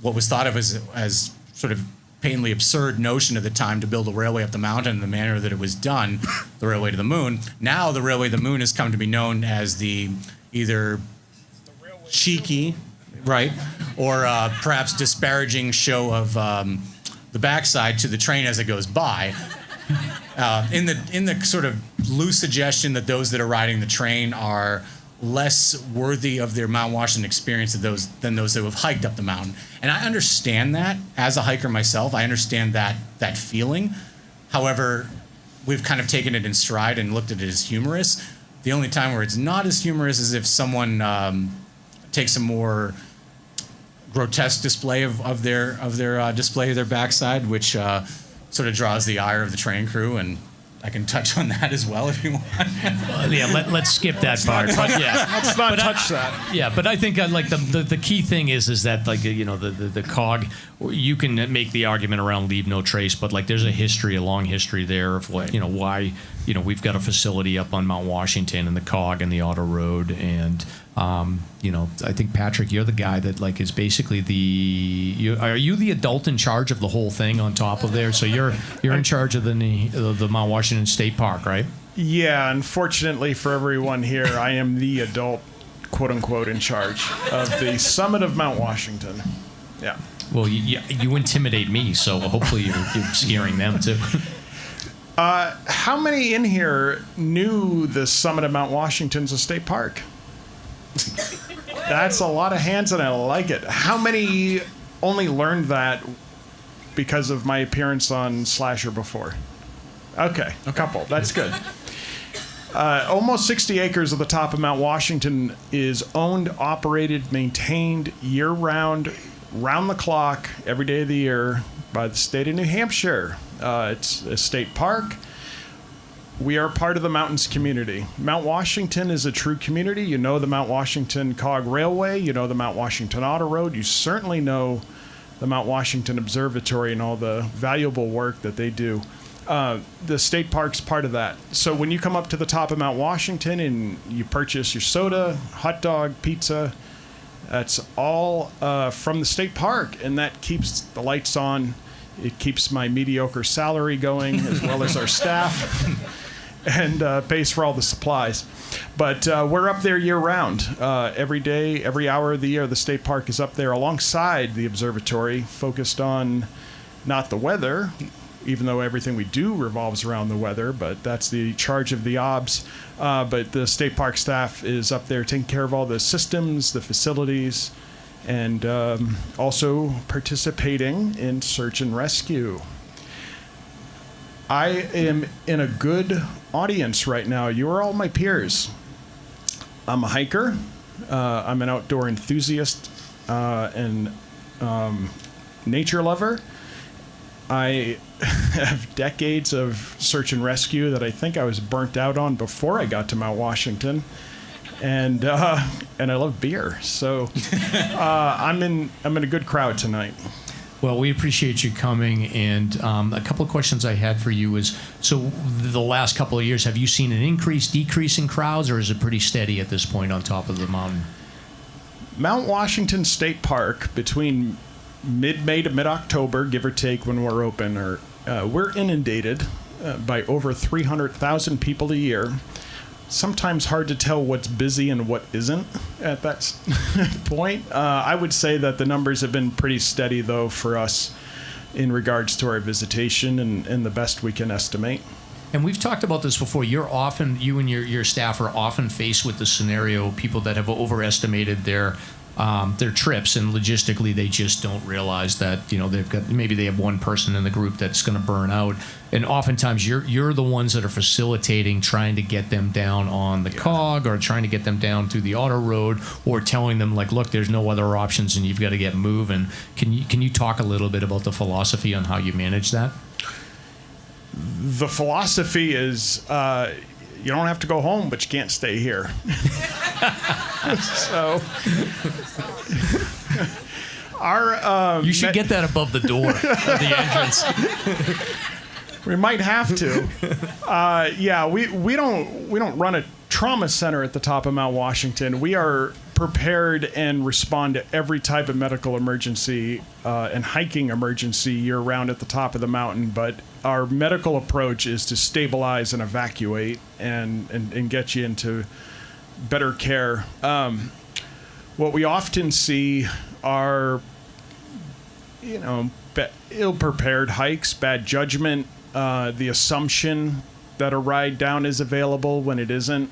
what was thought of as sort of patently absurd notion at the time to build a railway up the mountain in the manner that it was done, the railway to the moon. Now the railway to the moon has come to be known as the either cheeky, right, or perhaps disparaging show of the backside to the train as it goes by, in the sort of loose suggestion that those that are riding the train are less worthy of their Mount Washington experience than those that have hiked up the mountain. And I understand that as a hiker myself. I understand that feeling. However, we've kind of taken it in stride and looked at it as humorous. The only time where it's not as humorous is if someone takes a more grotesque display of their display of their backside, which sort of draws the ire of the train crew, and I can touch on that as well if you want. Let's skip that part. But yeah, let's not touch that. Yeah, but I think like the key thing is that like the Cog, you can make the argument around leave no trace, but like there's a long history there of what why we've got a facility up on Mount Washington and the Cog and the Auto Road, and I think Patrick, you're the guy that like is basically are you the adult in charge of the whole thing on top of there? So you're in charge of the Mount Washington State Park, right? Yeah, unfortunately for everyone here, I am the adult, quote unquote, in charge of the summit of Mount Washington. Yeah. Well, you intimidate me, so hopefully you're scaring them too. How many in here knew the summit of Mount Washington's a state park? That's a lot of hands, and I like it. How many only learned that because of my appearance on Slasher before? Okay, a couple. That's good. Almost 60 acres of the top of Mount Washington is owned, operated, maintained year-round, round-the-clock, every day of the year by the state of New Hampshire. It's a state park. We are part of the mountains community. Mount Washington is a true community. You know the Mount Washington Cog Railway. You know the Mount Washington Auto Road. You certainly know the Mt.Washington Observatory and all the valuable work that they do. The state park's part of that. So when you come up to the top of Mount Washington and you purchase your soda, hot dog, pizza, That's all from the state park, and that keeps the lights on. It keeps my mediocre salary going, as well as our staff, and pays for all the supplies. But we're up there year-round. Every day, every hour of the year, the state park is up there alongside the observatory, focused on not the weather, even though everything we do revolves around the weather, but that's the charge of the OBS. But the state park staff is up there taking care of all the systems, the facilities, and also participating in search and rescue. I am in a good audience right now. You are all my peers. I'm a hiker. I'm an outdoor enthusiast and nature lover. I have decades of search and rescue that I think I was burnt out on before I got to Mt.Washington, and I love beer. So I'm in a good crowd tonight. Well, we appreciate you coming, and a couple of questions I had for you is, so the last couple of years, have you seen an increase, decrease in crowds, or is it pretty steady at this point on top of the mountain? Mt.Washington State Park, between mid-May to mid-October, give or take, when we're open, we're inundated by over 300,000 people a year. Sometimes hard to tell what's busy and what isn't at that point. I would say that the numbers have been pretty steady, though, for us in regards to our visitation and the best we can estimate. And we've talked about this before. You and your staff are often faced with the scenario, people that have overestimated their trips, and logistically they just don't realize that maybe they have one person in the group that's going to burn out, and oftentimes you're the ones that are facilitating, trying to get them down on the Cog, or trying to get them down through the auto road, or telling them, like, look, there's no other options and you've got to get moving. Can you talk a little bit about the philosophy on how you manage that? The philosophy is you don't have to go home, but you can't stay here. So, you should get that above the door, the entrance. We might have to. We don't run a trauma center at the top of Mt.Washington. We are prepared and respond to every type of medical emergency and hiking emergency year-round at the top of the mountain. But our medical approach is to stabilize and evacuate and get you into better care. What we often see are, ill-prepared hikes, bad judgment, the assumption that a ride down is available when it isn't.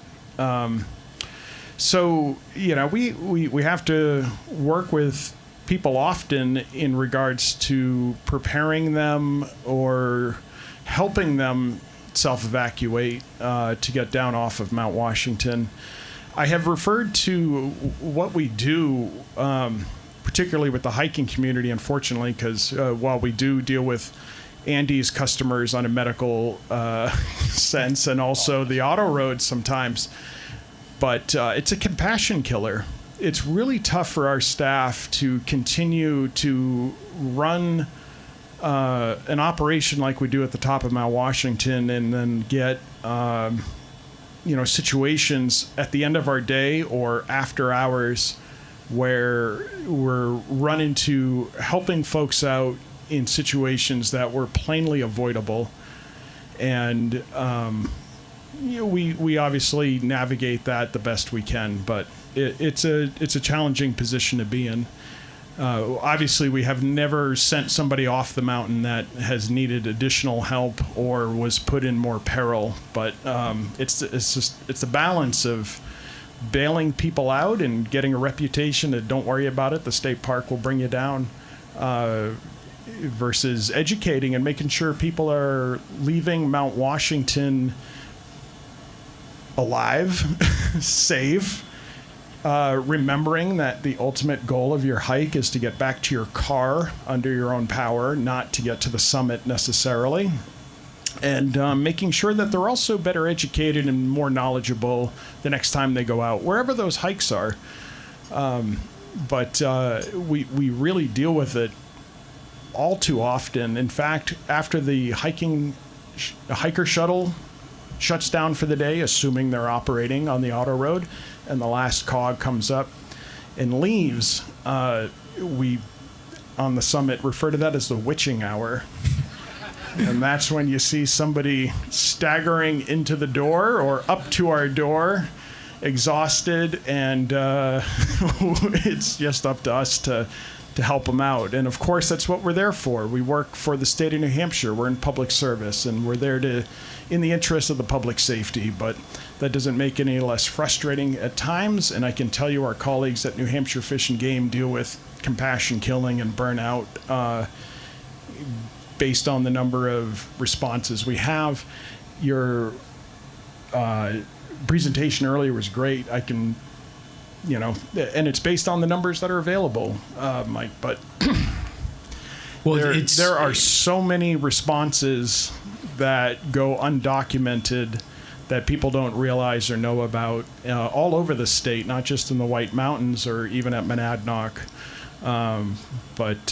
So, we have to work with people often in regards to preparing them or helping them self-evacuate to get down off of Mt.Washington. I have referred to what we do, particularly with the hiking community, unfortunately, because while we do deal with Andy's customers on a medical sense, and also the auto roads sometimes, but it's a compassion killer. It's really tough for our staff to continue to run an operation like we do at the top of Mt.Washington and then get situations at the end of our day or after hours where we're running to helping folks out in situations that were plainly avoidable. And we obviously navigate that the best we can, but it's a challenging position to be in. Obviously, we have never sent somebody off the mountain that has needed additional help or was put in more peril. But it's the balance of bailing people out and getting a reputation that don't worry about it, the state park will bring you down, versus educating and making sure people are leaving Mt.Washington alive, safe. Remembering that the ultimate goal of your hike is to get back to your car under your own power, not to get to the summit necessarily. And making sure that they're also better educated and more knowledgeable the next time they go out, wherever those hikes are. But we really deal with it all too often. In fact, after the hiker shuttle shuts down for the day, assuming they're operating on the auto road, and the last Cog comes up, and leaves, we on the summit refer to that as the witching hour. And that's when you see somebody staggering into the door or up to our door, exhausted, and it's just up to us to help them out. And of course, that's what we're there for. We work for the state of New Hampshire. We're in public service, and we're there in the interest of the public safety. But that doesn't make it any less frustrating at times. And I can tell you our colleagues at New Hampshire Fish and Game deal with compassion killing and burnout based on the number of responses we have. Your presentation earlier was great. I can, and it's based on the numbers that are available, Mike. But there are so many responses that go undocumented that people don't realize or know about all over the state, not just in the White Mountains or even at Monadnock. But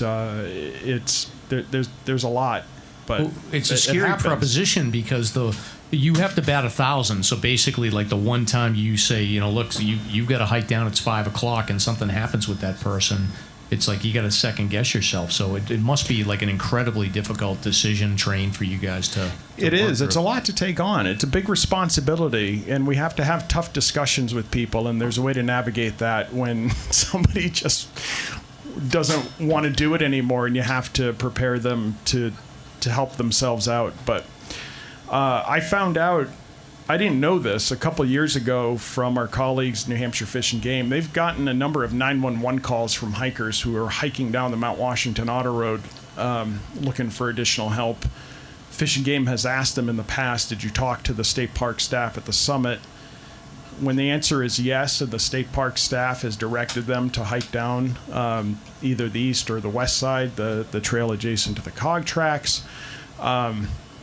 there's a lot. But it's a scary proposition because you have to bat 1,000. So basically, like the one time you say, look, you've got to hike down. It's 5:00, and something happens with that person. It's like you got to second guess yourself. So it must be like an incredibly difficult decision train for you guys to It is. It's a lot to take on. It's a big responsibility, and we have to have tough discussions with people. And there's a way to navigate that when somebody just doesn't want to do it anymore, and you have to prepare them to help themselves out. But I found out, I didn't know this, a couple of years ago from our colleagues, New Hampshire Fish and Game. They've gotten a number of 911 calls from hikers who are hiking down the Mt.Washington Auto Road looking for additional help. Fish and Game has asked them in the past, did you talk to the state park staff at the summit? When the answer is yes, and the state park staff has directed them to hike down either the east or the west side, the trail adjacent to the Cog tracks,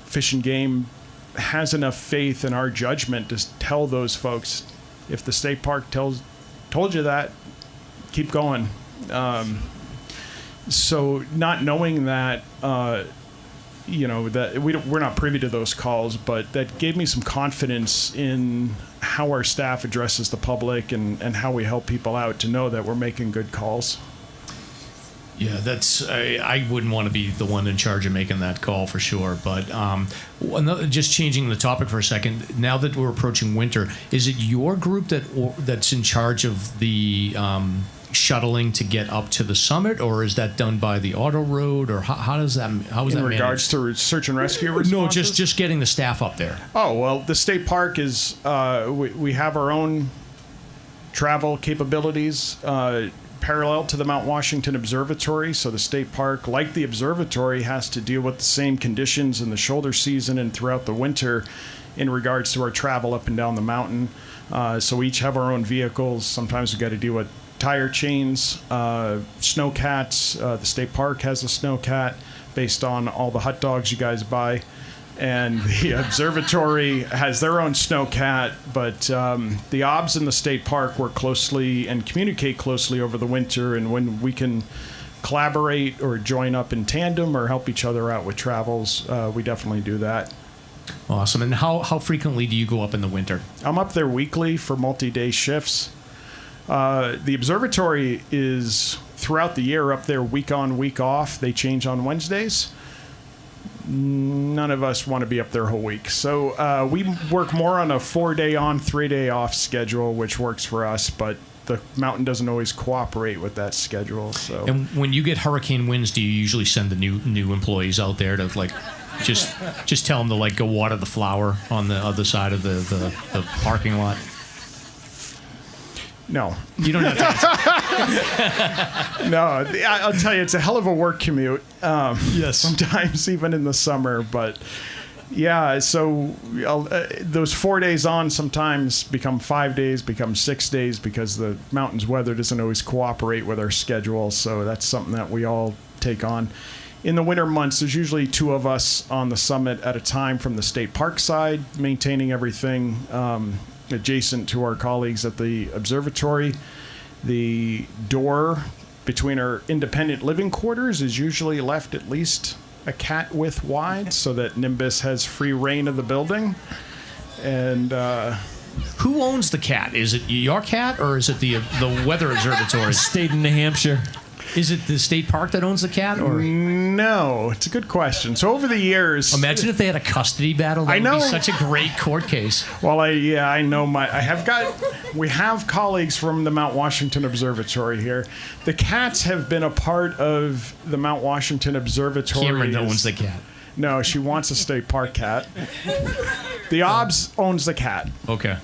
Fish and Game has enough faith in our judgment to tell those folks, if the state park told you that, keep going. So not knowing that, that we're not privy to those calls, but that gave me some confidence in how our staff addresses the public and how we help people out, to know that we're making good calls. Yeah, I wouldn't want to be the one in charge of making that call for sure. But just changing the topic for a second, now that we're approaching winter, is it your group that's in charge of the shuttling to get up to the summit, or is that done by the auto road, or how is that in regards to search and rescue responses? No, just getting the staff up there. Oh, well, the state park is we have our own travel capabilities parallel to the Mt.Washington Observatory. So the state park, like the observatory, has to deal with the same conditions in the shoulder season and throughout the winter in regards to our travel up and down the mountain. So we each have our own vehicles. Sometimes we've got to deal with tire chains, snowcats. The state park has a snowcat based on all the hot dogs you guys buy. And the observatory has their own snowcat, but the OBS and the state park work closely and communicate closely over the winter. And when we can collaborate or join up in tandem or help each other out with travels, we definitely do that. Awesome. And how frequently do you go up in the winter? I'm up there weekly for multi-day shifts. The observatory is throughout the year up there week on, week off. They change on Wednesdays. None of us want to be up there a whole week. So we work more on a 4-day on, 3-day off schedule, which works for us, but the mountain doesn't always cooperate with that schedule. So. And when you get hurricane winds, do you usually send the new employees out there to just tell them to go water the flower on the other side of the parking lot? No. You don't have to. No, I'll tell you, it's a hell of a work commute. Yes. Sometimes even in the summer, but yeah, so those 4 days on sometimes become 5 days, become 6 days, because the mountain's weather doesn't always cooperate with our schedule. So that's something that we all take on. In the winter months, there's usually 2 of us on the summit at a time from the state park side, maintaining everything adjacent to our colleagues at the observatory. The door between our independent living quarters is usually left at least a cat width wide, so that Nimbus has free reign of the building. And Who owns the cat? Is it your cat or is it the Weather Observatory? State in New Hampshire. Is it the state park that owns the cat? Or No, it's a good question. So over the years, imagine if they had a custody battle. That would be such a great court case. Well, I know we have colleagues from the Mt.Washington Observatory here. The cats have been a part of the Mt.Washington Observatory. Camryn owns the cat. No, she wants a state park cat. The OBS owns the cat. Okay.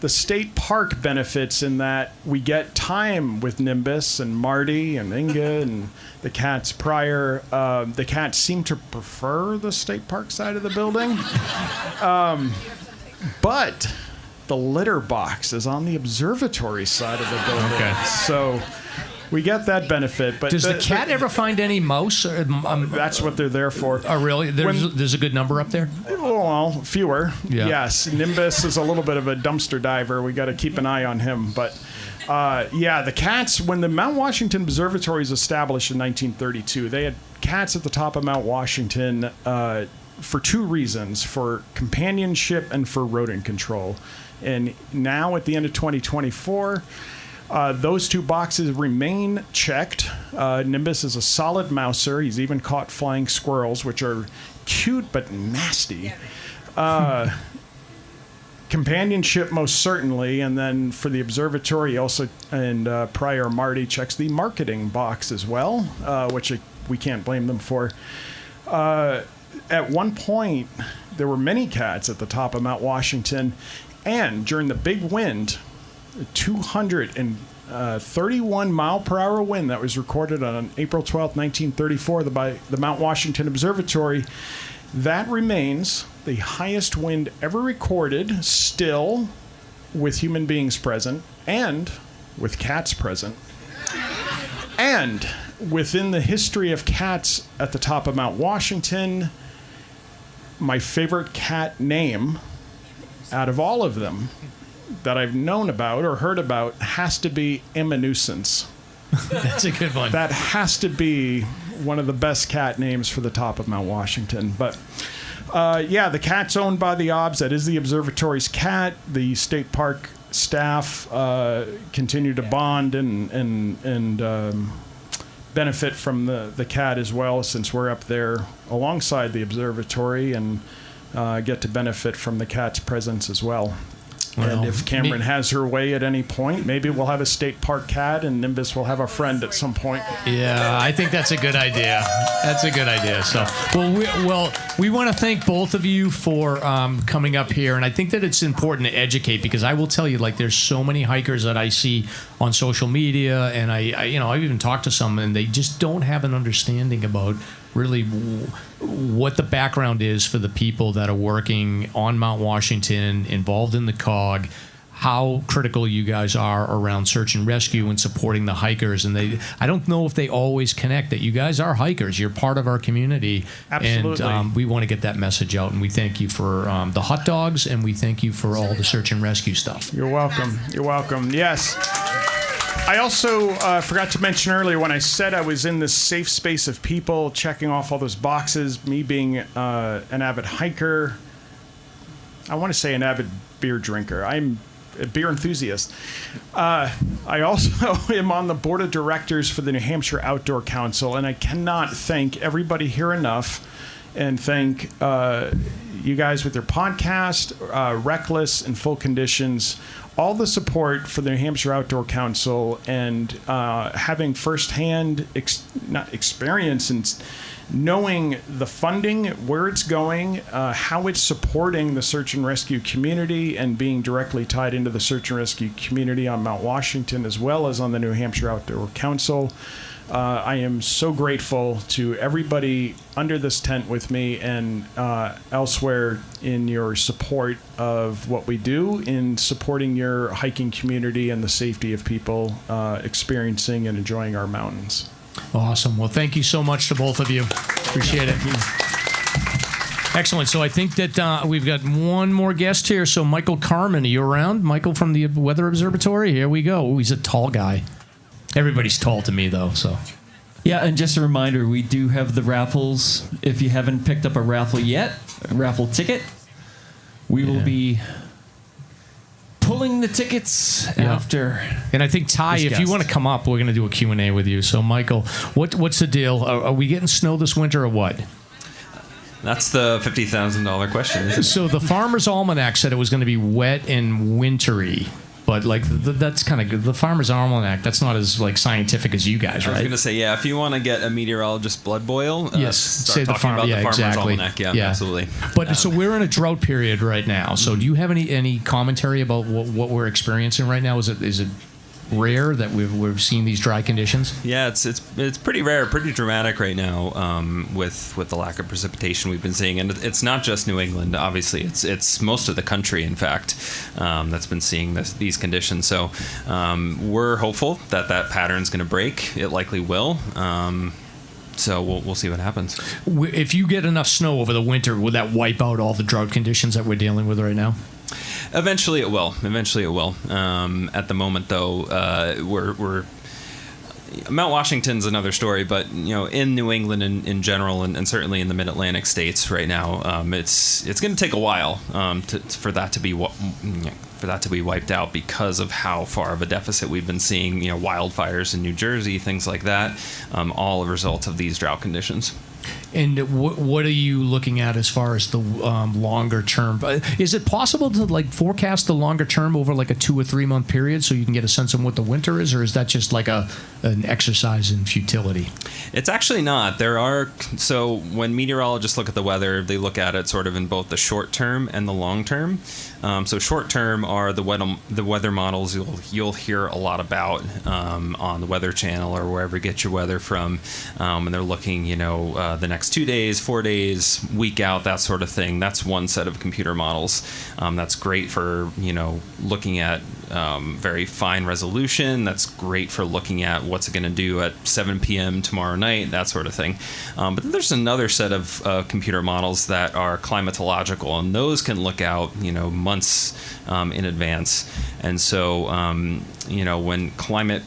The state park benefits in that we get time with Nimbus and Marty and Inga and the cats prior. The cats seem to prefer the state park side of the building. But the litter box is on the observatory side of the building. Okay. So we get that benefit. But does the cat ever find any mouse? That's what they're there for. Oh, really? There's a good number up there? Well, fewer. Yeah. Yes. Nimbus is a little bit of a dumpster diver. We got to keep an eye on him. But the cats, when the Mt.Washington Observatory was established in 1932, they had cats at the top of Mount Washington for two reasons, for companionship and for rodent control. And now at the end of 2024, those two boxes remain checked. Nimbus is a solid mouser. He's even caught flying squirrels, which are cute but nasty. Companionship, most certainly. And then for the observatory, also, and prior Marty checks the marketing box as well, which we can't blame them for. At one point, there were many cats at the top of Mount Washington, and during the big wind, 231 mile per hour wind that was recorded on April 12th, 1934 by the Mount Washington Observatory. That remains the highest wind ever recorded, still with human beings present and with cats present. And within the history of cats at the top of Mount Washington, my favorite cat name out of all of them that I've known about or heard about has to be Nuisance. That's a good one. That has to be one of the best cat names for the top of Mount Washington. But the cat's owned by the OBS. That is the observatory's cat. The state park staff continue to bond and benefit from the cat as well, since we're up there alongside the observatory and get to benefit from the cat's presence as well. Well, and if Camryn has her way at any point, maybe we'll have a state park cat and Nimbus will have a friend at some point. Yeah, I think that's a good idea. That's a good idea. So, we want to thank both of you for coming up here, and I think that it's important to educate, because I will tell you, like, there's so many hikers that I see on social media, and I've even talked to some, and they just don't have an understanding about really what the background is for the people that are working on Mount Washington, involved in the COG, how critical you guys are around search and rescue and supporting the hikers. And I don't know if they always connect that you guys are hikers. You're part of our community. Absolutely. And we want to get that message out. And we thank you for the hot dogs, and we thank you for all the search and rescue stuff. You're welcome. You're welcome. Yes. I also forgot to mention earlier, when I said I was in this safe space of people checking off all those boxes, me being an avid hiker, I want to say an avid beer drinker. I'm a beer enthusiast. I also am on the board of directors for the New Hampshire Outdoor Council, and I cannot thank everybody here enough, and thank you guys with your podcast, Rek Lis and Full Conditions, all the support for the New Hampshire Outdoor Council, and having firsthand experience and knowing the funding, where it's going, how it's supporting the search and rescue community, and being directly tied into the search and rescue community on Mount Washington as well as on the New Hampshire Outdoor Council. I am so grateful to everybody under this tent with me and elsewhere in your support of what we do, in supporting your hiking community and the safety of people experiencing and enjoying our mountains. Awesome. Well, thank you so much to both of you. Appreciate it. Excellent. So I think that we've got one more guest here. So Michael Carmen, are you around? Michael from the Weather Observatory? Here we go. Ooh, he's a tall guy. Everybody's tall to me, though, so. Yeah, and just a reminder, we do have the raffles. If you haven't picked up a raffle yet, a raffle ticket, we will be pulling the tickets after. And I think, Ty, if you want to come up, we're going to do a Q&A with you. So, Michael, what's the deal? Are we getting snow this winter or what? That's the $50,000 question. So the Farmer's Almanac said it was going to be wet and wintry. But like that's kind of good. The Farmer's Almanac, that's not as like scientific as you guys, right? I was going to say, if you want to get a meteorologist blood boil, yes, start talking about the Farmer's Almanac. Yeah, absolutely. But so we're in a drought period right now. So do you have any commentary about what we're experiencing right now? Is it rare that we've seen these dry conditions? Yeah, it's pretty rare, pretty dramatic right now with the lack of precipitation we've been seeing, and it's not just New England. Obviously, it's most of the country, in fact, that's been seeing these conditions. So we're hopeful that pattern's going to break. It likely will. So we'll see what happens. If you get enough snow over the winter, will that wipe out all the drought conditions that we're dealing with right now? Eventually it will. At the moment, though, we're Mt.Washington's another story, but in New England in general, and certainly in the Mid-Atlantic states right now, it's going to take a while for that to be wiped out because of how far of a deficit we've been seeing. Wildfires in New Jersey, things like that, all a result of these drought conditions. And what are you looking at as far as the longer term? Is it possible to like forecast the longer term over like a 2 or 3 month period so you can get a sense of what the winter is, or is that just like an exercise in futility? It's actually not. So when meteorologists look at the weather, they look at it sort of in both the short term and the long term. So short term are the weather models you'll hear a lot about on the Weather Channel or wherever you get your weather from, and they're looking, the next 2 days, 4 days, week out, that sort of thing. That's one set of computer models. That's great for looking at very fine resolution. That's great for looking at what's it going to do at 7 p.m. tomorrow night, that sort of thing. But then there's another set of computer models that are climatological, and those can look out, months in advance. And so, when climate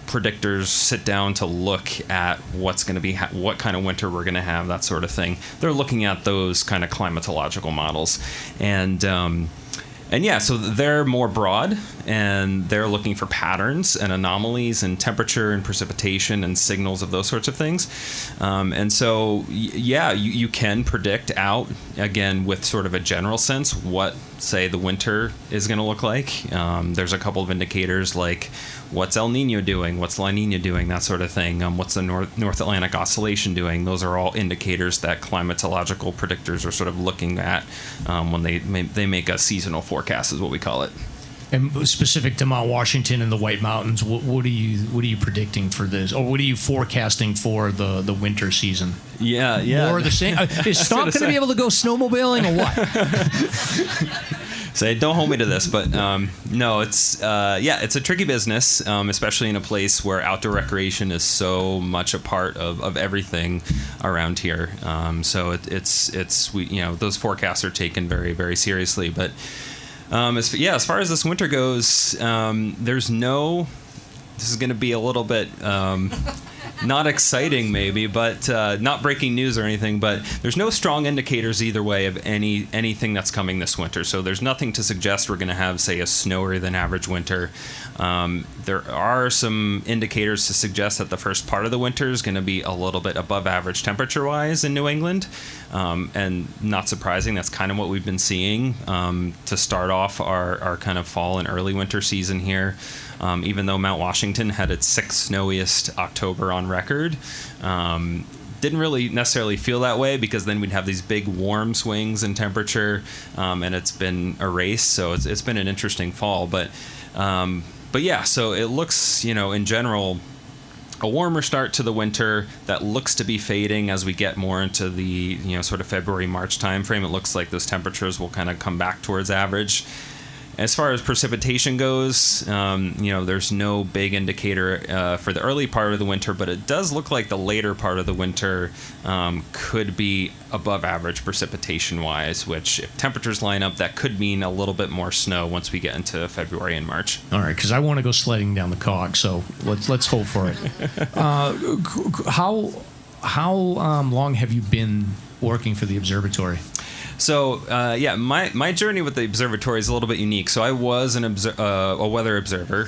predictors sit down to look at what's going to be, what kind of winter we're going to have, that sort of thing, they're looking at those kind of climatological models. And yeah, so they're more broad, and they're looking for patterns and anomalies in temperature and precipitation and signals of those sorts of things. And so, you can predict out, again, with sort of a general sense, what, say, the winter is going to look like. There's a couple of indicators like what's El Nino doing, what's La Nina doing, that sort of thing. What's the North Atlantic Oscillation doing? Those are all indicators that climatological predictors are sort of looking at when they make a seasonal forecast, is what we call it. And specific to Mount Washington and the White Mountains, what are you predicting for this, or what are you forecasting for the winter season? Yeah. More of the same. Is Stomp going to be able to go snowmobiling or what? Say, don't hold me to this, but no, it's a tricky business, especially in a place where outdoor recreation is so much a part of everything around here. So those forecasts are taken very, very seriously. But as far as this winter goes, this is going to be a little bit not exciting maybe, but not breaking news or anything, but there's no strong indicators either way of anything that's coming this winter. So there's nothing to suggest we're going to have, say, a snowier than average winter. There are some indicators to suggest that the first part of the winter is going to be a little bit above average temperature-wise in New England. And not surprising, that's kind of what we've been seeing to start off our kind of fall and early winter season here. Even though Mount Washington had its 6th snowiest October on record, didn't really necessarily feel that way because then we'd have these big warm swings in temperature, and it's been erased. So it's been an interesting fall, but yeah. So it looks, in general, a warmer start to the winter that looks to be fading as we get more into the sort of February, March timeframe. It looks like those temperatures will kind of come back towards average. As far as precipitation goes, there's no big indicator for the early part of the winter, but it does look like the later part of the winter could be above average precipitation-wise, which if temperatures line up, that could mean a little bit more snow once we get into February and March. All right, because I want to go sledding down the Cog, so let's hope for it. How long have you been working for the observatory? So, my journey with the observatory is a little bit unique. So I was a weather observer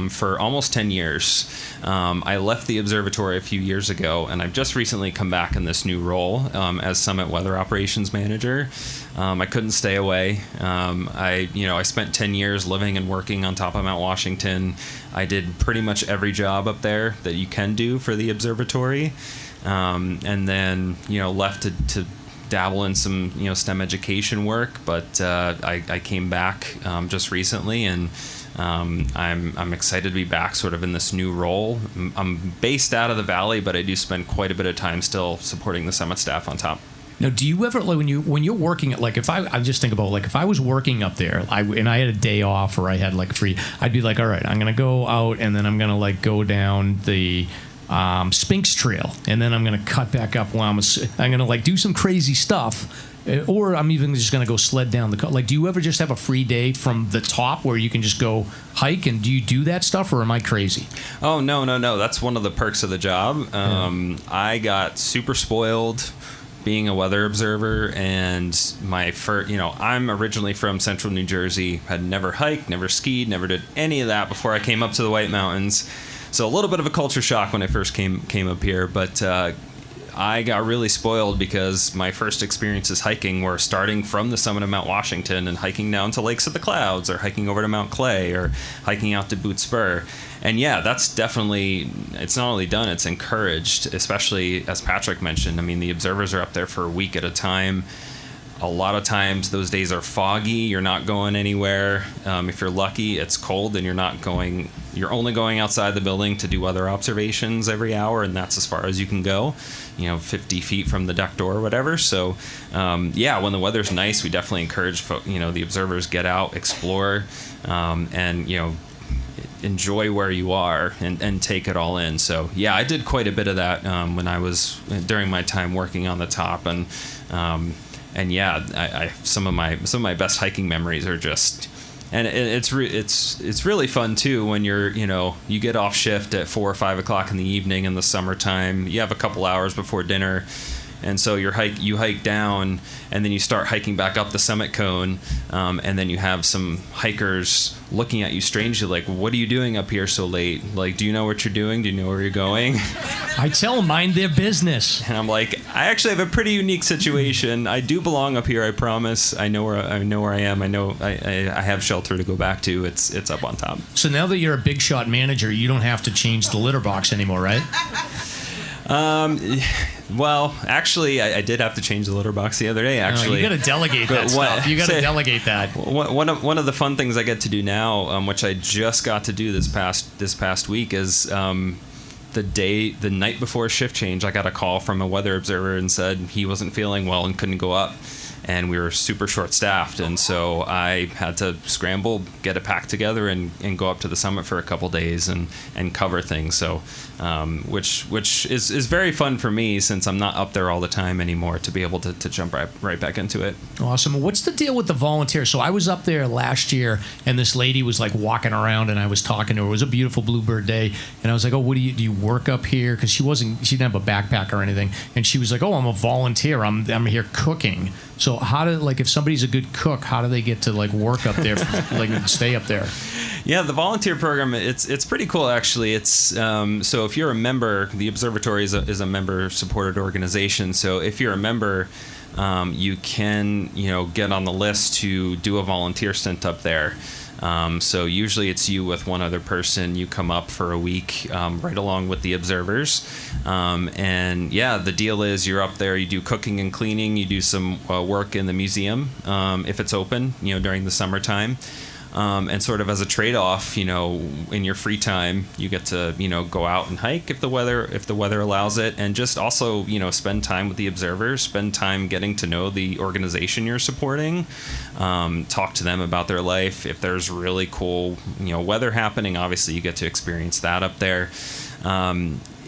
for almost 10 years. I left the observatory a few years ago, and I've just recently come back in this new role as Summit Weather Operations Manager. I couldn't stay away. I spent 10 years living and working on top of Mt.Washington. I did pretty much every job up there that you can do for the observatory, and then left to dabble in some STEM education work, but I came back just recently, and I'm excited to be back sort of in this new role. I'm based out of the valley, but I do spend quite a bit of time still supporting the Summit staff on top. Now, do you ever, like, when you're working at, like, if I just think about, like, if I was working up there, and I had a day off or I had, like, free, I'd be like, all right, I'm gonna go out and then I'm gonna, like, go down the Spinks Trail, and then I'm gonna cut back up while I'm gonna, like, do some crazy stuff, or I'm even just gonna go sled down the. Like, do you ever just have a free day from the top where you can just go hike? And do you do that stuff, or am I crazy? Oh, no. That's one of the perks of the job. I got super spoiled being a weather observer, and my first, I'm originally from central New Jersey, had never hiked, never skied, never did any of that before I came up to the White Mountains. So a little bit of a culture shock when I first came up here, but I got really spoiled because my first experiences hiking were starting from the summit of Mount Washington and hiking down to Lakes of the Clouds, or hiking over to Mount Clay, or hiking out to Boot Spur. And yeah, that's definitely, it's not only done, it's encouraged, especially as Patrick mentioned. I mean, the observers are up there for a week at a time. A lot of times those days are foggy, you're not going anywhere. If you're lucky, it's cold and you're only going outside the building to do weather observations every hour, and that's as far as you can go, 50 feet from the deck door or whatever. So when the weather's nice, we definitely encourage the observers get out, explore, and enjoy where you are and take it all in. So yeah, I did quite a bit of that when I was during my time working on the top, and I some of my best hiking memories are just, and it's really fun too when you get off shift at 4 or 5 o'clock in the evening in the summertime. You have a couple hours before dinner, and so you hike down, and then you start hiking back up the summit cone, and then you have some hikers looking at you strangely, like, what are you doing up here so late? Like, do you know what you're doing? Do you know where you're going? I tell them, mind their business. And I'm like, I actually have a pretty unique situation. I do belong up here, I promise. I know where I am. I know I have shelter to go back to. It's up on top. So now that you're a big shot manager, you don't have to change the litter box anymore, right? Well, actually, I did have to change the litter box the other day. Actually, you got to delegate that stuff. You got to delegate that. One of the fun things I get to do now, which I just got to do this past week, is the night before shift change, I got a call from a weather observer and said he wasn't feeling well and couldn't go up. And we were super short-staffed, and so I had to scramble, get it packed together, and go up to the summit for a couple days and cover things. So, which is very fun for me, since I'm not up there all the time anymore, to be able to jump right back into it. Awesome. What's the deal with the volunteers? So I was up there last year, and this lady was like walking around, and I was talking to her. It was a beautiful bluebird day, and I was like, "Oh, do you work up here?" Because she didn't have a backpack or anything, and she was like, "Oh, I'm a volunteer. I'm here cooking." So if somebody's a good cook, how do they get to work up there, stay up there? Yeah, the volunteer program, it's pretty cool, actually. It's so if you're a member, the observatory is a member supported organization. So if you're a member, you can get on the list to do a volunteer stint up there. So usually it's you with one other person. You come up for a week, right along with the observers. The deal is you're up there, you do cooking and cleaning, you do some work in the museum, if it's open, during the summertime. And sort of as a trade-off, in your free time, you get to, go out and hike if the weather allows it, and just also, spend time with the observers, spend time getting to know the organization you're supporting, talk to them about their life. If there's really cool, weather happening, obviously you get to experience that up there.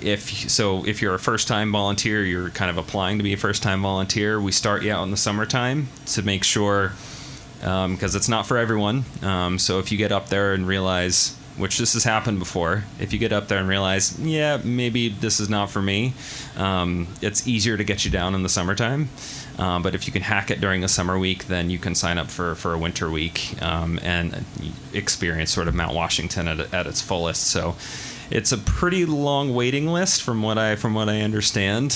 If you're a first-time volunteer, you're kind of applying to be a first-time volunteer, we start you out in the summertime to make sure, because it's not for everyone. So if you get up there and realize, which this has happened before, if you get up there and realize, yeah, maybe this is not for me, it's easier to get you down in the summertime. But if you can hack it during a summer week, then you can sign up for a winter week and experience sort of Mt.Washington at its fullest. So it's a pretty long waiting list from what I understand.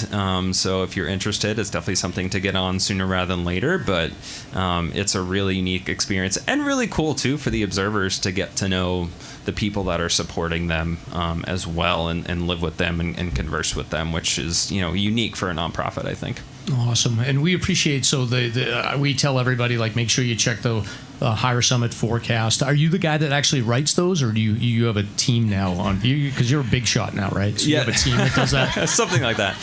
So if you're interested, it's definitely something to get on sooner rather than later. But it's a really unique experience and really cool too for the observers to get to know the people that are supporting them as well and live with them and converse with them, which is unique for a nonprofit, I think. Awesome, and we appreciate. So we tell everybody, like, make sure you check the Higher Summit forecast. Are you the guy that actually writes those, or do you have a team now on you? Because you're a big shot now, right? So you have a team that does that. Something like that.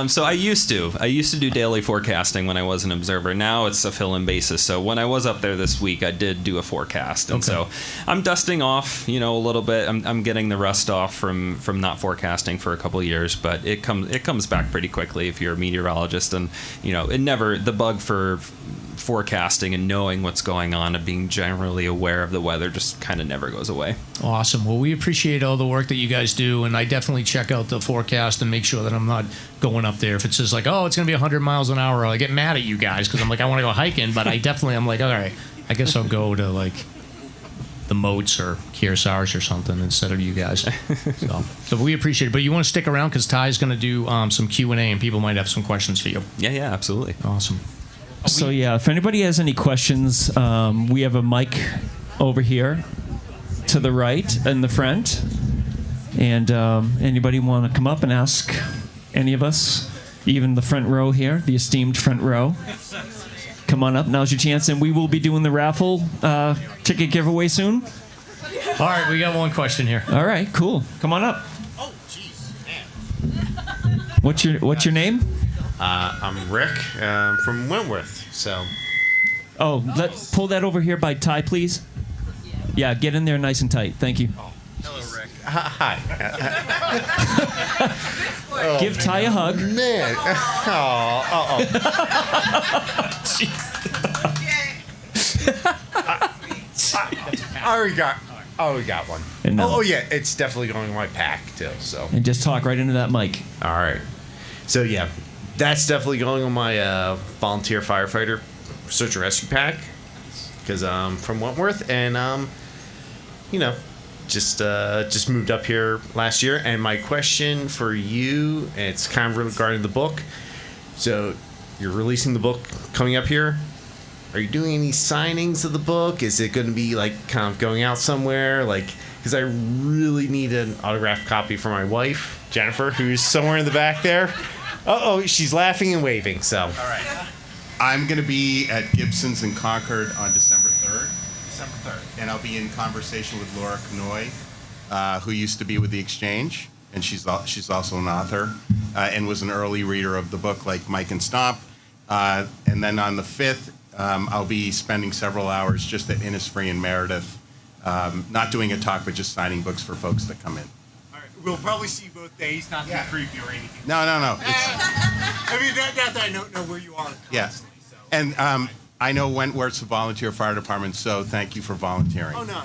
So I used to do daily forecasting when I was an observer. Now it's a fill-in basis. So when I was up there this week, I did do a forecast, and so I'm dusting off, a little bit. I'm getting the rust off from not forecasting for a couple of years, but it comes back pretty quickly if you're a meteorologist, and the bug for forecasting and knowing what's going on and being generally aware of the weather just kind of never goes away. Awesome. Well, we appreciate all the work that you guys do, and I definitely check out the forecast and make sure that I'm not going up there. If it says like, oh, it's going to be 100 miles an hour, I get mad at you guys because I'm like, I want to go hiking, but I'm like, all right, I guess I'll go to like the Moats or Kearsarge or something instead of you guys. So we appreciate it. But you want to stick around because Ty's going to do some Q&A and people might have some questions for you. Yeah, absolutely. Awesome. So yeah, if anybody has any questions, we have a mic over here to the right in the front. And anybody want to come up and ask any of us, even the front row here, the esteemed front row, come on up. Now's your chance. And we will be doing the raffle ticket giveaway soon. All right, we got one question here. All right, cool. Come on up. Oh, jeez, man. What's your name? I'm Rick from Wentworth. So. Oh, pull that over here by Ty, please. Yeah, get in there nice and tight. Thank you. Oh, hello, Rick. Hi. Give Ty a hug. Man. I already got one. Oh, yeah, it's definitely going in my pack too. So. And just talk right into that mic. All right. So yeah, that's definitely going on my volunteer firefighter search and rescue pack because I'm from Wentworth and just moved up here last year. And my question for you, and it's kind of regarding the book. So you're releasing the book coming up here. Are you doing any signings of the book? Is it going to be like kind of going out somewhere? Like, because I really need an autographed copy for my wife, Jennifer, who's somewhere in the back there. Oh, she's laughing and waving. So, all right. I'm going to be at Gibson's in Concord on December 3rd. And I'll be in conversation with Laura Canoy, who used to be with The Exchange, and she's also an author, and was an early reader of the book like Mike and Stomp. And then on the 5th, I'll be spending several hours just at Innisfree and Meredith, not doing a talk, but just signing books for folks that come in. all right, we'll probably see you both days, not to be creepy or anything. No. I mean, not that I don't know where you are constantly. Yeah. So. And I know Wentworth's a volunteer fire department, so thank you for volunteering. Oh, no.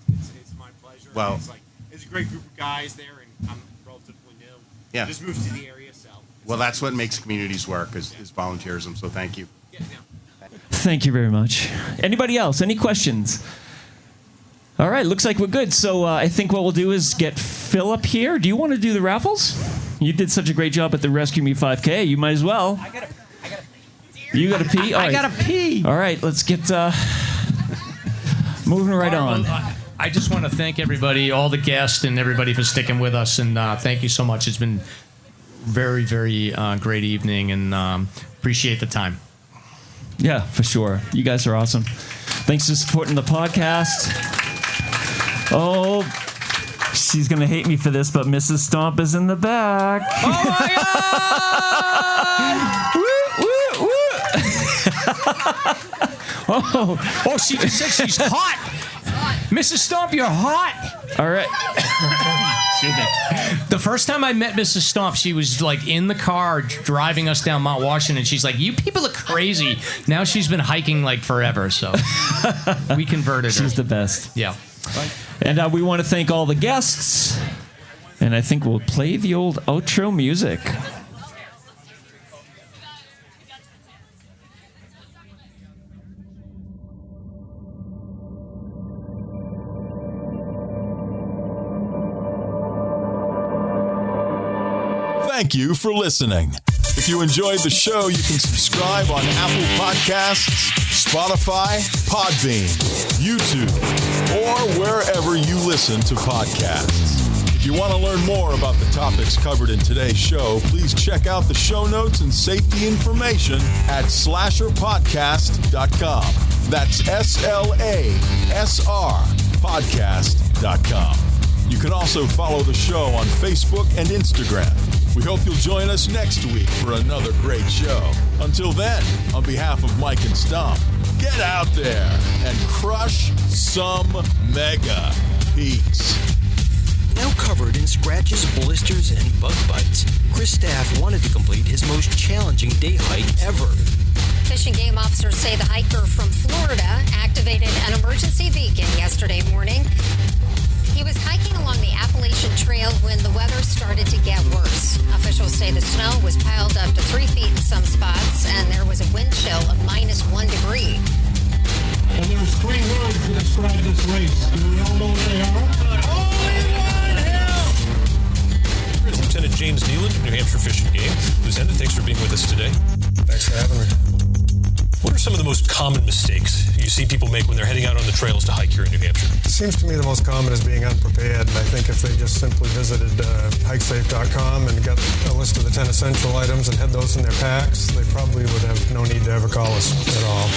It's my pleasure. Well, it's a great group of guys there, and I'm relatively new. Yeah. Just moved to the area, so. Well, that's what makes communities work is volunteerism, so thank you. Yeah. Thank you very much. Anybody else? Any questions? All right, looks like we're good. So I think what we'll do is get Phil up here. Do you want to do the raffles? You did such a great job at the Rescue Me 5K. You might as well. I gotta pee. You gotta pee? All right. I gotta pee. All right, let's get moving right on. I just want to thank everybody, all the guests, and everybody for sticking with us. And thank you so much. It's been very, very great evening, and appreciate the time. Yeah, for sure. You guys are awesome. Thanks for supporting the podcast. Oh, she's going to hate me for this, but Mrs. Stomp is in the back. Oh, my Oh, God! Oh, she just said she's hot. Mrs. Stomp, you're hot. All right. The first time I met Mrs. Stomp, she was like in the car driving us down Mt.Washington. She's like, "You people are crazy." Now she's been hiking like forever, so we converted her. She's the best. Yeah. And we want to thank all the guests. And I think we'll play the old outro music. thank you for listening. If you enjoyed the show, you can subscribe on Apple Podcasts, Spotify, Podbean, YouTube, or wherever you listen to podcasts. If you want to learn more about the topics covered in today's show, please check out the show notes and safety information at SLASRPodcast.com. That's SLASR podcast.com. You can also follow the show on Facebook and Instagram. We hope you'll join us next week for another great show. Until then, on behalf of Mike and Stomp, get out there and crush some mega peaks. Now covered in scratches, blisters, and bug bites, Chris Staff wanted to complete his most challenging day hike ever. Fish and Game officers say the hiker from Florida activated an emergency beacon yesterday morning. He was hiking along the Appalachian Trail when the weather started to get worse. Officials say the snow was piled up to 3 feet in some spots, and there was a wind chill of -1 degree. And there's 3 words to describe this race. Do we all know what they are? Lieutenant James Nealon, New Hampshire Fish and Game. Lieutenant, thanks for being with us today. Thanks for having me. What are some of the most common mistakes you see people make when they're heading out on the trails to hike here in New Hampshire? It seems to me the most common is being unprepared, and I think if they just simply visited hikesafe.com and got a list of the 10 essential items and had those in their packs, they probably would have no need to ever call us at all.